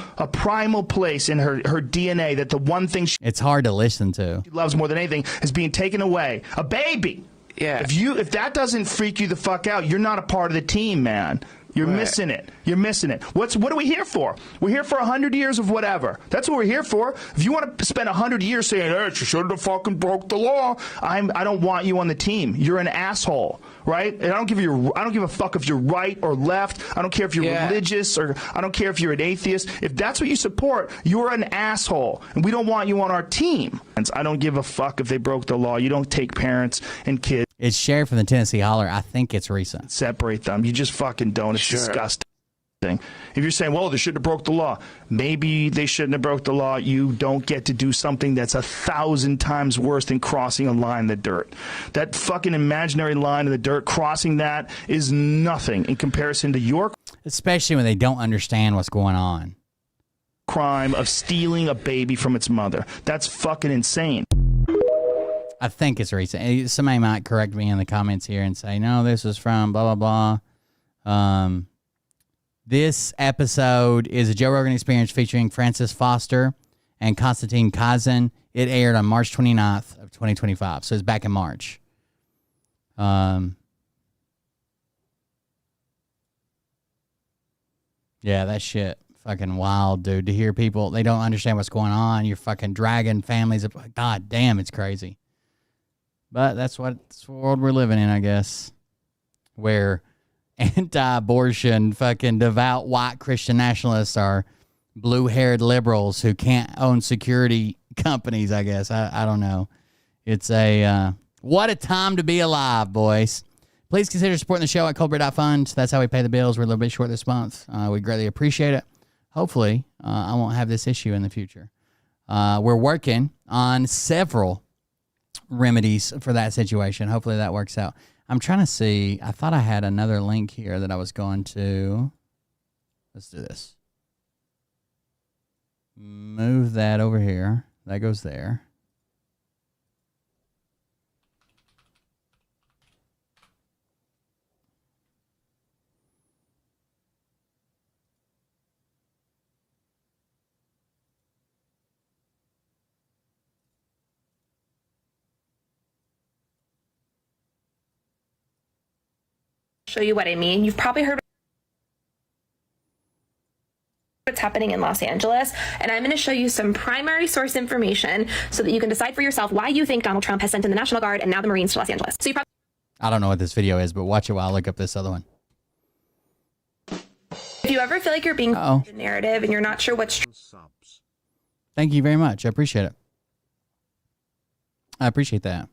place in her DNA that the one thing
it's hard to listen to.
She loves more than anything is being taken away. A baby.
Yeah.
If that doesn't freak you the fuck out, you're not a part of the team, man. You're missing it. You're missing it. What are we here for? We're here for 100 years of whatever. That's what we're here for. If you want to spend 100 years saying, hey, she shouldn't have fucking broke the law, I don't want you on the team. You're an asshole, right? And I don't give a fuck if you're right or left. I don't care if you're religious, or I don't care if you're an atheist. If that's what you support, you're an asshole, and we don't want you on our team. I don't give a fuck if they broke the law. You don't take parents and kids.
It's shared from the Tennessee Holler. I think it's recent.
Separate them. You just fucking don't. It's disgusting. If you're saying, well, they shouldn't have broke the law, maybe they shouldn't have broke the law. You don't get to do something that's 1,000 times worse than crossing a line in the dirt. That fucking imaginary line in the dirt, crossing that is nothing in comparison to your...
Especially when they don't understand what's going on.
Crime of stealing a baby from its mother. That's fucking insane.
I think it's recent. Somebody might correct me in the comments here and say, no, this is from blah, blah, blah. This episode is a Joe Rogan Experience featuring Francis Foster and Konstantin Kazin. It aired on March 29th of 2025, so it's back in March. Yeah, that shit fucking wild, dude. To hear people, they don't understand what's going on. You're fucking dragging families. God damn, it's crazy. But that's the world we're living in, I guess, where anti-abortion, fucking devout white Christian nationalists are blue-haired liberals who can't own security companies, I guess. I don't know. It's what a time to be alive, boys. Please consider supporting the show at coldbeer.fund. That's how we pay the bills. We're a little bit short this month. We greatly appreciate it. Hopefully, I won't have this issue in the future. We're working on several remedies for that situation. Hopefully that works out. I'm trying to see. I thought I had another link here that I was going to. Let's do this. Move that over here. That goes there.
Show you what I mean. You've probably heard what's happening in Los Angeles, and I'm going to show you some primary source information so that you can decide for yourself why you think Donald Trump has sent in the National Guard and now the Marines to Los Angeles. So you probably
I don't know what this video is, but watch it while I look up this other one.
if you ever feel like you're being a narrative and you're not sure what's true.
Thank you very much. I appreciate it. I appreciate that.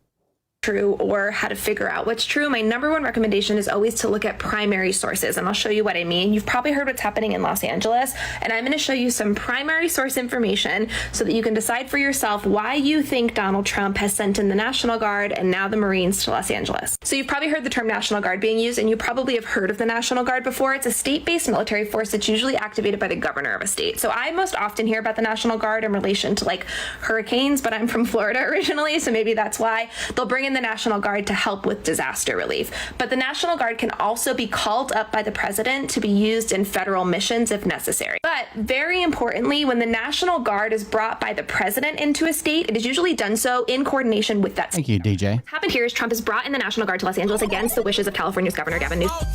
True or how to figure out what's true, my number one recommendation is always to look at primary sources, and I'll show you what I mean. You've probably heard what's happening in Los Angeles, and I'm going to show you some primary source information so that you can decide for yourself why you think Donald Trump has sent in the National Guard and now the Marines to Los Angeles. So you've probably heard the term National Guard being used, and you probably have heard of the National Guard before. It's a state-based military force that's usually activated by the governor of a state. So I most often hear about the National Guard in relation to like hurricanes, but I'm from Florida originally, so maybe that's why they'll bring in the National Guard to help with disaster relief. But the National Guard can also be called up by the president to be used in federal missions if necessary. But very importantly, when the National Guard is brought by the president into a state, it is usually done so in coordination with that state.
Thank you, DJ.
What's happened here is Trump has brought in the National Guard to Los Angeles against the wishes of California's Governor Gavin Newsom.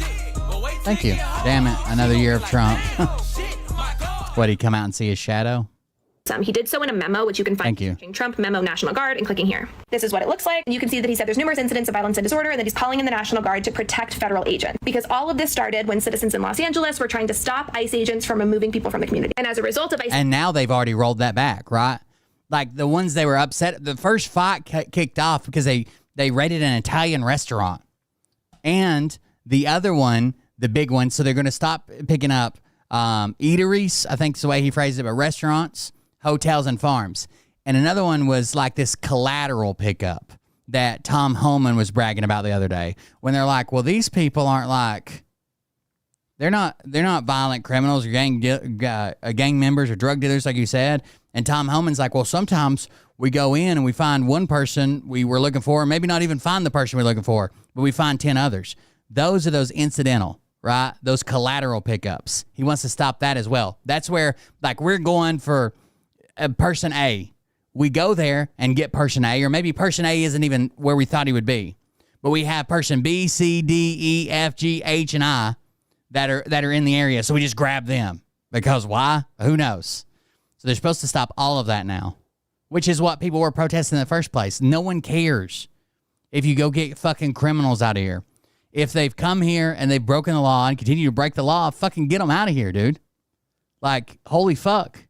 Thank you. Damn it. Another year of Trump. What, he come out and see his shadow?
He did so in a memo, which you can find searching Trump memo National Guard and clicking here. This is what it looks like. And you can see that he said there's numerous incidents of violence and disorder and that he's calling in the National Guard to protect federal agents. Because all of this started when citizens in Los Angeles were trying to stop ICE agents from removing people from the community. And as a result of ICE...
And now they've already rolled that back, right? Like the ones they were upset. The first fight kicked off because they raided an Italian restaurant. And the other one, the big one, so they're going to stop picking up eateries, I think is the way he phrased it, but restaurants, hotels, and farms. And another one was like this collateral pickup that Tom Homan was bragging about the other day when they're like, well, these people aren't like, they're not violent criminals or gang members or drug dealers like you said. And Tom Homan's like, well, sometimes we go in and we find one person we were looking for, maybe not even find the person we're looking for, but we find 10 others. Those are those incidental, right? Those collateral pickups. He wants to stop that as well. That's where, like, we're going for person A. We go there and get person A, or maybe person A isn't even where we thought he would be. But we have person B, C, D, E, F, G, H, and I that are in the area. So we just grab them. Because why? Who knows? So they're supposed to stop all of that now, which is what people were protesting in the first place. No one cares if you go get fucking criminals out of here. If they've come here and they've broken the law and continue to break the law, fucking get them out of here, dude. Like, holy fuck.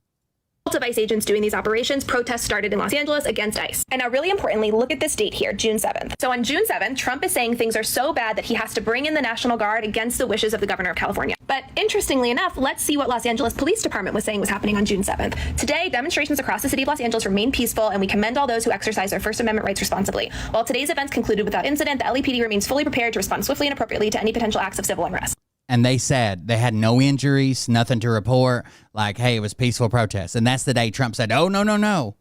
Of ICE agents doing these operations, protests started in Los Angeles against ICE. And now really importantly, look at this date here, June 7th. So on June 7th, Trump is saying things are so bad that he has to bring in the National Guard against the wishes of the governor of California. But interestingly enough, let's see what Los Angeles Police Department was saying was happening on June 7th. Today, demonstrations across the city of Los Angeles remain peaceful, and we commend all those who exercise their First Amendment rights responsibly. While today's events concluded without incident, the LAPD remains fully prepared to respond swiftly and appropriately to any potential acts of civil unrest.
And they said they had no injuries, nothing to report, like, hey, it was peaceful protest. And that's the day Trump said, oh, no.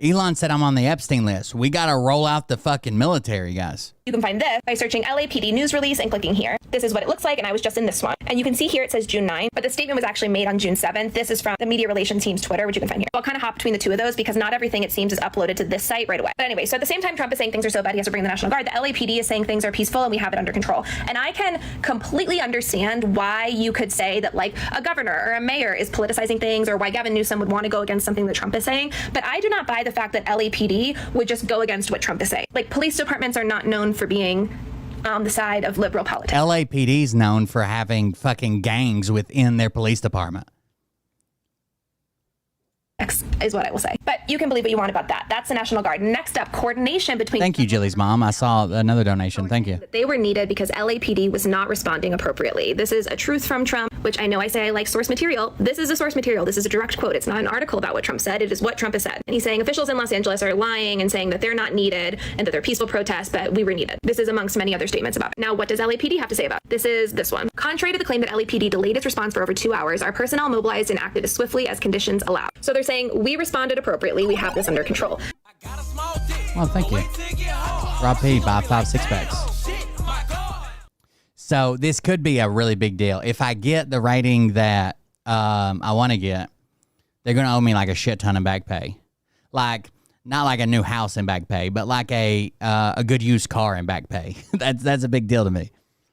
Elon said I'm on the Epstein list. We got to roll out the fucking military, guys.
You can find this by searching LAPD news release and clicking here. This is what it looks like, and I was just in this one. And you can see here it says June 9, but the statement was actually made on June 7th. This is from the media relations team's Twitter, which you can find here. I'll kind of hop between the two of those because not everything, it seems, is uploaded to this site right away. But anyway, so at the same time Trump is saying things are so bad he has to bring the National Guard, the LAPD is saying things are peaceful and we have it under control. And I can completely understand why you could say that, like, a governor or a mayor is politicizing things, or why Gavin Newsom would want to go against something that Trump is saying. But I do not buy the fact that LAPD would just go against what Trump is saying. Like, police departments are not known for being on the side of liberal politics.
LAPD's known for having fucking gangs within their police department.
Is what I will say. But you can believe what you want about that. That's the National Guard. Next up, coordination between...
Thank you, Jilly's mom. I saw another donation. Thank you.
They were needed because LAPD was not responding appropriately. This is a truth from Trump. which I know I say I like source material. This is a source material. This is a direct quote. It's not an article about what Trump said. It is what Trump has said. And he's saying officials in Los Angeles are lying and saying that they're not needed and that they're peaceful protests, but we were needed. This is amongst many other statements about it. Now, what does LAPD have to say about it? This is this one. Contrary to the claim that LAPD delayed its response for over 2 hours, our personnel mobilized and acted as swiftly as conditions allowed. So they're saying we responded appropriately. We have this under control.
Well, thank you. Rob P. Buy 5 6-packs. So this could be a really big deal. If I get the rating that I want to get, they're going to owe me like a shit ton of back pay. Like, not like a new house in back pay, but like a good used car in back pay. That's a big deal to me.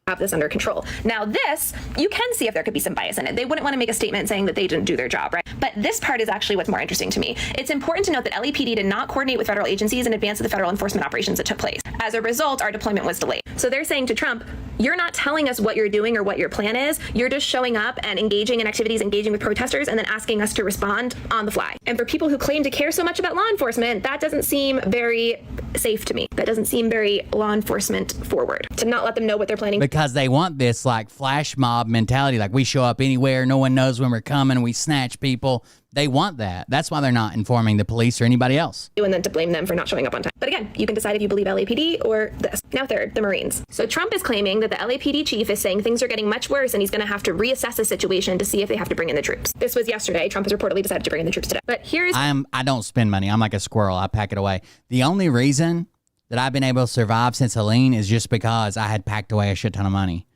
Have this under control. Now this, you can see if there could be some bias in it. They wouldn't want to make a statement saying that they didn't do their job, right? But this part is actually what's more interesting to me. It's important to note that LAPD did not coordinate with federal agencies in advance of the federal enforcement operations that took place. As a result, our deployment was delayed. So they're saying to Trump, you're not telling us what you're doing or what your plan is. You're just showing up and engaging in activities, engaging with protesters, and then asking us to respond on the fly. And for people who claim to care so much about law enforcement, that doesn't seem very safe to me. That doesn't seem very law enforcement forward to not let them know what they're planning.
Because they want this like flash mob mentality, like we show up anywhere, no one knows when we're coming, we snatch people. They want that. That's why they're not informing the police or anybody else.
And then to blame them for not showing up on time. But again, you can decide if you believe LAPD or this. Now third, the Marines. So Trump is claiming that the LAPD chief is saying things are getting much worse and he's going to have to reassess the situation to see if they have to bring in the troops. This was yesterday. Trump has reportedly decided to bring in the troops today. But here's...
I don't spend money. I'm like a squirrel. I pack it away. The only reason that I've been able to survive since Helene is just because I had packed away a shit ton of money.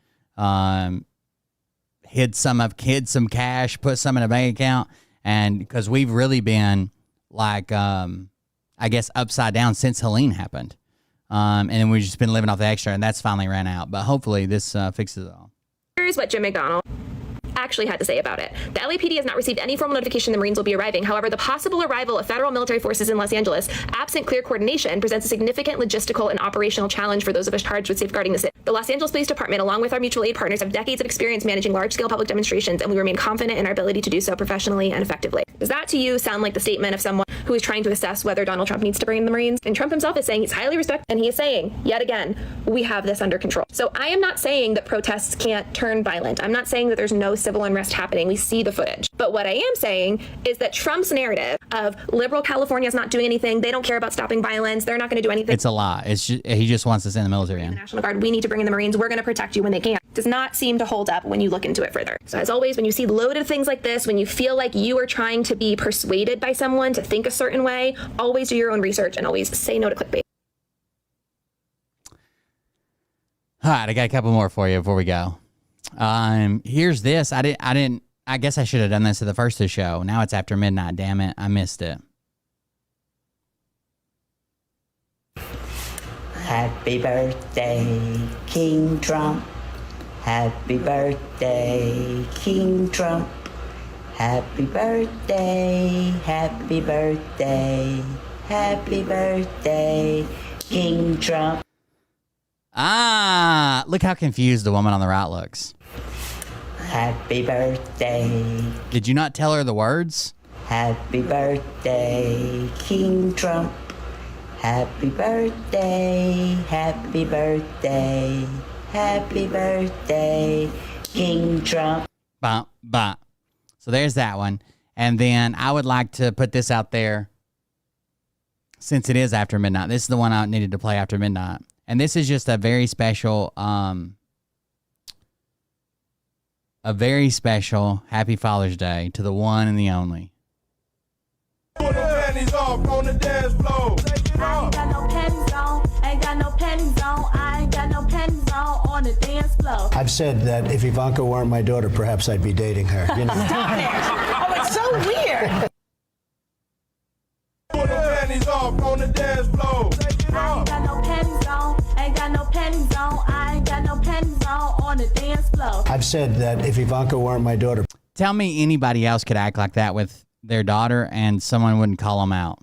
Hid some cash, put some in a bank account, and because we've really been like I guess upside down since Helene happened, and then we've just been living off the extra, and that's finally ran out. But hopefully this fixes it all.
Here's what Jim McDonnell actually had to say about it. The LAPD has not received any formal notification the Marines will be arriving. However, the possible arrival of federal military forces in Los Angeles, absent clear coordination, presents a significant logistical and operational challenge for those of us charged with safeguarding the city. The Los Angeles Police Department, along with our mutual aid partners, have decades of experience managing large-scale public demonstrations, and we remain confident in our ability to do so professionally and effectively. Does that to you sound like the statement of someone who is trying to assess whether Donald Trump needs to bring in the Marines? And Trump himself is saying he's highly respected, and he is saying, yet again, we have this under control. So I am not saying that protests can't turn violent. I'm not saying that there's no civil unrest happening. We see the footage. But what I am saying is that Trump's narrative of liberal California is not doing anything, they don't care about stopping violence, they're not going to do anything.
It's a lie. It's just, he just wants to send the military in.
The National Guard, we need to bring in the Marines, we're going to protect you when they can. Does not seem to hold up when you look into it further. So as always, when you see loaded things like this, when you feel like you are trying to be persuaded by someone to think a certain way, always do your own research and always say no to clickbait.
All right, I got a couple more for you before we go. Here's this. I guess I should have done this at the first of the show. Now it's after midnight. Damn it. I missed it.
Happy birthday, King Trump. Happy birthday, King Trump. Happy birthday, happy birthday, happy birthday, King Trump.
Ah, look how confused the woman on the right looks.
Happy birthday.
Did you not tell her the words?
Happy birthday, King Trump. Happy birthday, happy birthday, happy birthday, King Trump.
Bah, bah. So there's that one. And then I would like to put this out there since it is after midnight. This is the one I needed to play after midnight. And this is just a very special Happy Father's Day to the one and the only.
Put the panties off on the dance floor. I ain't got no panties on, ain't got no panties on, I ain't got no panties on the dance floor.
I've said that if Ivanka weren't my daughter, perhaps I'd be dating her. You know?
Stop it! Oh, it's so weird. Put the panties off on the dance floor. I ain't got no panties on, ain't got no panties on, I ain't got no panties on the dance floor.
I've said that if Ivanka weren't my daughter.
Tell me anybody else could act like that with their daughter and someone wouldn't call them out.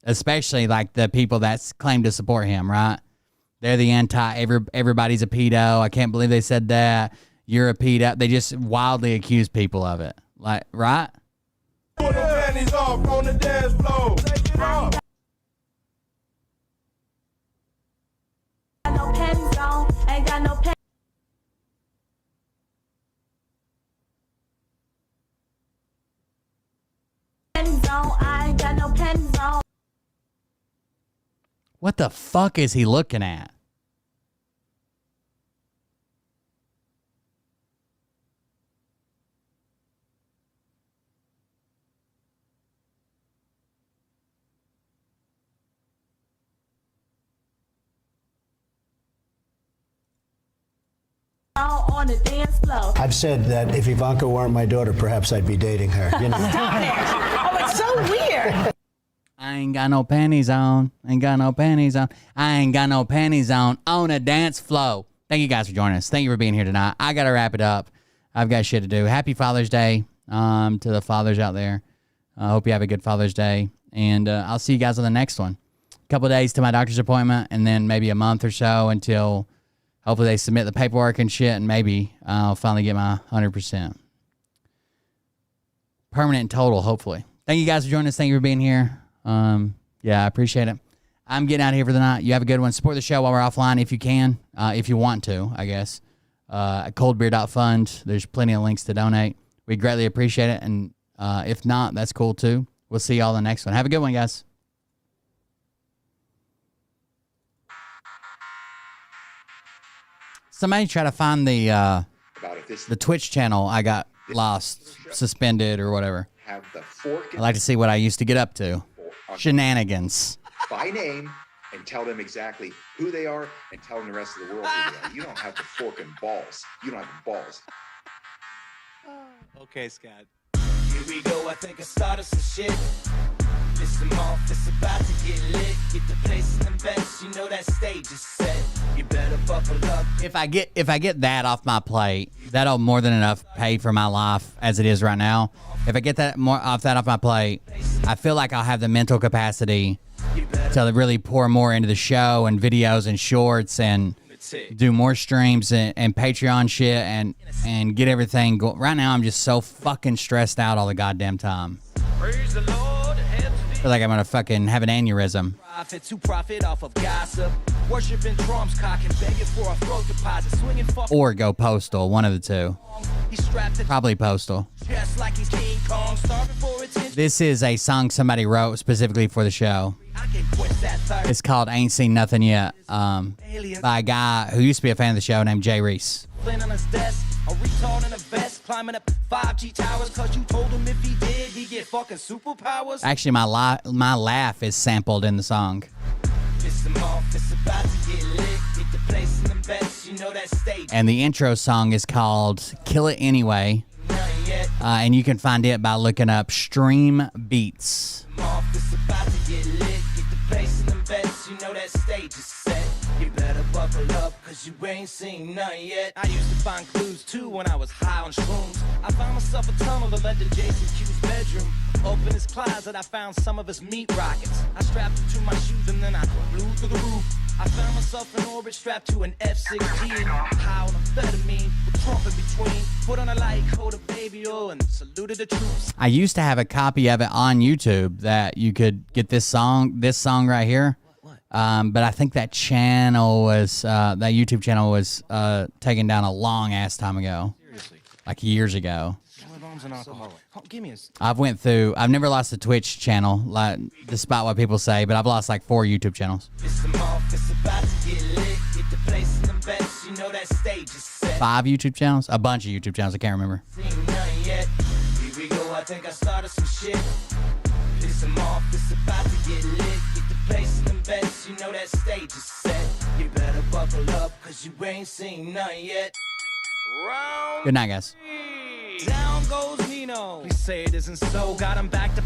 Especially like the people that claim to support him, right? They're the everybody's a pedo. I can't believe they said that. You're a pedo. They just wildly accuse people of it. Like, right?
Put the panties off on the dance floor. No panties on, ain't got no panties.
What the fuck is he looking at?
On the dance floor.
I've said that if Ivanka weren't my daughter, perhaps I'd be dating her. You know.
Oh, it's so weird.
I ain't got no panties on. Ain't got no panties on. I ain't got no panties on a dance floor. Thank you guys for joining us. Thank you for being here tonight. I got to wrap it up. I've got shit to do. Happy Father's Day to the fathers out there. I hope you have a good Father's Day. And I'll see you guys on the next one. A couple days to my doctor's appointment, and then maybe a month or so until hopefully they submit the paperwork and shit, and maybe I'll finally get my 100%. Permanent and total, hopefully. Thank you guys for joining us. Thank you for being here. Yeah, I appreciate it. I'm getting out of here for the night. You have a good one. Support the show while we're offline if you can, if you want to, I guess. Coldbeer.fund. There's plenty of links to donate. We greatly appreciate it. And if not, that's cool too. We'll see y'all in the next one. Have a good one, guys. Somebody try to find the Twitch channel I got lost, suspended, or whatever.
Have the fork
I like to see what I used to get up to. Shenanigans.
by name and tell them exactly who they are and tell them the rest of the world who they are. You don't have the fork and balls. You don't have the balls.
Okay, Scott. Here we go. I think I started some shit. Listen off, it's about to get lit. Get the place in the best. You know that stage is set. You better buckle up.
If I get that off my plate, that'll more than enough pay for my life as it is right now. If I get that off my plate, I feel like I'll have the mental capacity to really pour more into the show and videos and shorts and do more streams and Patreon shit and get everything going. Right now, I'm just so fucking stressed out all the goddamn time.
Praise the Lord.
I feel like I'm gonna fucking have an aneurysm.
Profit to profit off of gossip. Worshiping drums, cocking, begging for a throat deposit, swinging for
Or go postal, one of the two. Probably postal.
just like he's King Kong, starving for attention.
This is a song somebody wrote specifically for the show.
I can quench that thirst.
It's called Ain't Seen Nothing Yet, by a guy who used to be a fan of the show named Jay Reese.
Laying on his desk, a retard in a vest, climbing up 5G towers, cause you told him if he did, he'd get fucking superpowers.
Actually, my laugh is sampled in the song.
Piss him off, it's about to get lit, get the place in the best, you know that stage.
And the intro song is called Kill It Anyway. And you can find it by looking up Stream Beats.
It's about to get lit, get the place in the best, you know that stage is set. You better buckle up, cause you ain't seen none yet. I used to find clues too when I was high on shrooms. I found myself a tunnel that led to Jason Q's bedroom. Open his closet, I found some of his meat rockets. I strapped them to my shoes and then I flew through the roof. I found myself in orbit strapped to an F-16. High on amphetamine, with Trump in between. Put on a light coat of baby oil and saluted the troops.
I used to have a copy of it on YouTube that you could get this song right here. But I think that channel was, that YouTube channel was taken down a long ass time ago.
Seriously.
Like years ago.
An alcoholic. Give me a...
I've never lost a Twitch channel, like, despite what people say, but I've lost like 4 YouTube channels.
It's about to get lit, get the place in the best, you know that stage is set.
5 YouTube channels? A bunch of YouTube channels, I can't remember.
Seen none yet. Here we go, I think I started some shit. Piss him off, it's about to get lit, get the place in the best, you know that stage is set. You better buckle up, cause you ain't seen none yet. Round
Good night, guys.
down goes Nino. Please say it isn't so. Got him back to